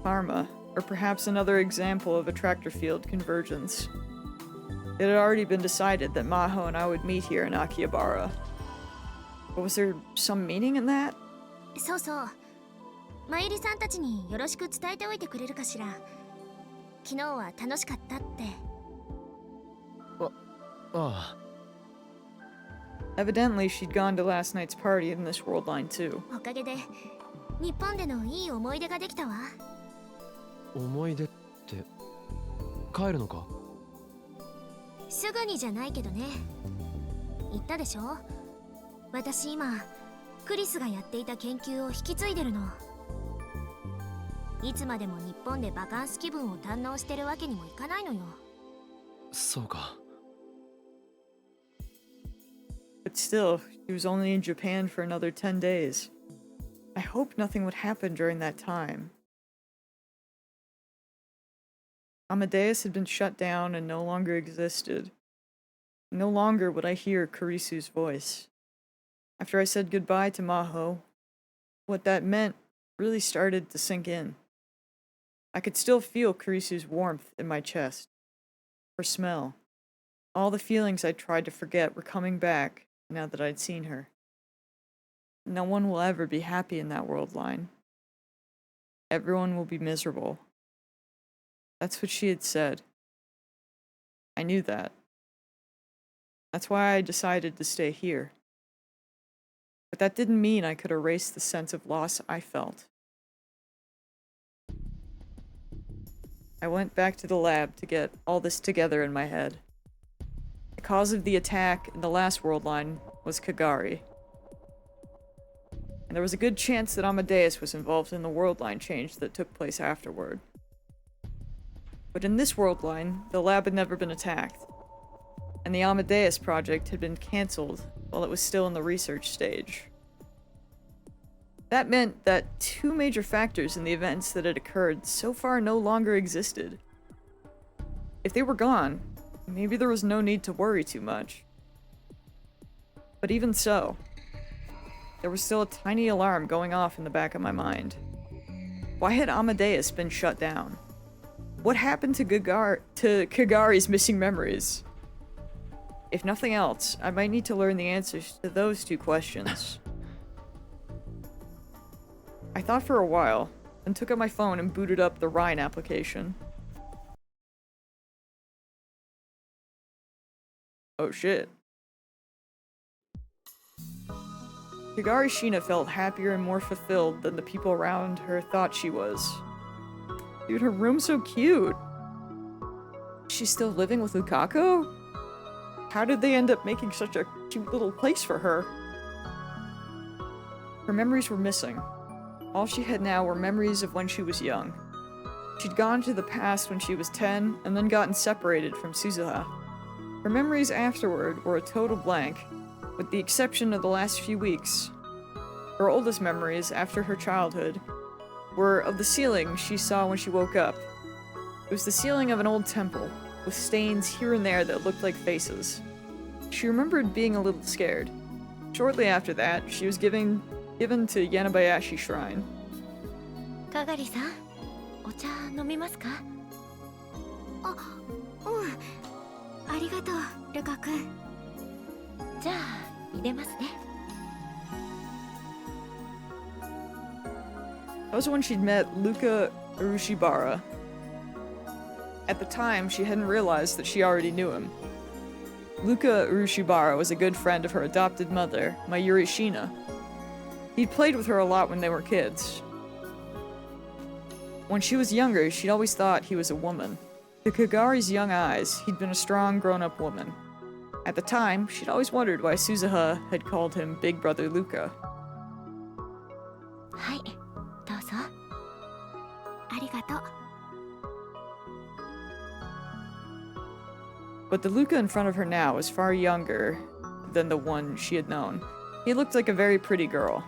Karma, or perhaps another example of attractor field convergence. It had already been decided that Maho and I would meet here in Akihabara. But was there some meaning in that? そうそう。まゆりさんたちによろしく伝えておいてくれるかしら。昨日は楽しかったって。ああ、 Evidently, she'd gone to last night's party in this world line too. おかげで日本でのいい思い出ができたわ。思い出って帰るのか？すぐにじゃないけどね。言ったでしょ、私今クリスがやっていた研究を引き継いでるの。いつまでも日本でバカンス気分を堪能してるわけにもいかないのよ。そうか。But still, she was only in Japan for another 10 days. I hoped nothing would happen during that time. Amadeus had been shut down and no longer existed. No longer would I hear Kurisu's voice. After I said goodbye to Maho, what that meant really started to sink in. I could still feel Kurisu's warmth in my chest, her smell. All the feelings I'd tried to forget were coming back now that I'd seen her. No one will ever be happy in that world line. Everyone will be miserable. That's what she had said. I knew that. That's why I decided to stay here. But that didn't mean I could erase the sense of loss I felt. I went back to the lab to get all this together in my head. The cause of the attack in the last world line was Kagari. And there was a good chance that Amadeus was involved in the world line change that took place afterward. But in this world line, the lab had never been attacked, and the Amadeus project had been cancelled while it was still in the research stage. That meant that two major factors in the events that had occurred so far no longer existed. If they were gone, maybe there was no need to worry too much. But even so, there was still a tiny alarm going off in the back of my mind. Why had Amadeus been shut down? What happened to Kagari's missing memories? If nothing else, I might need to learn the answers to those two questions. I thought for a while, then took out my phone and booted up the Rhine application. Oh shit. Kagari Shina felt happier and more fulfilled than the people around her thought she was. Dude, her room's so cute. She's still living with Lukaku? How did they end up making such a cute little place for her? Her memories were missing. All she had now were memories of when she was young. She'd gone to the past when she was 10 and then gotten separated from Suzuha. Her memories afterward were a total blank, with the exception of the last few weeks. Her oldest memories after her childhood were of the ceiling she saw when she woke up. It was the ceiling of an old temple, with stains here and there that looked like faces. She remembered being a little scared. Shortly after that, she was given to Yanabayashi Shrine. かがりさん、お茶飲みますか？あ、うん。ありがとう、ルカ君。じゃあ入れますね。That was when she'd met Luka Urushibara. At the time, she hadn't realized that she already knew him. Luka Urushibara was a good friend of her adopted mother, Mayuri Shina. He'd played with her a lot when they were kids. When she was younger, she'd always thought he was a woman. To Kagari's young eyes, he'd been a strong, grown-up woman. At the time, she'd always wondered why Suzuha had called him Big Brother Luca. はい、どうぞ。ありがとう。 But the Luca in front of her now was far younger than the one she had known. He looked like a very pretty girl,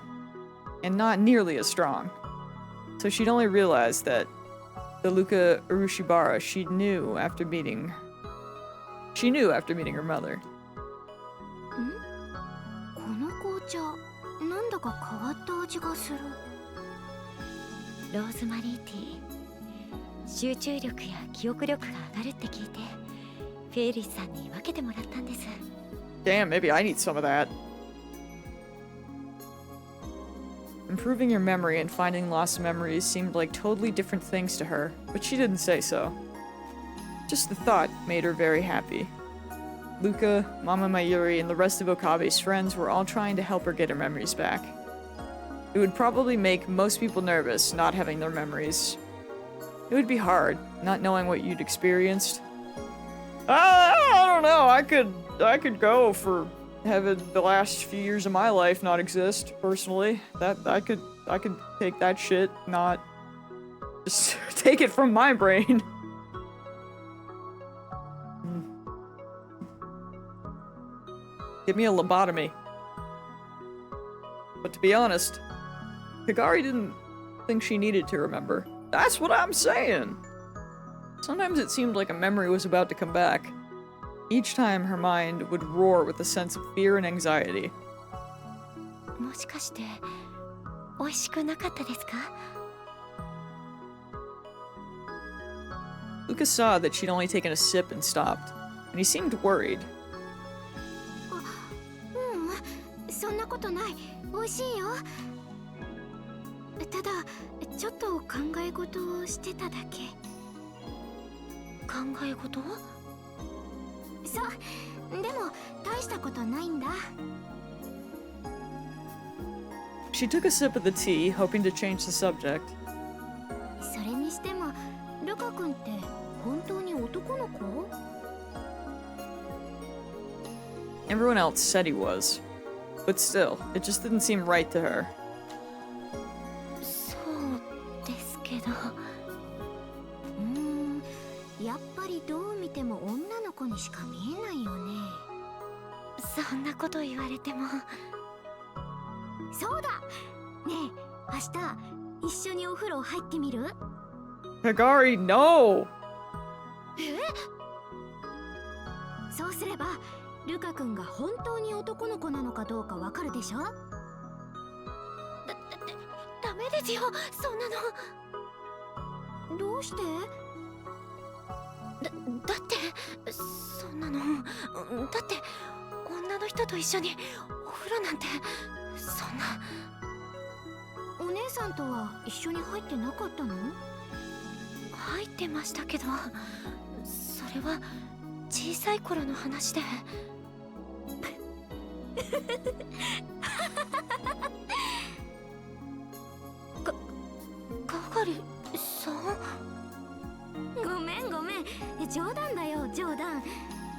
and not nearly as strong. So she'd only realized that the Luca Urushibara she knew after meeting her mother. この紅茶なんだか変わった味がする。ローズマリーティー。集中力や記憶力が上がるって聞いて、フェイリスさんに分けてもらったんです。 Damn, maybe I need some of that. Improving your memory and finding lost memories seemed like totally different things to her, but she didn't say so. Just the thought made her very happy. Luca, Mama Mayuri, and the rest of Okabe's friends were all trying to help her get her memories back. It would probably make most people nervous not having their memories. It would be hard, not knowing what you'd experienced. I don't know, I could go for having the last few years of my life not exist, personally. That I could take that shit, not just take it from my brain. Give me a lobotomy. But to be honest, Kagari didn't think she needed to remember. That's what I'm saying! Sometimes it seemed like a memory was about to come back. Each time her mind would roar with a sense of fear and anxiety. もしかして美味しくなかったですか？ Lucas saw that she'd only taken a sip and stopped, and he seemed worried. そんなことない。美味しいよ。ただちょっと考え事をしてただけ。考え事？そう。でも大したことないんだ。 She took a sip of the tea, hoping to change the subject. それにしてもルカ君って本当に男の子？ Everyone else said he was. But still, it just didn't seem right to her. そうですけど。やっぱりどう見ても女の子にしか見えないよね。そんなこと言われても。そうだ。ねえ、明日一緒にお風呂入ってみる？ Kagari, no! そうすればルカ君が本当に男の子なのかどうかわかるでしょ？ダメですよ、そんなの。どうして？だってそんなの、だって女の人と一緒にお風呂なんて、そんな。お姉さんとは一緒に入ってなかったの？入ってましたけど、それは小さい頃の話で。係さん？ごめんごめん、冗談だよ冗談。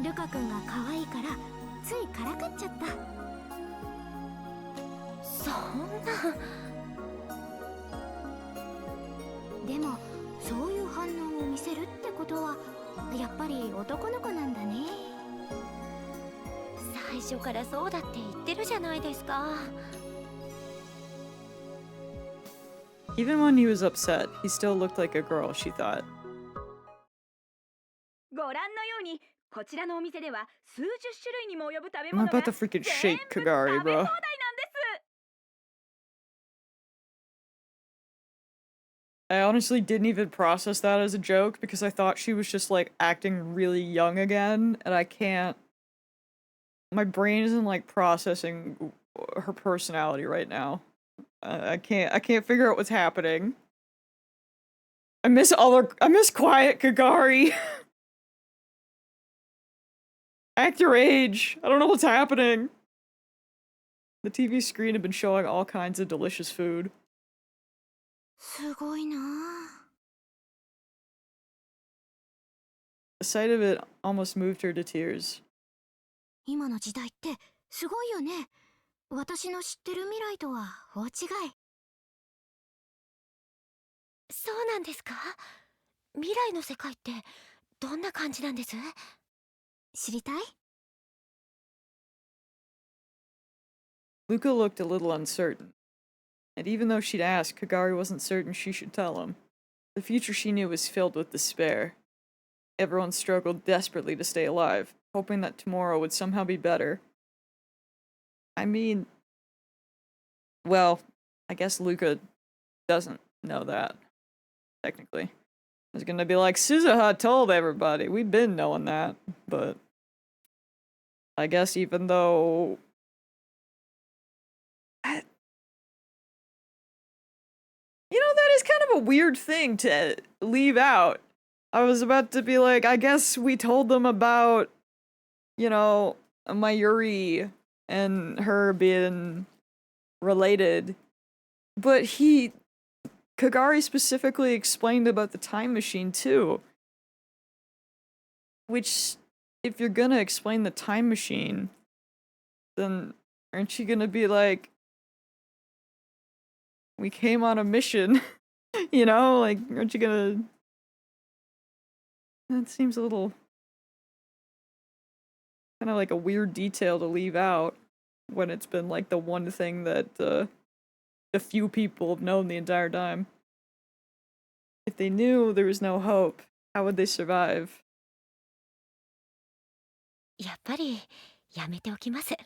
ルカ君が可愛いからついからかっちゃった。そんな。でもそういう反応を見せるってことはやっぱり男の子なんだね。最初からそうだって言ってるじゃないですか。 Even when he was upset, he still looked like a girl, she thought. ご覧のようにこちらのお店では数十種類にも及ぶ食べ I'm 物が about to freaking 全 shake 部 Kagari, 食べ放題 bro. なんです。 I honestly didn't even process that as a joke because I thought she was just like acting really young again, and I can't. My brain isn't like processing her personality right now. I can't figure out what's happening. I miss quiet Kagari. Act your age. I don't know what's happening. The TV screen had been showing all kinds of delicious food. すごいな。 The sight of it almost moved her to tears. 今の時代ってすごいよね。私の知ってる未来とは大違い。そうなんですか？未来の世界ってどんな感じなんです？知りたい？ Luca looked a little uncertain. And even though she'd asked, Kagari wasn't certain she should tell him. The future she knew was filled with despair. Everyone struggled desperately to stay alive, hoping that tomorrow would somehow be better. I mean, well, I guess Luca doesn't know that, technically. I was gonna be like, Suzuha told everybody, we've been knowing that, but I guess even though... You know, that is kind of a weird thing to leave out. I was about to be like, I guess we told them about, you know, Mayuri and her being related. But Kagari specifically explained about the time machine too. Which, if you're gonna explain the time machine, then aren't you gonna be like, we came on a mission, you know? Like, aren't you gonna... That seems a little... kind of like a weird detail to leave out when it's been like the one thing that a few people have known the entire time. If they knew there was no hope, how would they survive? やっぱりやめておきます。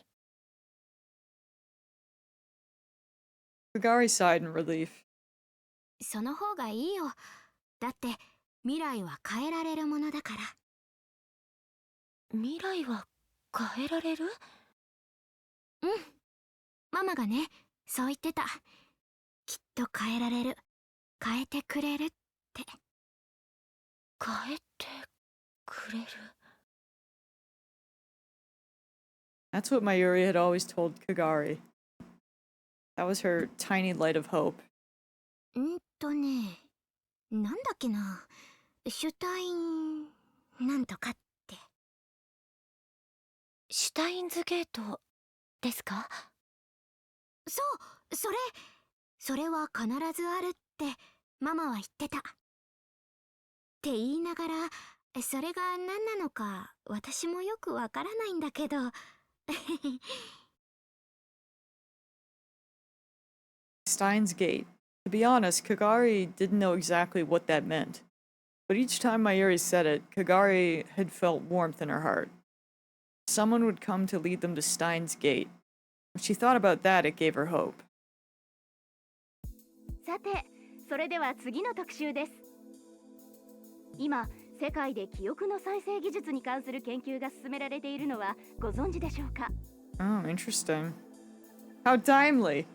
Kagari sighed in relief. その方がいいよ。だって未来は変えられるものだから。未来は変えられる？うん。ママがね、そう言ってた。きっと変えられる。変えてくれるって。変えてくれる？ That's what Mayuri had always told Kagari. That was her tiny light of hope. なんだっけな。シュタインなんとかって。シュタインズゲートですか？そう、それは必ずあるってママは言ってた。って言いながら、それが何なのか私もよくわからないんだけど。Steins Gate. To be honest, Kagari didn't know exactly what that meant. But each time Mayuri said it, Kagari had felt warmth in her heart. Someone would come to lead them to Steins Gate. When she thought about that, it gave her hope. さて、それでは次の特集です。今、世界で記憶の再生技術に関する研究が進められているのはご存知でしょうか？ Oh, interesting. How timely!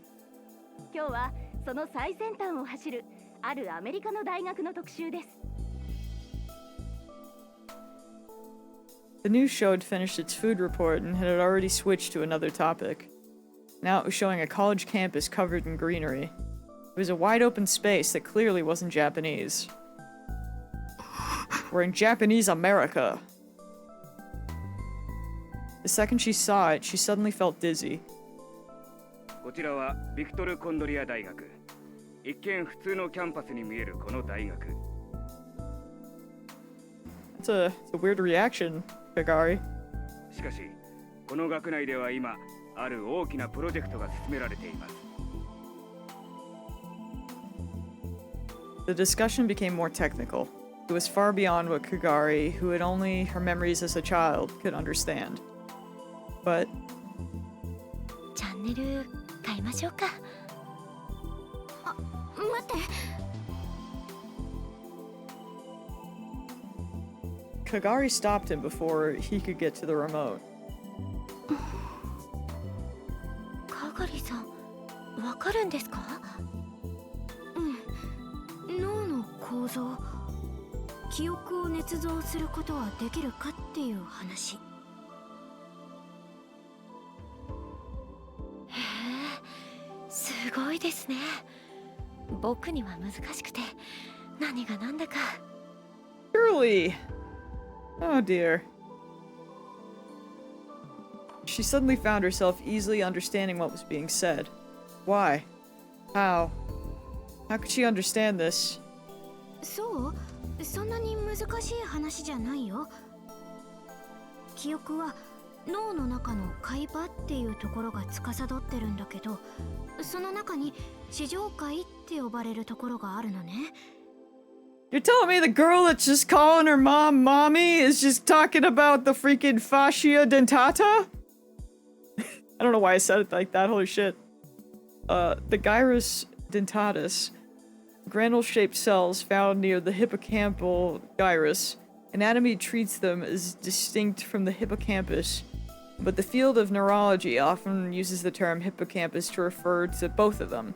今日はその最先端を走るあるアメリカの大学の特集です。The news show had finished its food report and had already switched to another topic. Now it was showing a college campus covered in greenery. It was a wide open space that clearly wasn't Japanese. We're in Japanese America. The second she saw it, she suddenly felt dizzy. こちらはビクトル・コンドリア大学。一見普通のキャンパスに見えるこの大学。It's a weird reaction, Kagari. しかし、この学内では今、ある大きなプロジェクトが進められています。The discussion became more technical. It was far beyond what Kagari, who had only her memories as a child, could understand. But チャンネル変えましょうか。待って。Kagari stopped him before he could get to the remote. かがりさん、わかるんですか？脳の構造、記憶を捏造することはできるかっていう話。へえ、すごいですね。僕には難しくて何が何だか。Surely! Oh dear. She suddenly found herself easily understanding what was being said. Why? How? How could she understand this? そう？そんなに難しい話じゃないよ。記憶は脳の中の海馬っていうところが司ってるんだけど、その中に地上界って呼ばれるところがあるのね。You're telling me the girl that's just calling her mom mommy is just talking about the freaking fascia dentata? I don't know why I said it like that, holy shit. The gyrus dentatus, granule-shaped cells found near the hippocampal gyrus. Anatomy treats them as distinct from the hippocampus, but the field of neurology often uses the term hippocampus to refer to both of them.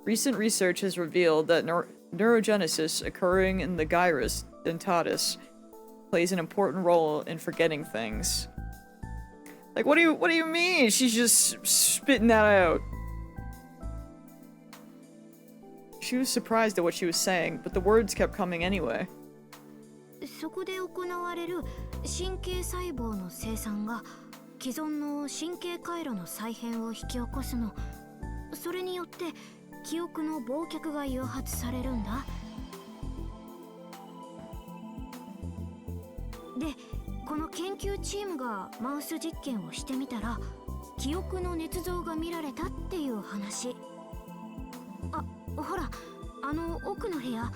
Recent research has revealed that neurogenesis occurring in the gyrus dentatus plays an important role in forgetting things. Like, what do you mean? She's just spitting that out. She was surprised at what she was saying, but the words kept coming anyway. そこで行われる神経細胞の生産が既存の神経回路の再編を引き起こすの。それによって記憶の忘却が誘発されるんだ。で、この研究チームがマウス実験をしてみたら、記憶の捏造が見られたっていう話。あ、ほら、あの奥の部屋、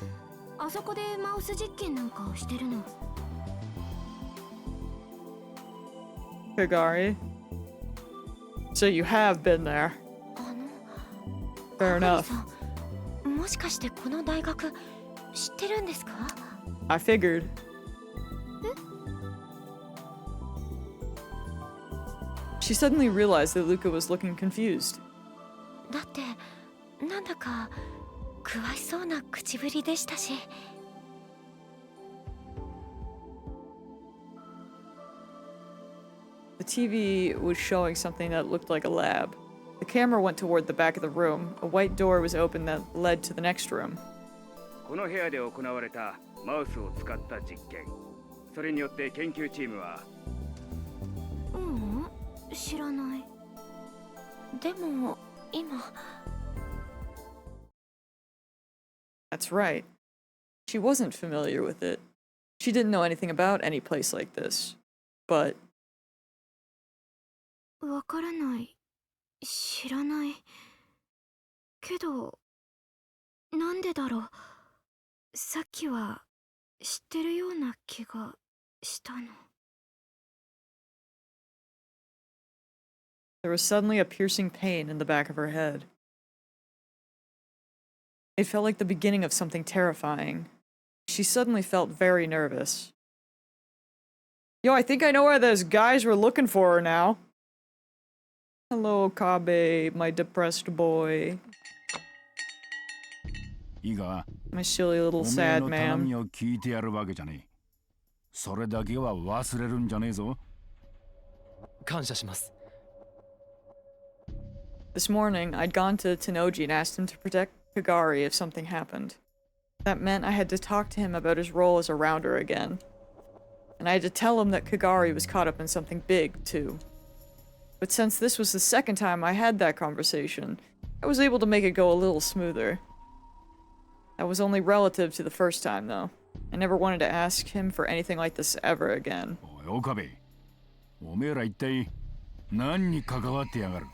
あそこでマウス実験なんかをしてるの。Kagari. So you have been there. Fair enough. もしかしてこの大学知ってるんですか？ I figured. She suddenly realized that Luca was looking confused. だってなんだか詳しそうな口ぶりでしたし。The TV was showing something that looked like a lab. The camera went toward the back of the room. A white door was open that led to the next room. この部屋で行われたマウスを使った実験。それによって研究チームは。知らない。でも今。That's right. She wasn't familiar with it. She didn't know anything about any place like this. But わからない。知らない。けど、なんでだろう。さっきは知ってるような気がしたの。there was suddenly a piercing pain in the back of her head. It felt like the beginning of something terrifying. She suddenly felt very nervous. Yo, I think I know where those guys were looking for her now. Hello, Okabe, my depressed boy. いいか、 My silly little おめえ sad の頼 man. みを聞いてやるわけじゃねえ。それだけは忘れるんじゃねえぞ。感謝します。 This morning, I'd gone to Tennoji and asked him to protect Kagari if something happened. That meant I had to talk to him about his role as a rounder again. And I had to tell him that Kagari was caught up in something big, too. But since this was the second time I had that conversation, I was able to make it go a little smoother. That was only relative to the first time, though. I never wanted to ask him for anything like this ever again. おい、岡部。おめえら一体何に関わってやがる？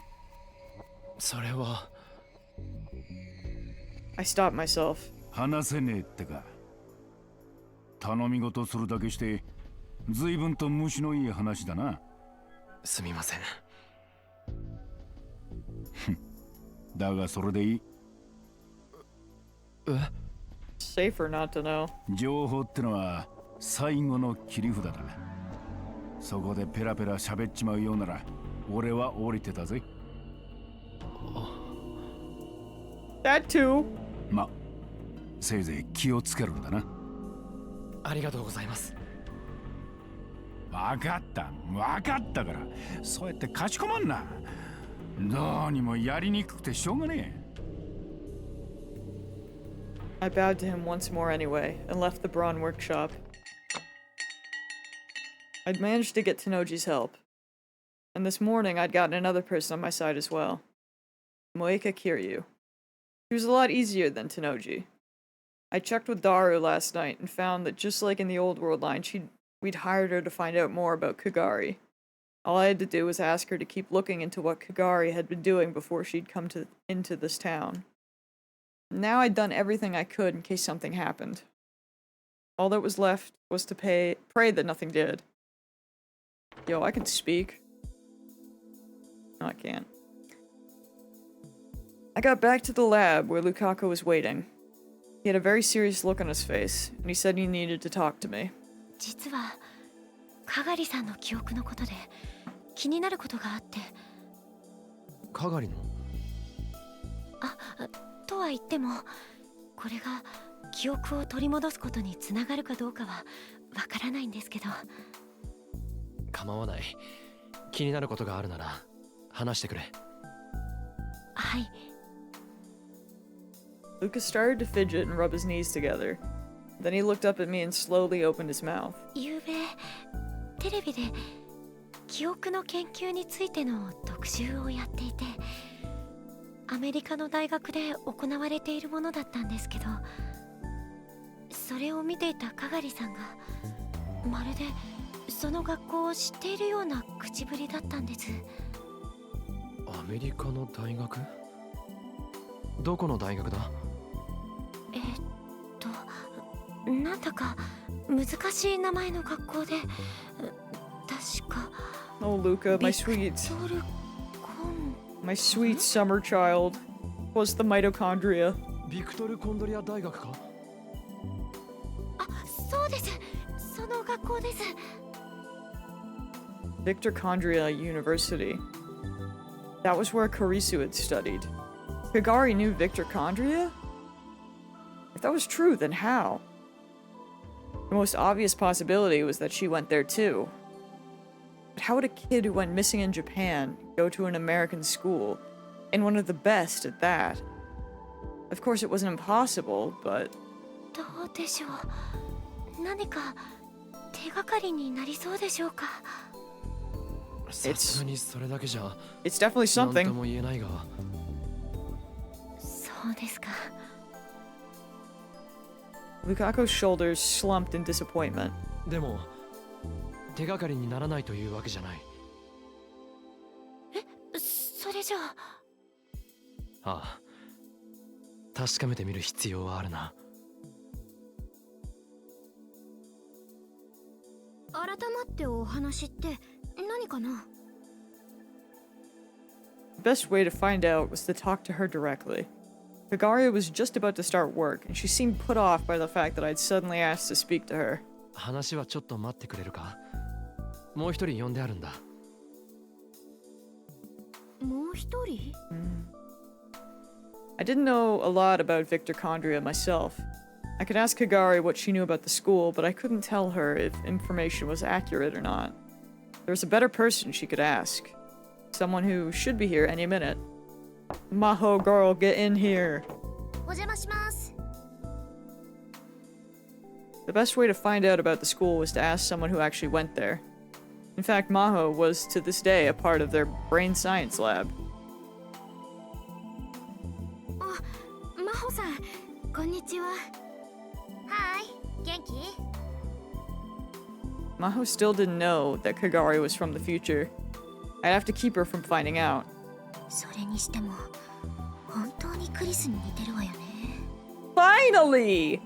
それは。I stopped myself. 話せねえってか。頼み事するだけして、随分と虫のいい話だな。すみません。だがそれでいい。Safer not to know. 情報ってのは最後の切り札だ。そこでペラペラ喋っちまうようなら、俺は降りてたぜ。That too. ま、せいぜい気をつけるんだな。ありがとうございます。わかったから、そうやってかしこまんな。どうにもやりにくくてしょうがねえ。I bowed to him once more anyway, and left the Braun workshop. I'd managed to get Tennoji's help. And this morning I'd gotten another person on my side as well. Moeka Kiryu. She was a lot easier than Tenoji. I checked with Daru last night and found that just like in the old world line, we'd hired her to find out more about Kagari. All I had to do was ask her to keep looking into what Kagari had been doing before she'd come into this town. Now I'd done everything I could in case something happened. All that was left was to pray that nothing did. Yo, I can speak. No, I can't. I got back to the lab where Lukaku was waiting. He had a very serious look on his face, and he said he needed to talk to me. 実はかがりさんの記憶のことで気になることがあって。かがりの？とは言っても、これが記憶を取り戻すことにつながるかどうかはわからないんですけど。構わない。気になることがあるなら話してくれ。はい。Lucas started to fidget and rub his knees together. Then he looked up at me and slowly opened his mouth. ゆうべテレビで記憶の研究についての特集をやっていて、アメリカの大学で行われているものだったんですけど、それを見ていたかがりさんがまるでその学校を知っているような口ぶりだったんです。アメリカの大学？どこの大学だ？なんだか難しい名前の学校で、確か。Oh, Luca, my sweet summer child. Was the mitochondria? ビクトルコンドリア大学か？そうです。その学校です。Victorchondria University. That was where Karisu had studied. Kagari knew Victorchondria? If that was true, then how? The most obvious possibility was that she went there too. But how would a kid who went missing in Japan go to an American school, and one of the best at that? Of course it wasn't impossible, but... どうでしょう。何か手がかりになりそうでしょうか。さすがにそれだけじゃ。It's definitely something. なんとも言えないが。そうですか。Lukaku's shoulders slumped in disappointment. でも手がかりにならないというわけじゃない。それじゃあ。ああ、確かめてみる必要はあるな。改まってお話って何かな？ The best way to find out was to talk to her directly. Kagari was just about to start work, and she seemed put off by the fact that I'd suddenly asked to speak to her. 話はちょっと待ってくれるか？もう一人呼んであるんだ。もう一人？ I didn't know a lot about Victorchondria myself. I could ask Kagari what she knew about the school, but I couldn't tell her if information was accurate or not. There was a better person she could ask. Someone who should be here any minute. Maho girl, get in here. お邪魔します。 The best way to find out about the school was to ask someone who actually went there. In fact, Maho was to this day a part of their brain science lab. 真帆さん、こんにちは。はい、元気？ Maho still didn't know that Kagari was from the future. I'd have to keep her from finding out. それにしても本当にクリスに似てるわよね。 Finally!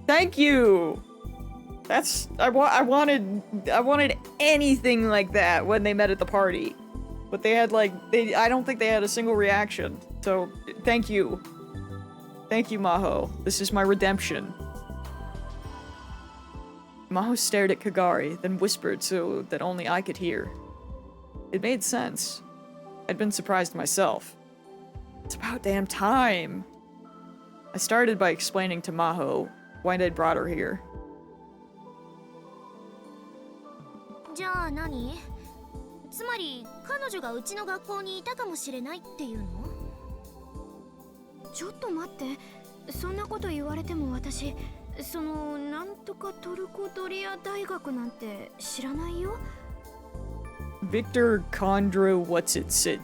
Thank you! I wanted anything like that when they met at the party. But they had I don't think they had a single reaction. So, thank you. Thank you, Maho. This is my redemption. Maho stared at Kagari, then whispered so that only I could hear. It made sense. I'd been surprised myself. It's about damn time. I started by explaining to Maho why I'd brought her here. じゃあ何？つまり彼女がうちの学校にいたかもしれないっていうの？ちょっと待って、そんなこと言われても私、なんとかトルコドリア大学なんて知らないよ。Victor Condra What's-It?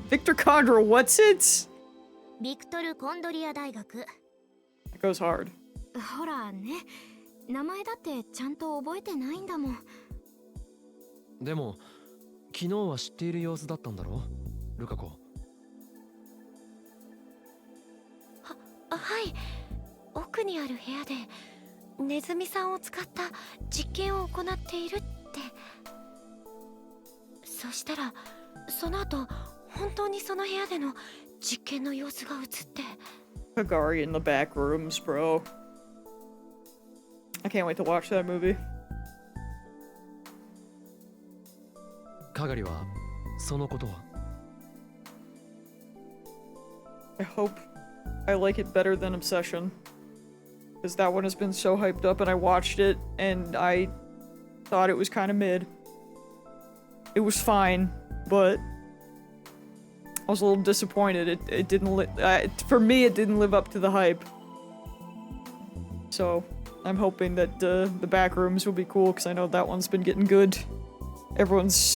Victor Condra What's-It? ビクトル・コンドリア大学。 That goes hard. ほらね、名前だってちゃんと覚えてないんだもん。でも昨日は知っている様子だったんだろルカ子。はい、奥にある部屋でネズミさんを使った実験を行っているって。そしたらその後本当にその部屋での実験の様子が映って。 Kagari in the back rooms, bro. I can't wait to watch that movie. かがりはそのことは。 I hope I like it better than Obsession. Because that one has been so hyped up and I watched it and I thought it was kind of mid. It was fine, but I was a little disappointed. It didn't for me it didn't live up to the hype. So I'm hoping that the back rooms will be cool because I know that one's been getting good. Everyone's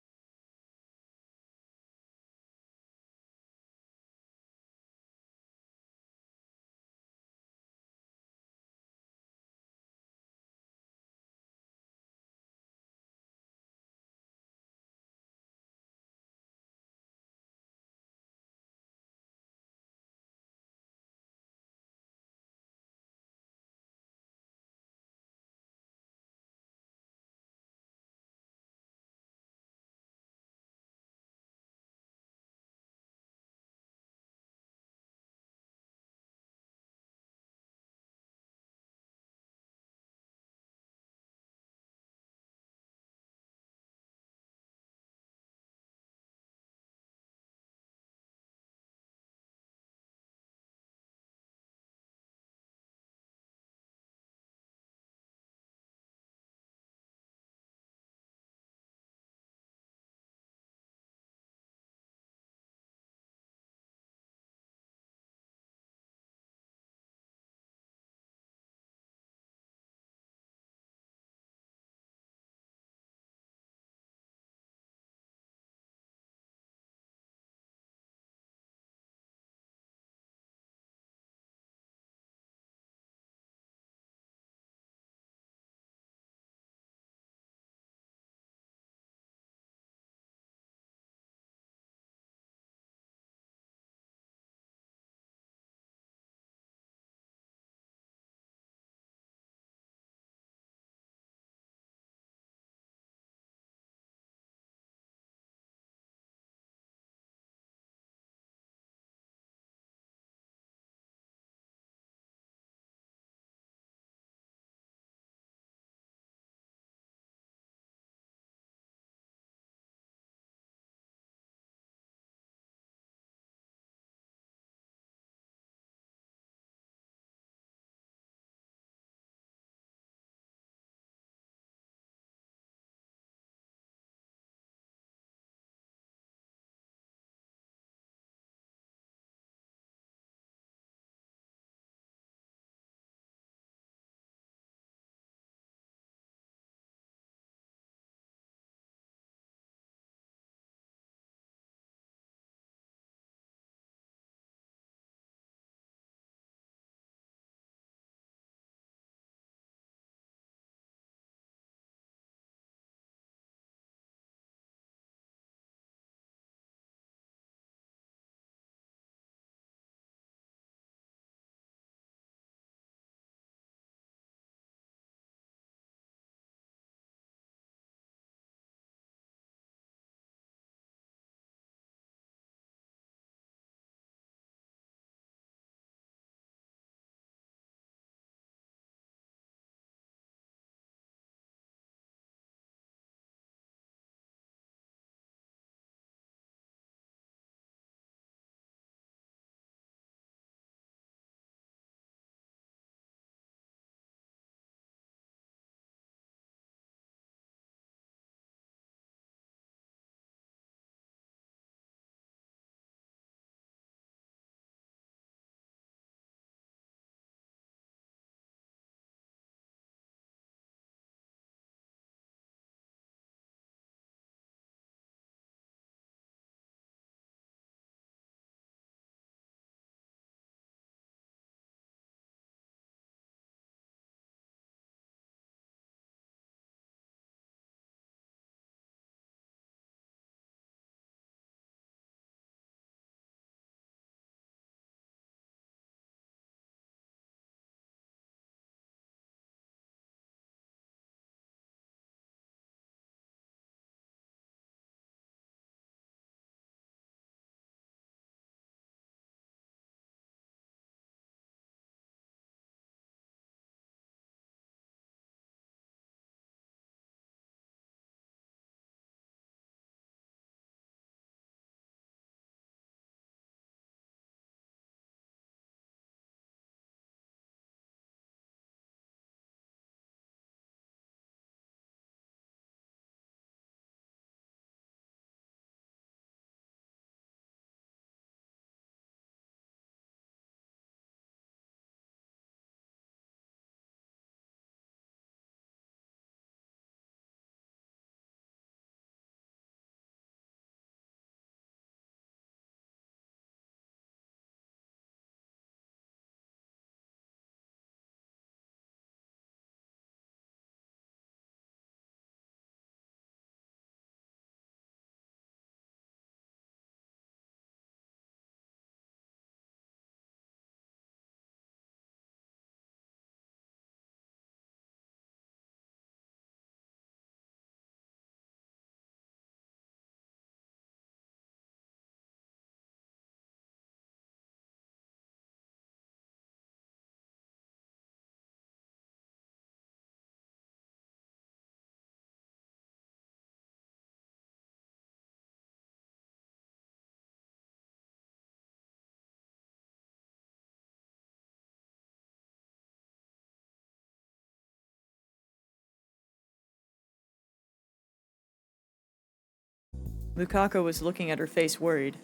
Lukako was looking at her face worried.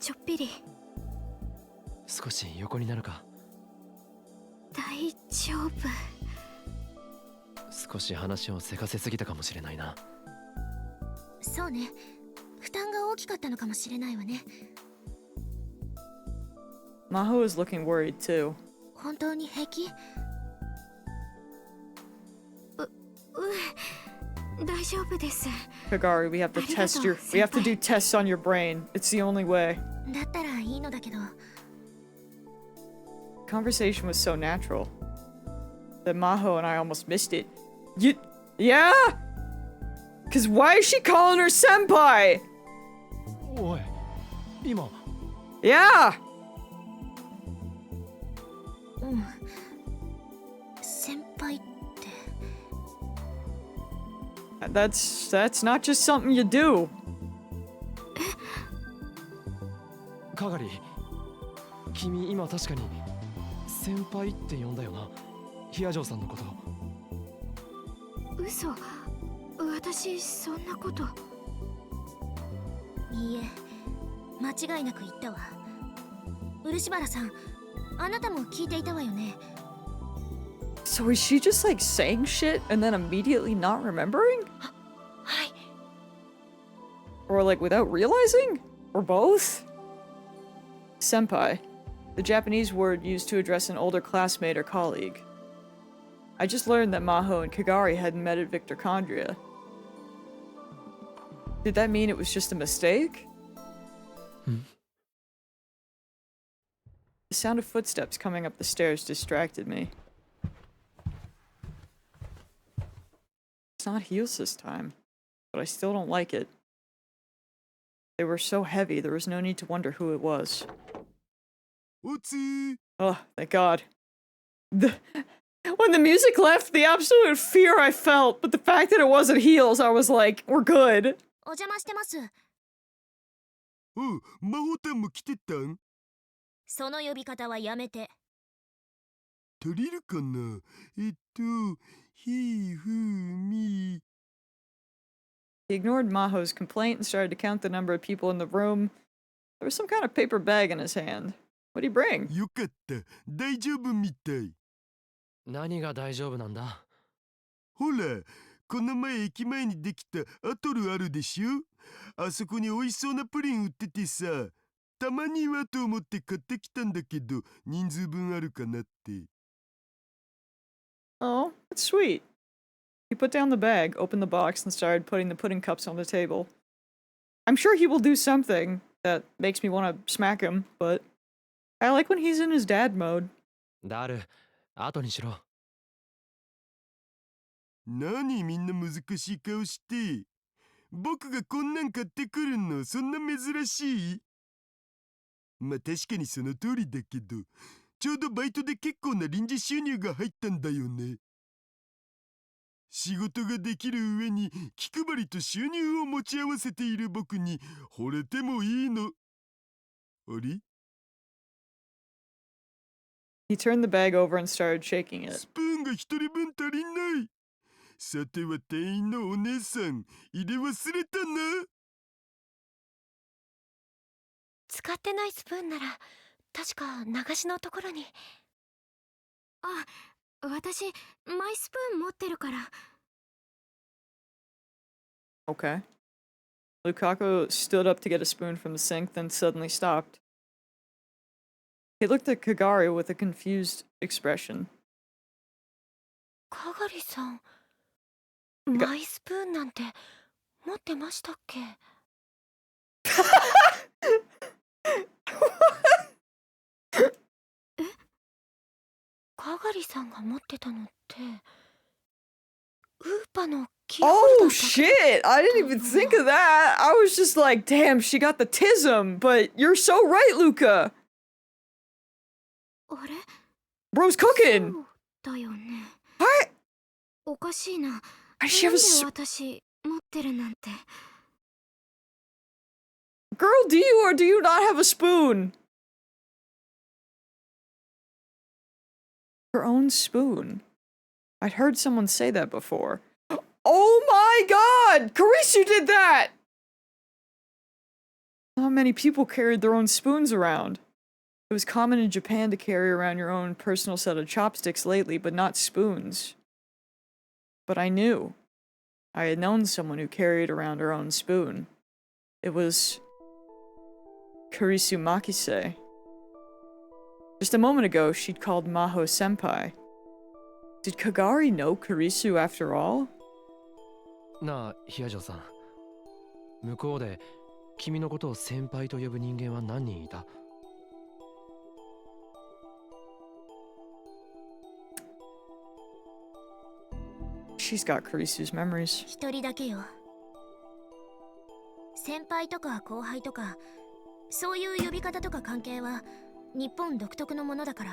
ちょっぴり。少し横になるか。大丈夫。少し話をせかせすぎたかもしれないな。そうね。負担が大きかったのかもしれないわね。Maho was looking worried too. 本当に平気？大丈夫です。 Kagari, we have to test your. We have to do tests on your brain. It's the only way. だったらいいのだけど。Conversation was so natural that Maho and I almost missed it. You, yeah? Cause why is she calling her senpai? おい、今。Yeah. うん。先輩って。That's not just something you do. かがり、君今確かに先輩って呼んだよな。ヒアジョーさんのこと。嘘。私そんなこと。いいえ、間違いなく言ったわ。漆原さん、あなたも聞いていたわよね。So is she just like saying shit and then immediately not remembering? はい。 Or like without realizing? Or both? Senpai, the Japanese word used to address an older classmate or colleague. I just learned that Maho and Kagari hadn't met at Victorchondria. Did that mean it was just a mistake? Hmm? The sound of footsteps coming up the stairs distracted me. It's not heels this time, but I still don't like it. They were so heavy, there was no need to wonder who it was. Oh, thank God. When the music left, the absolute fear I felt, but the fact that it wasn't heels, I was like, we're good. お邪魔してます。お、魔法炭も来てたん？その呼び方はやめて。足りるかな？ひふみ。 He ignored Maho's complaint and started to count the number of people in the room. There was some kind of paper bag in his hand. What'd he bring? よかった。大丈夫みたい。何が大丈夫なんだ？ほら、この前駅前にできたアトルあるでしょ？あそこに美味しそうなプリン売っててさ、たまにはと思って買ってきたんだけど、人数分あるかなって。Oh, that's sweet. He put down the bag, opened the box, and started putting the pudding cups on the table. I'm sure he will do something that makes me want to smack him, but I like when he's in his dad mode. ダル、後にしろ。何みんな難しい顔して。僕がこんなん買ってくるの、そんな珍しい？まあ確かにその通りだけど、ちょうどバイトで結構な臨時収入が入ったんだよね。仕事ができる上に気配りと収入を持ち合わせている僕に惚れてもいいの。あれ？ He turned the bag over and started shaking it. スプーンが一人分足りない。さては店員のお姉さん、入れ忘れたな。使ってないスプーンなら確か流しのところに。あ、私マイスプーン持ってるから。Okay. Lukaku stood up to get a spoon from the sink, then suddenly stopped. He looked at Kagari with a confused expression. かがりさん、マイスプーンなんて持ってましたっけ？かがりさんが持ってたのってウーパのキーホルダー Oh shit! I didn't even think of that! I was just like, damn, she got the tism, but you're so right, Luca! あれ？ Bro's cooking! そうだよね。What? おかしいな。 Does she have なん a で s- 私持ってるなんて。 Girl, do you or do you not have a spoon? Her own spoon. I'd heard someone say that before. Oh my god! Karisu did that! Not many people carried their own spoons around. It was common in Japan to carry around your own personal set of chopsticks lately, but not spoons. But I knew. I had known someone who carried around her own spoon. It was Kurisu Makise. Just a moment ago, she'd called Maho senpai. Did Kagari know Kurisu after all? なあ、ヒアジョさん。向こうで君のことを先輩と呼ぶ人間は何人いた？ She's got Kurisu's memories. 一人だけよ。先輩とか後輩とか、そういう呼び方とか関係は日本独特のものだから。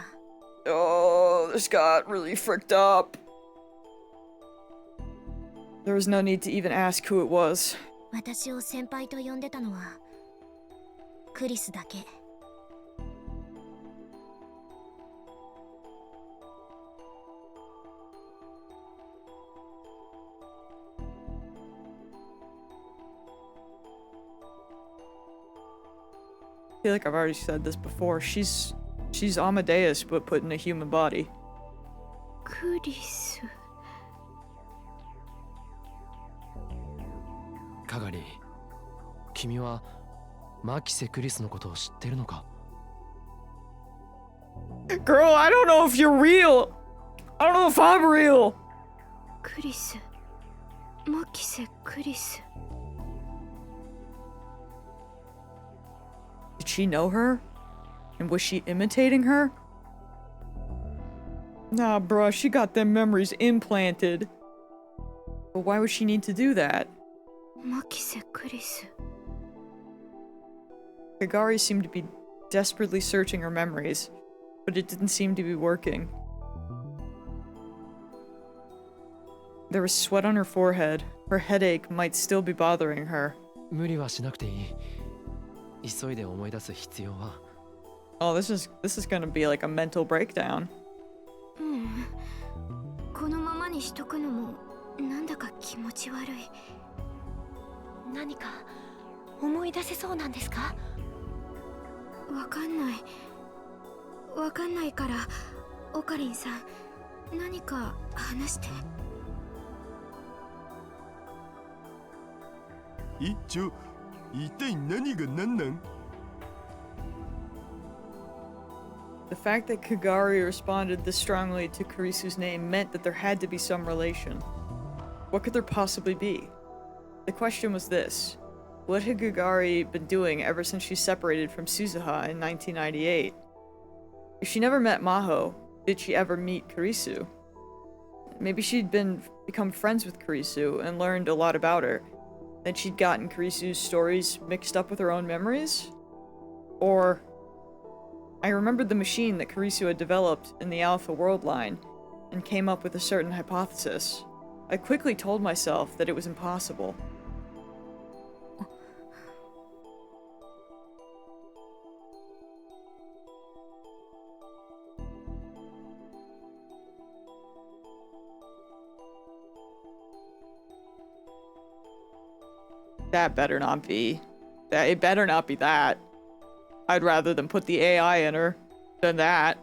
Oh, this got really fricked up. There was no need to even ask who it was. 私を先輩と呼んでたのはクリスだけ。I feel like I've already said this before. She's Amadeus, but put in a human body. クリス。カガリ、君はマキセ・クリスのことを知ってるのか？ Girl, I don't know if you're real. I don't know if I'm real. クリス。マキセ・クリス。Did she know her? And was she imitating her? Nah, bruh, she got them memories implanted. But why would she need to do that? マキセ・クリス。 Kagari seemed to be desperately searching her memories, but it didn't seem to be working. There was sweat on her forehead. Her headache might still be bothering her. 無理はしなくていい。急いで思い出す必要は。Oh, this is gonna be like a mental breakdown. うん。このままにしとくのもなんだか気持ち悪い。何か思い出せそうなんですか？わかんない。わかんないから、オカリンさん、何か話して。一体何が何なん？ The fact that Kagari responded this strongly to Kurisu's name meant that there had to be some relation. What could there possibly be? The question was this: what had Kagari been doing ever since she separated from Suzuha in 1998? If she never met Maho, did she ever meet Kurisu? Maybe she'd become friends with Kurisu and learned a lot about her. Then she'd gotten Kurisu's stories mixed up with her own memories? Or I remembered the machine that Kurisu had developed in the Alpha World line and came up with a certain hypothesis. I quickly told myself that it was impossible. That better not be. It better not be that. I'd rather them put the AI in her than that.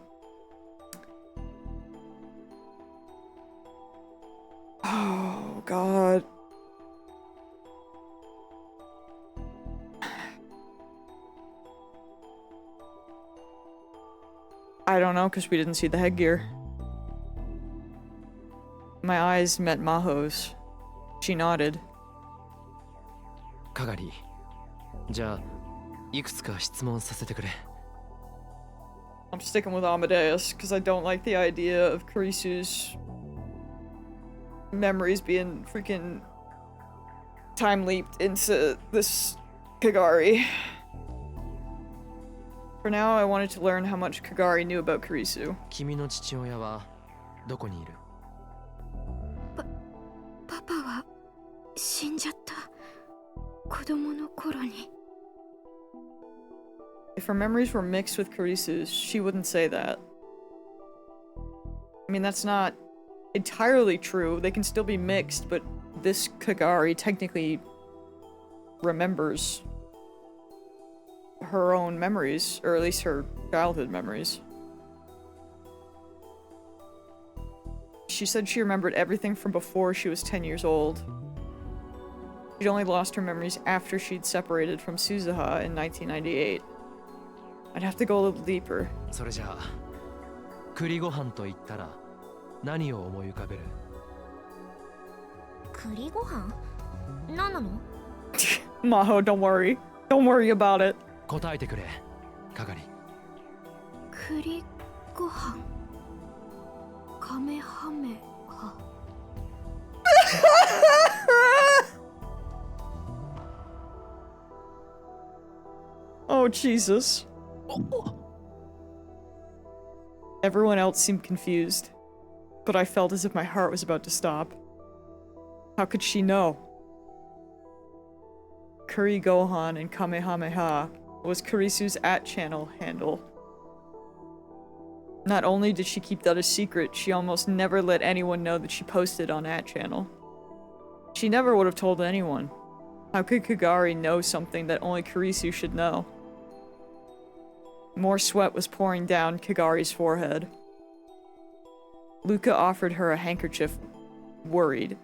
Oh, God. I don't know, because we didn't see the headgear. My eyes met Maho's. She nodded. カガリ、じゃあいくつか質問させてくれ。I'm sticking with Amadeus because I don't like the idea of Kurisu's memories being freaking time leaped into this Kagari. For now, I wanted to learn how much Kagari knew about Kurisu. 君の父親はどこにいる？パパは死んじゃった。子供の頃に。If her memories were mixed with Kurisu's, she wouldn't say that. I mean, that's not entirely true. They can still be mixed, but this Kagari technically remembers her own memories, or at least her childhood memories. She said she remembered everything from before she was 10 years old. She'd only lost her memories after she'd separated from Suzuha in 1998. I'd have to go a little deeper. それじゃあ栗ご飯と言ったら何を思い浮かべる？栗ご飯？何なの？ Maho, don't worry. Don't worry about it. 答えてくれ、係。栗ご飯カメハメハ。Oh, Jesus. Everyone else seemed confused, but I felt as if my heart was about to stop. How could she know? Kuri Gohan and Kamehameha was Kurisu's @channel handle. Not only did she keep that a secret, she almost never let anyone know that she posted on @channel. She never would have told anyone. How could Kagari know something that only Kurisu should know? More sweat was pouring down Kagari's forehead. Luca offered her a handkerchief, worried.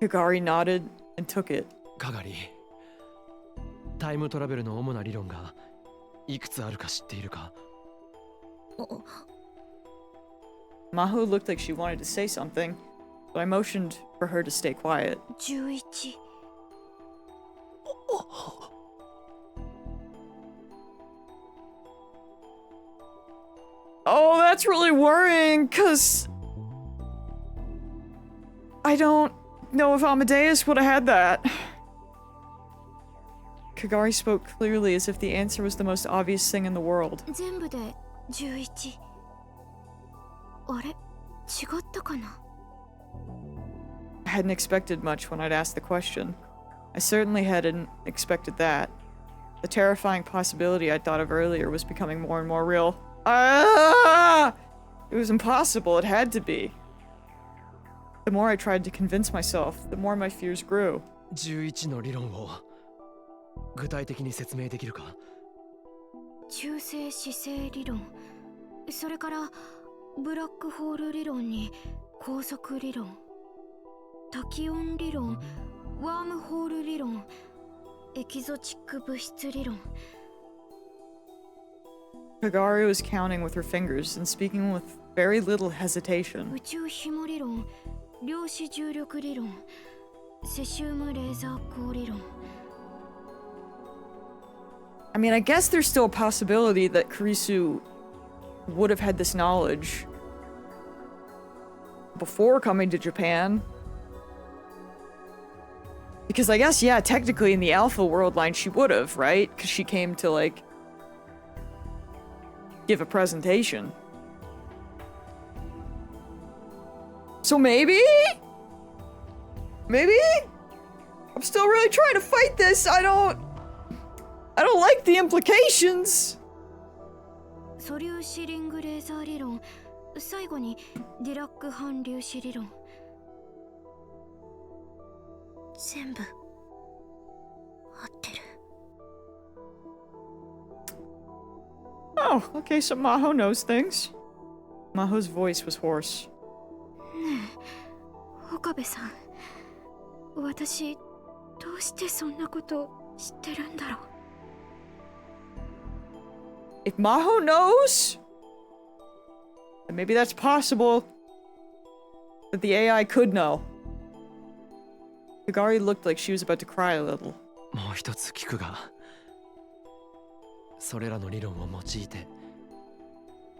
Kagari nodded and took it. 係。タイムトラベルの主な理論がいくつあるか知っているか？ Maho looked like she wanted to say something, but I motioned for her to stay quiet. 11。Oh, that's really worrying, cause I don't know if Amadeus would have had that. Kagari spoke clearly as if the answer was the most obvious thing in the world. 全部で11。あれ違ったかな？ I hadn't expected much when I'd asked the question. I certainly hadn't expected that. The terrifying possibility I'd thought of earlier was becoming more and more real. Ah! It was impossible, it had to be. The more I tried to convince myself, the more my fears grew. 11の理論を具体的に説明できるか？中性子星理論、それからブラックホール理論に高速理論、多気温理論、ワームホール理論、エキゾチック物質理論。 Kagari was counting with her fingers and speaking with very little hesitation. 宇宙紐理論、量子重力理論、セシウムレーザー光理論。 I mean, I guess there's still a possibility that Kurisu would have had this knowledge before coming to Japan. Because I guess, yeah, technically in the Alpha world line she would have, right? Because she came to, like, give a presentation. So maybe? Maybe? I'm still really trying to fight this. I don't like the implications. 素粒子リングレーザー理論、最後にディラック反粒子理論。全部合ってる。 Oh, okay, so Maho knows things. Maho's voice was hoarse. ねえ、岡部さん。私、どうしてそんなこと知ってるんだろう。 If Maho knows, then maybe that's possible that the AI could know. Kagari looked like she was about to cry a little. もう一つ聞くが、それらの理論を用いて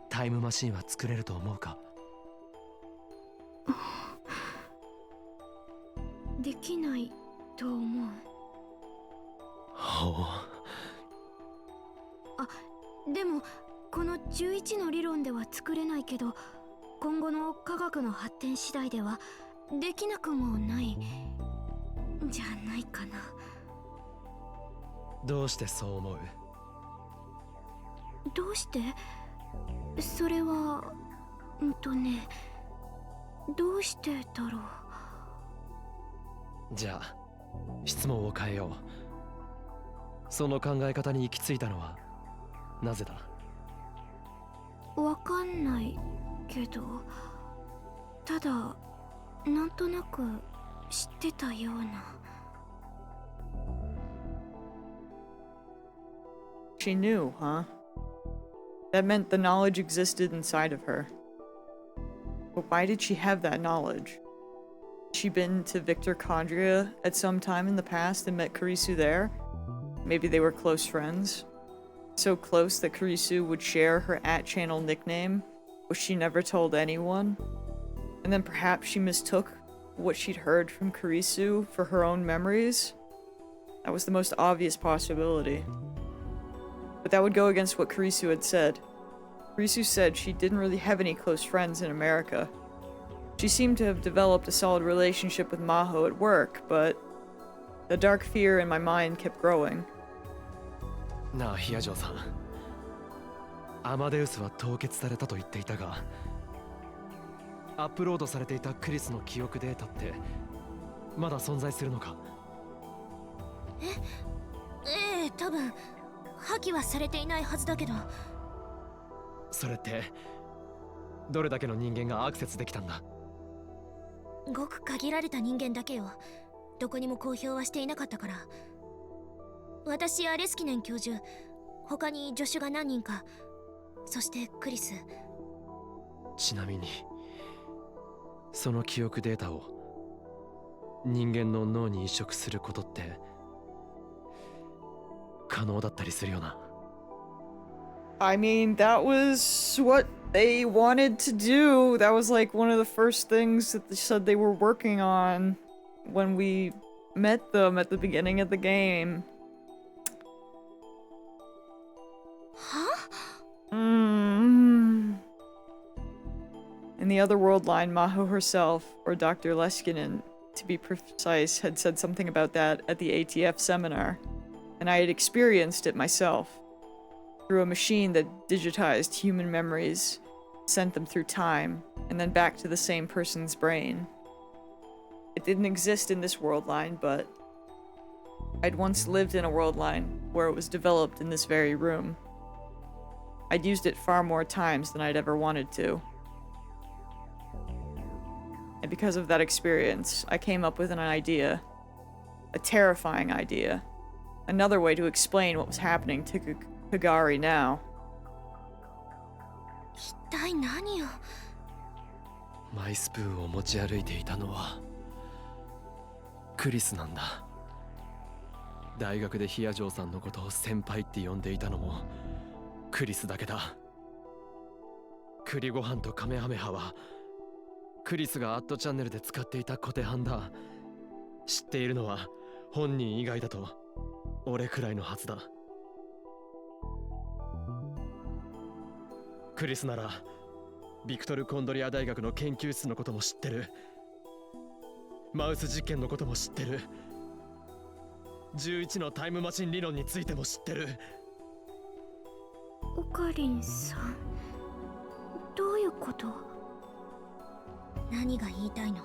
タイムマシンは作れると思うか？できないと思う。ほう。あ、でもこの11の理論では作れないけど、今後の科学の発展次第ではできなくもないじゃないかな。どうしてそう思う？どうして？それはね、どうしてだろう。じゃあ質問を変えよう。その考え方に行き着いたのはなぜだ？わかんないけど、ただなんとなく知ってたような。She knew, huh? That meant the knowledge existed inside of her. But why did she have that knowledge? Had she been to Victor Condria at some time in the past and met Kurisu there? Maybe they were close friends? So close that Kurisu would share her @channel nickname, which she never told anyone? And then perhaps she mistook what she'd heard from Kurisu for her own memories? That was the most obvious possibility. But that would go against what Kurisu had said. Kurisu said she didn't really have any close friends in America. She seemed to have developed a solid relationship with Maho at work, but the dark fear in my mind kept growing. なあ、ヒヤジョーさん。アマデウスは凍結されたと言っていたが、アップロードされていたクリスの記憶データってまだ存在するのか？ええ、多分破棄はされていないはずだけど。それってどれだけの人間がアクセスできたんだ？ごく限られた人間だけよ。どこにも公表はしていなかったから。私やレスキネン教授、他に助手が何人か、そしてクリス。ちなみにその記憶データを人間の脳に移植することって可能だったりするよな。I mean, that was what they wanted to do. That was like one of the first things that they said they were working on when we met them at the beginning of the game. は？ In the other world line, Maho herself, or Dr. Leskinen, to be precise, had said something about that at the ATF seminar, and I had experienced it myself. Through a machine that digitized human memories, sent them through time, and then back to the same person's brain. It didn't exist in this world line, but I'd once lived in a world line where it was developed in this very room. I'd used it far more times than I'd ever wanted to. And because of that experience, I came up with an idea. A terrifying idea. Another way to explain what was happening to Kagari now. 一体何を？マイスプーンを持ち歩いていたのはクリスなんだ。大学でヒヤジョーさんのことを先輩って呼んでいたのもクリスだけだ。栗ご飯とカメハメハはクリスがアットチャンネルで使っていたコテハンだ。知っているのは本人以外だと俺くらいのはずだ。クリスならビクトル・コンドリア大学の研究室のことも知ってる。マウス実験のことも知ってる。11のタイムマシン理論についても知ってる。オカリンさん、どういうこと？何が言いたいの？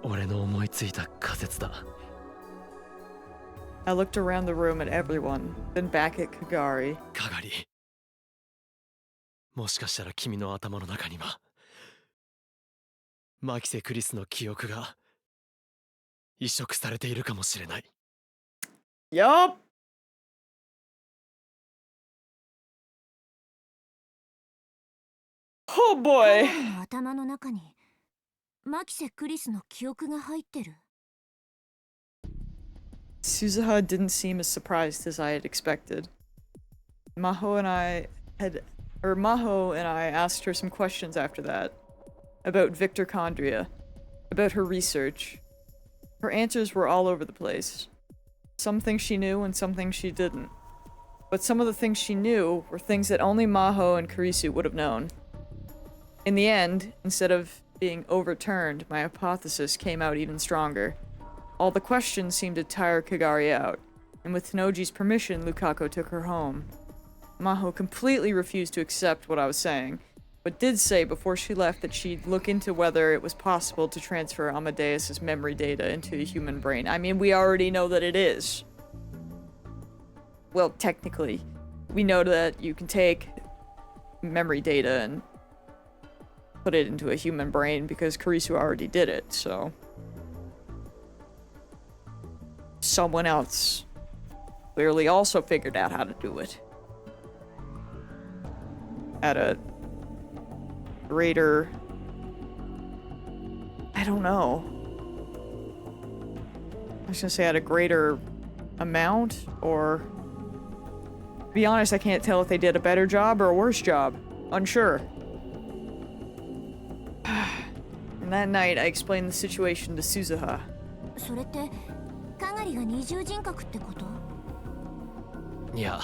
俺の思いついた仮説だ。I looked around the room at everyone, then back at Kagari. カガリ、もしかしたら君の頭の中にはマキセ・クリスの記憶が移植されているかもしれない。Yup! Oh boy! 彼の頭の中にマキセ・クリスの記憶が入ってる。Suzuha didn't seem as surprised as I had expected. Maho and I asked her some questions after that. About Victor Condria. About her research. Her answers were all over the place. Some things she knew and some things she didn't. But some of the things she knew were things that only Maho and Kurisu would have known. In the end, instead of being overturned, my hypothesis came out even stronger. All the questions seemed to tire Kagari out, and with Tenoji's permission, Lukako took her home. Maho completely refused to accept what I was saying, but did say before she left that she'd look into whether it was possible to transfer Amadeus's memory data into a human brain. I mean, we already know that it is. Well, technically, we know that you can take memory data and put it into a human brain because Kurisu already did it, so... Someone else clearly also figured out how to do it. At a greater... I don't know. I was gonna say at a greater amount, or... To be honest, I can't tell if they did a better job or a worse job. Unsure. And that night, I explained the situation to Suzuha. それってかがりが二重人格ってこと？いや、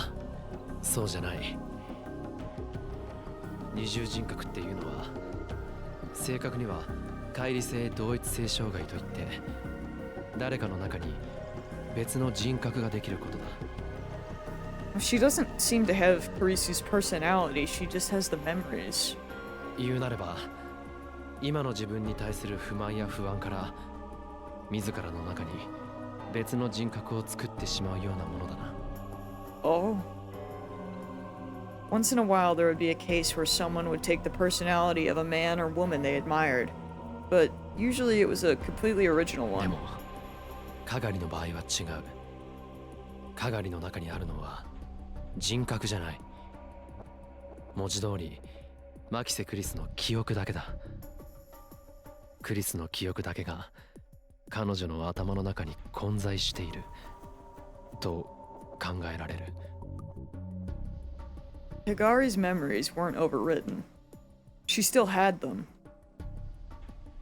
そうじゃない。二重人格っていうのは、正確には乖離性同一性障害といって、誰かの中に別の人格ができることだ。She doesn't seem to have Kurisu's personality, she just has the memories. 言うなれば、今の自分に対する不満や不安から、自らの中に別の人格を作ってしまうようなものだな。Oh. Once in a while, there would be a case where someone would take the personality of a man or woman they admired, but usually it was a completely original で one. も、かがりの場合は違う。かがりの中にあるのは人格じゃない。文字通り、マキセ・クリスの記憶だけだ。クリスの記憶だけが彼女の頭の中に混在していると考えられる。Higari's memories weren't overwritten. She still had them.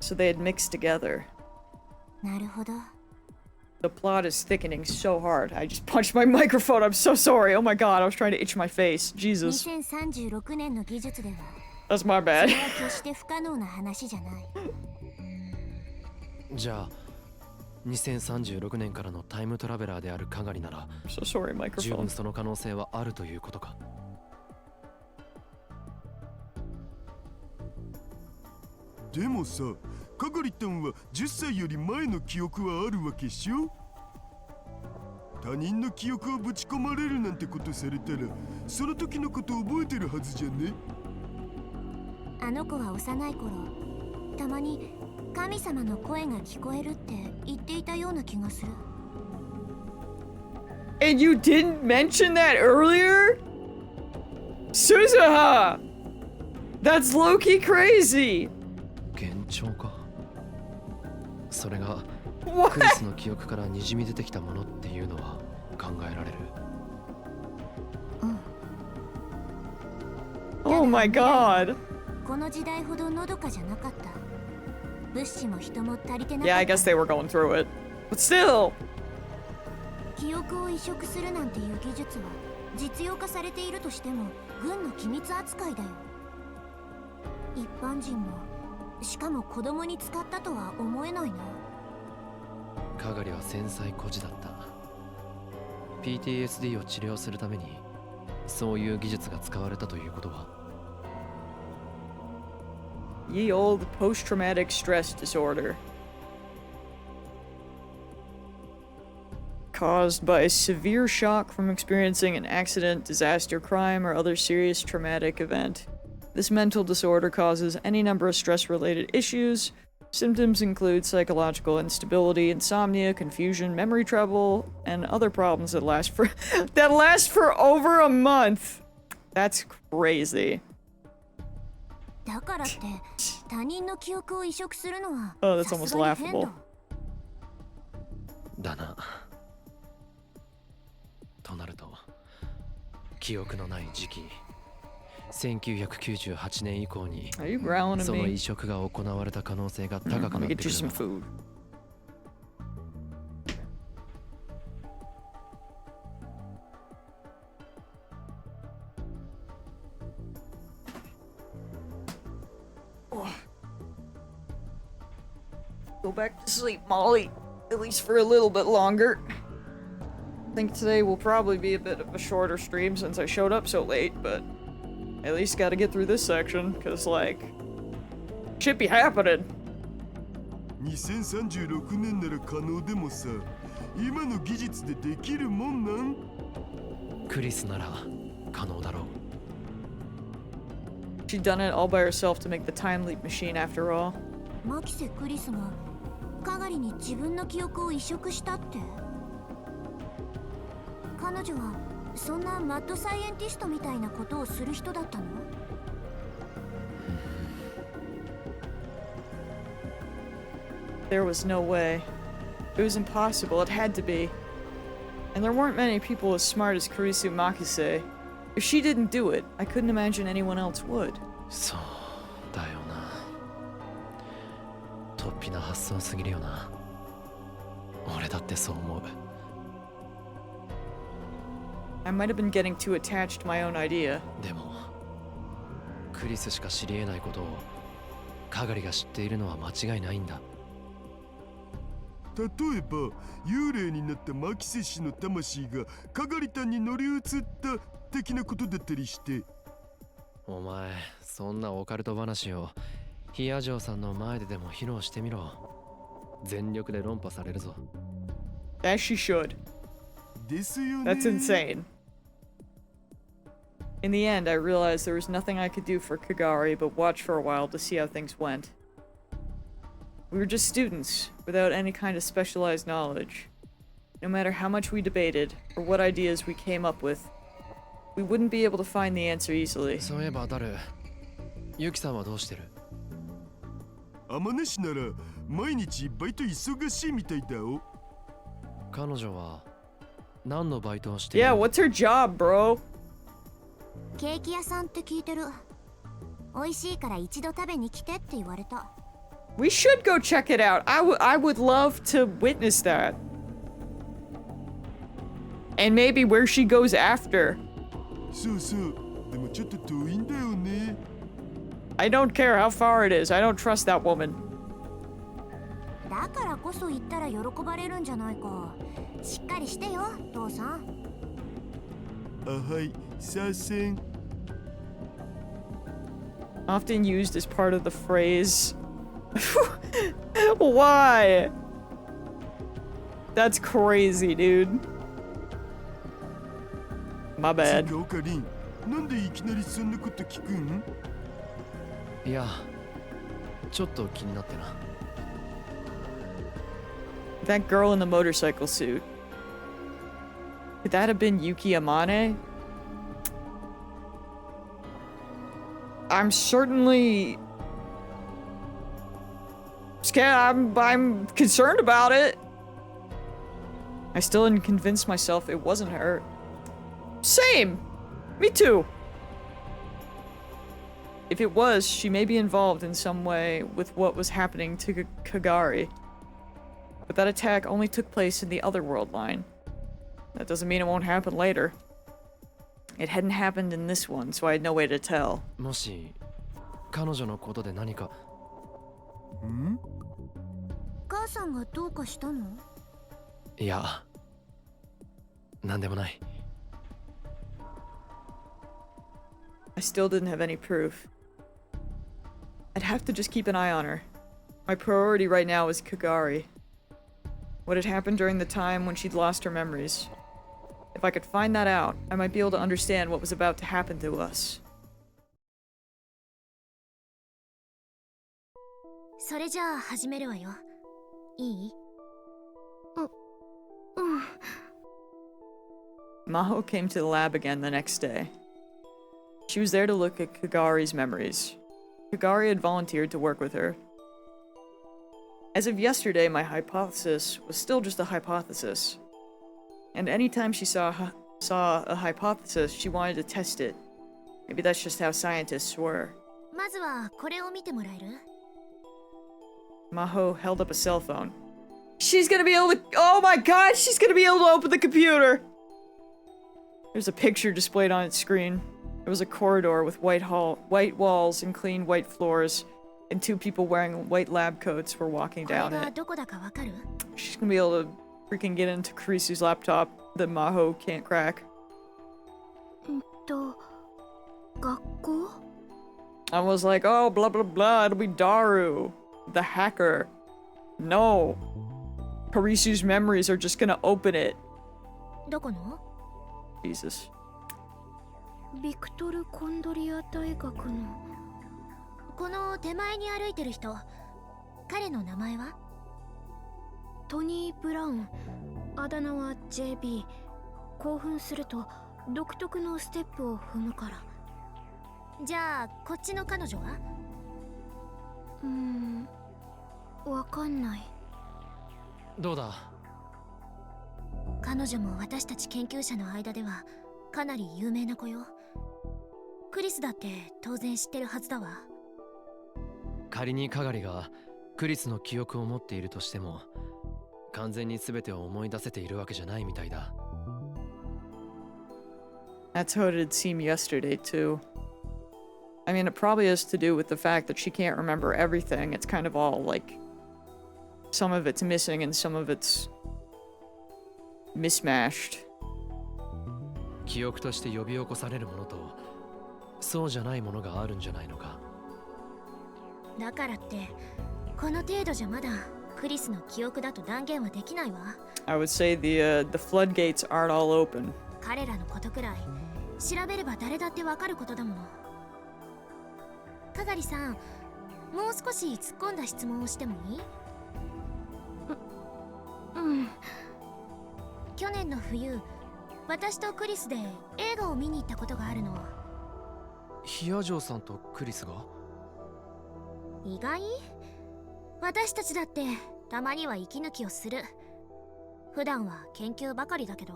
So they had mixed together. なるほど。 The plot is thickening so hard. I just punched my microphone. I'm so sorry. Oh my god, I was trying to itch my face. Jesus. 2036年の技術では That's my bad. それは決して不可能な話じゃない。じゃあ、2036年からのタイムトラベラーであるかがりなら、 So sorry, 十 microphone. 分その可能性はあるということか。でもさ、かがりたんは10歳より前の記憶はあるわけっしょ？他人の記憶をぶち込まれるなんてことされたら、その時のこと覚えてるはずじゃね？あの子は幼い頃、たまに神様の声が聞こえるって言っていたような気がする。 And you didn't mention that earlier? Suzuha! That's low-key crazy! 幻聴か。それが What? クリスの記憶からにじみ出てきたものっていうのは考えられる。Oh my god. この時代ほどのどかじゃなかった。物資も人も足りてなかった。 Yeah, I guess they were going through it. But still! 記憶を移植するなんていう技術は実用化されているとしても軍の機密扱いだよ。一般人もしかも子供に使ったとは思えないな。かがりは繊細孤児だった。PTSD を治療するためにそういう技術が使われたということは。Ye old post-traumatic stress disorder. Caused by a severe shock from experiencing an accident, disaster, crime, or other serious traumatic event. This mental disorder causes any number of stress-related issues. Symptoms include psychological instability, insomnia, confusion, memory trouble, and other problems that last for over a month. That's crazy. だからって他人の記憶を移植するのは Oh, that's さ almost すがに変 laughable. だ。だな。となると、記憶のない時期、1998年以降に Are you growling at その me? 移植が行われた可能性が Let 高くな me って get く you る some のだ。 food. Go back to sleep, Molly. At least for a little bit longer. I think today will probably be a bit of a shorter stream since I showed up so late, but At least gotta get through this section, cause like, shit be happening. 2036年なら可能でもさ、今の技術でできるもんなん？クリスなら可能だろう。 She'd done it all by herself to make the time leap machine after all. マキセ・クリスがカガリに自分の記憶を移植したって？彼女はそんなマッドサイエンティストみたいなことをする人だったの？ There was no way. It was impossible, it had to be. And there weren't many people as smart as Kurisu Makise. If she didn't do it, I couldn't imagine anyone else would. そうだよな。突飛な発想すぎるよな。俺だってそう思う。 I might have been getting too attached to my own idea. でもクリスしか知り得ないことをカガリが知っているのは間違いないんだ。例えば幽霊になったマキセ氏の魂がカガリタンに乗り移った的なことだったりして。お前そんなオカルト話をヒア城さんの前ででも披露してみろ。全力で論破されるぞ。 As she should. ですよね。 That's insane. In the end, I realized there was nothing I could do for Kagari but watch for a while to see how things went. We were just students, without any kind of specialized knowledge. No matter how much we debated, or what ideas we came up with, we wouldn't be able to find the answer easily. そういえばダル、ユキさんはどうしてる？天音氏なら毎日バイト忙しいみたいだよ。彼女は何のバイトをしている？ Yeah, what's her job, bro? ケーキ屋さんって聞いてる。美味しいから一度食べに来てって言われた。We should go check it out. I would love to witness that. And maybe where she goes after. そうそう。でもちょっと遠いんだよね。I don't care how far it is. I don't trust that woman. だからこそ言ったら喜ばれるんじゃないか。しっかりしてよ、父さん。あ、はい、左遷。Often used as part of the phrase. Why? That's crazy, dude. My bad. つうかオカリン、なんでいきなりそんなこと聞くん？いや、ちょっと気になってな。That girl in the motorcycle suit. Could that have been Yuki Amane? I'm certainly scared. I'm concerned about it. I still didn't convince myself it wasn't her. Same. Me too. If it was, she may be involved in some way with what was happening to Kagari. But that attack only took place in the Otherworld line. That doesn't mean it won't happen later. It hadn't happened in this one, so I had no way to tell. もし彼女のことで何か。ん？母さんがどうかしたの？いや、なんでもない。I still didn't have any proof. I'd have to just keep an eye on her. My priority right now is Kagari. What had happened during the time when she'd lost her memories. If I could find that out, I might be able to understand what was about to happen to us. それじゃあ始めるわよ。いい？Maho came to the lab again the next day. She was there to look at Kagari's memories. Kagari had volunteered to work with her. As of yesterday, my hypothesis was still just a hypothesis. And anytime she saw a hypothesis, she wanted to test it. Maybe that's just how scientists were. まずはこれを見てもらえる？ Maho held up a cell phone. She's gonna be able to— oh my god, she's gonna be able to open the computer! There's a picture displayed on its screen. There was a corridor with white walls and clean white floors, and two people wearing white lab coats were walking これ down が it. どこだかわかる？ She's gonna be able to freaking get into Kurisu's laptop that Maho can't crack. 学校？ I was like, oh, blah blah blah, it'll be Daru, the hacker. No. Karisu's memories are just gonna open it. どこの？ Jesus. ビクトル・コンドリア大学の。この手前に歩いてる人、彼の名前は？トニー・ブラウン、あだ名は JB。 興奮すると独特のステップを踏むから。じゃあこっちの彼女は？わかんない。どうだ？彼女も私たち研究者の間ではかなり有名な子よ。クリスだって当然知ってるはずだわ。仮にカガリがクリスの記憶を持っているとしても、完全に全てを思い出せているわけじゃないみたいだ。That's how it had seemed yesterday, too. I mean, it probably has to do with the fact that she can't remember everything. It's kind of all like, some of it's missing and some of it's mismatched. 記憶として呼び起こされるものと、そうじゃないものがあるんじゃないのか。だからってこの程度じゃまだクリスの記憶だと断言はできないわ。 I would say the floodgates aren't all open. 彼らのことくらい調べれば誰だってわかることだもの。かがりさん、もう少し突っ込んだ質問をしてもいい？去年の冬、私とクリスで映画を見に行ったことがあるの。ヒアジョーさんとクリスが？意外？私たちだってたまには息抜きをする。普段は研究ばかりだけど。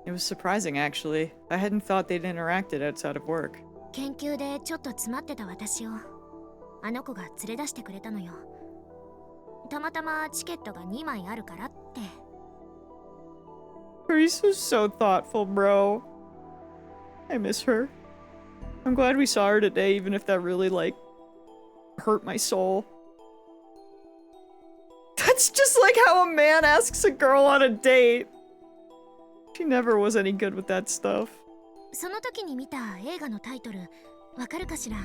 It was surprising, actually. I hadn't thought they'd interacted outside of work. 研究でちょっと詰まってた私をあの子が連れ出してくれたのよ。たまたまチケットが2枚あるからって。Reese was so thoughtful, bro. I miss her. I'm glad we saw her today, even if that really, like, hurt my soul. That's just like how a man asks a girl on a date. She never was any good with that stuff. その時に見た映画のタイトル、わかるかしら？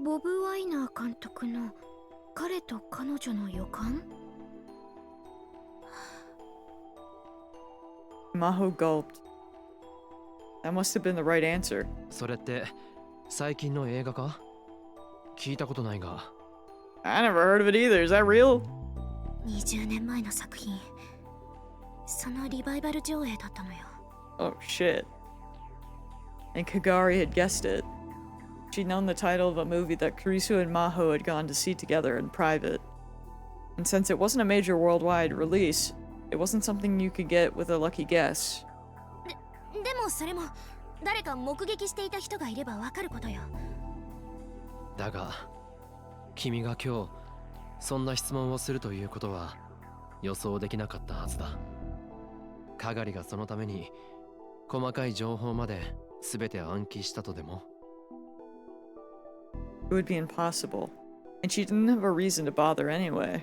ボブ・ワイナー監督の彼と彼女の予感？ Maho gulped. That must have been the right answer. それって最近の映画か？聞いたことないが。I never heard of it either. Is that real? 20年前の作品。そのリバイバル上映だったのよ。 Oh shit. And Kagari had guessed it. She'd known the title of a movie that Kurisu and Maho had gone to see together in private. And since it wasn't a major worldwide release, it wasn't something you could get with a lucky guess. でもそれも誰か目撃していた人がいればわかることよ。だが、君が今日そんな質問をするということは予想できなかったはずだ。かがりがそのために細かい情報まで全て暗記したとでも？ It would be impossible. And she didn't have a reason to bother anyway.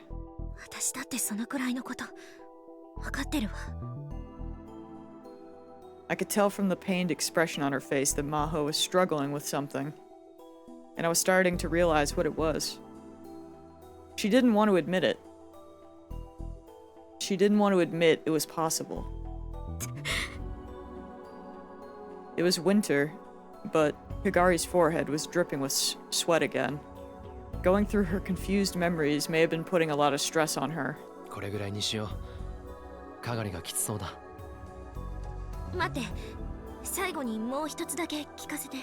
私だってそのくらいのことわかってるわ。I could tell from the pained expression on her face that Maho was struggling with something. And I was starting to realize what it was. She didn't want to admit it. She didn't want to admit it was possible. It was winter, but Kagari's forehead was dripping with sweat again. Going through her confused memories may have been putting a lot of stress on her. これぐらいにしよう。かがりがきつそうだ。待って、最後にもう一つだけ聞かせて。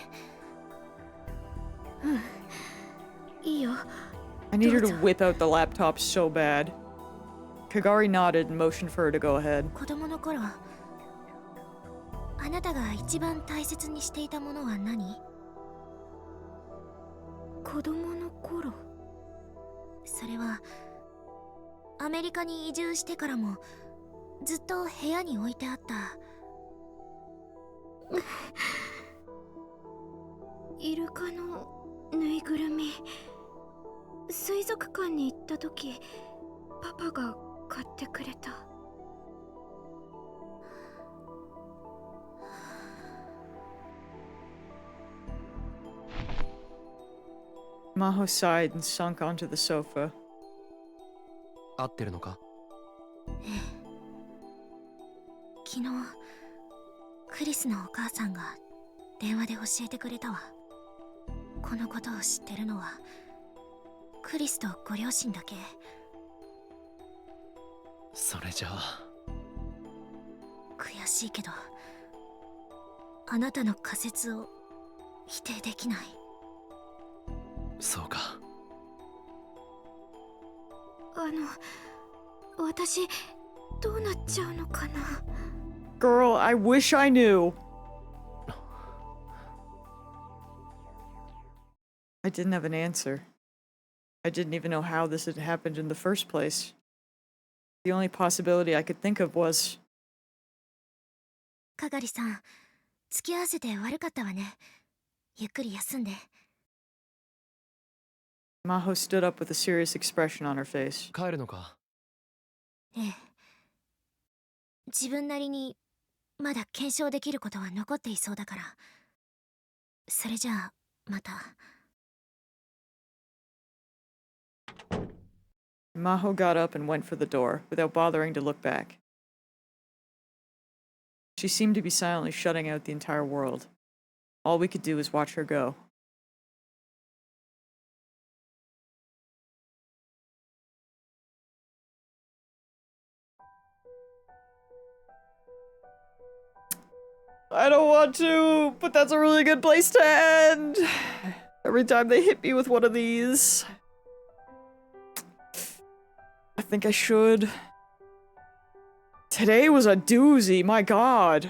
いいよ。I need her to whip out the laptop so bad. Kagari nodded and motioned for her to go ahead. 子供の頃、あなたが一番大切にしていたものは何？子供の頃。それはアメリカに移住してからもずっと部屋に置いてあったイルカのぬいぐるみ。水族館に行った時パパが買ってくれた。Maho sighed and sunk onto the sofa. 合ってるのか？昨日クリスのお母さんが電話で教えてくれたわ。このことを知ってるのはクリスとご両親だけ。それじゃあ悔しいけどあなたの仮説を否定できない。そうか。私どうなっちゃうのかな。 Girl, I wish I knew. I didn't have an answer. I didn't even know how this had happened in the first place. The only possibility I could think of was... かがりさん、付き合わせて悪かったわね。ゆっくり休んで。 Maho stood up with a serious expression on her face. 帰るのか？ええ。自分なりにまだ検証できることは残っていそうだから。それじゃあまた。 Maho got up and went for the door, without bothering to look back. She seemed to be silently shutting out the entire world. All we could do was watch her go. I don't want to, but that's a really good place to end. Every time they hit me with one of these. I think I should. Today was a doozy, my god.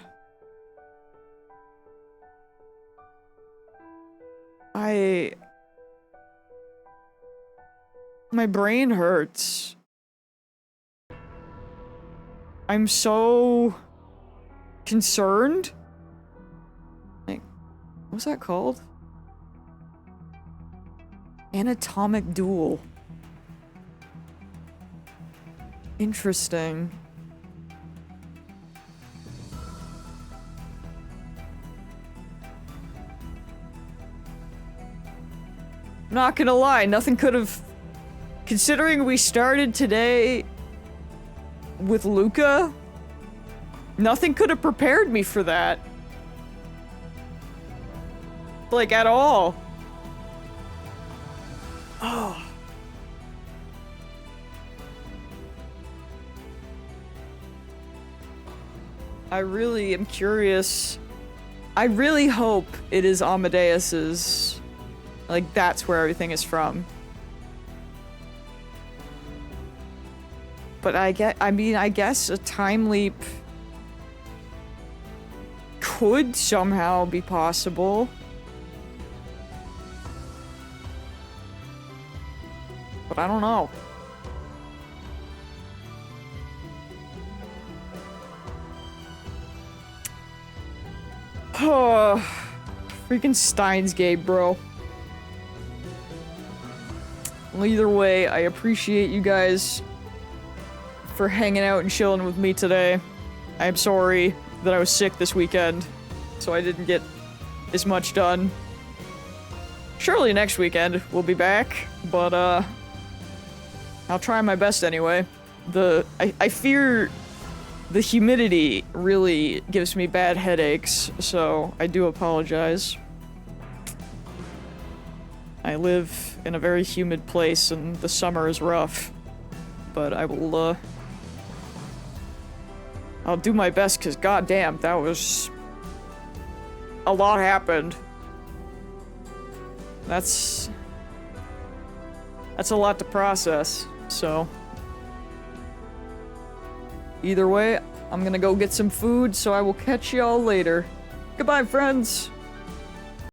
My brain hurts. I'm so concerned. Like, what's that called? Anatomic duel. Interesting. I'm not gonna lie, nothing could have... Considering we started today with Luca, nothing could have prepared me for that. Like, at all. Oh. I really am curious. I really hope it is Amadeus's. Like, that's where everything is from. But I guess a time leap could somehow be possible. But I don't know. Oh, freaking Steins Gate, bro. Well, either way, I appreciate you guys for hanging out and chilling with me today. I'm sorry that I was sick this weekend, so I didn't get as much done. Surely next weekend we'll be back, but I'll try my best anyway. I fear the humidity really gives me bad headaches, so I do apologize. I live in a very humid place and the summer is rough, but I will, I'll do my best, because goddamn, that was... A lot happened. That's a lot to process, so... Either way, I'm gonna go get some food, so I will catch y'all later. Goodbye, friends!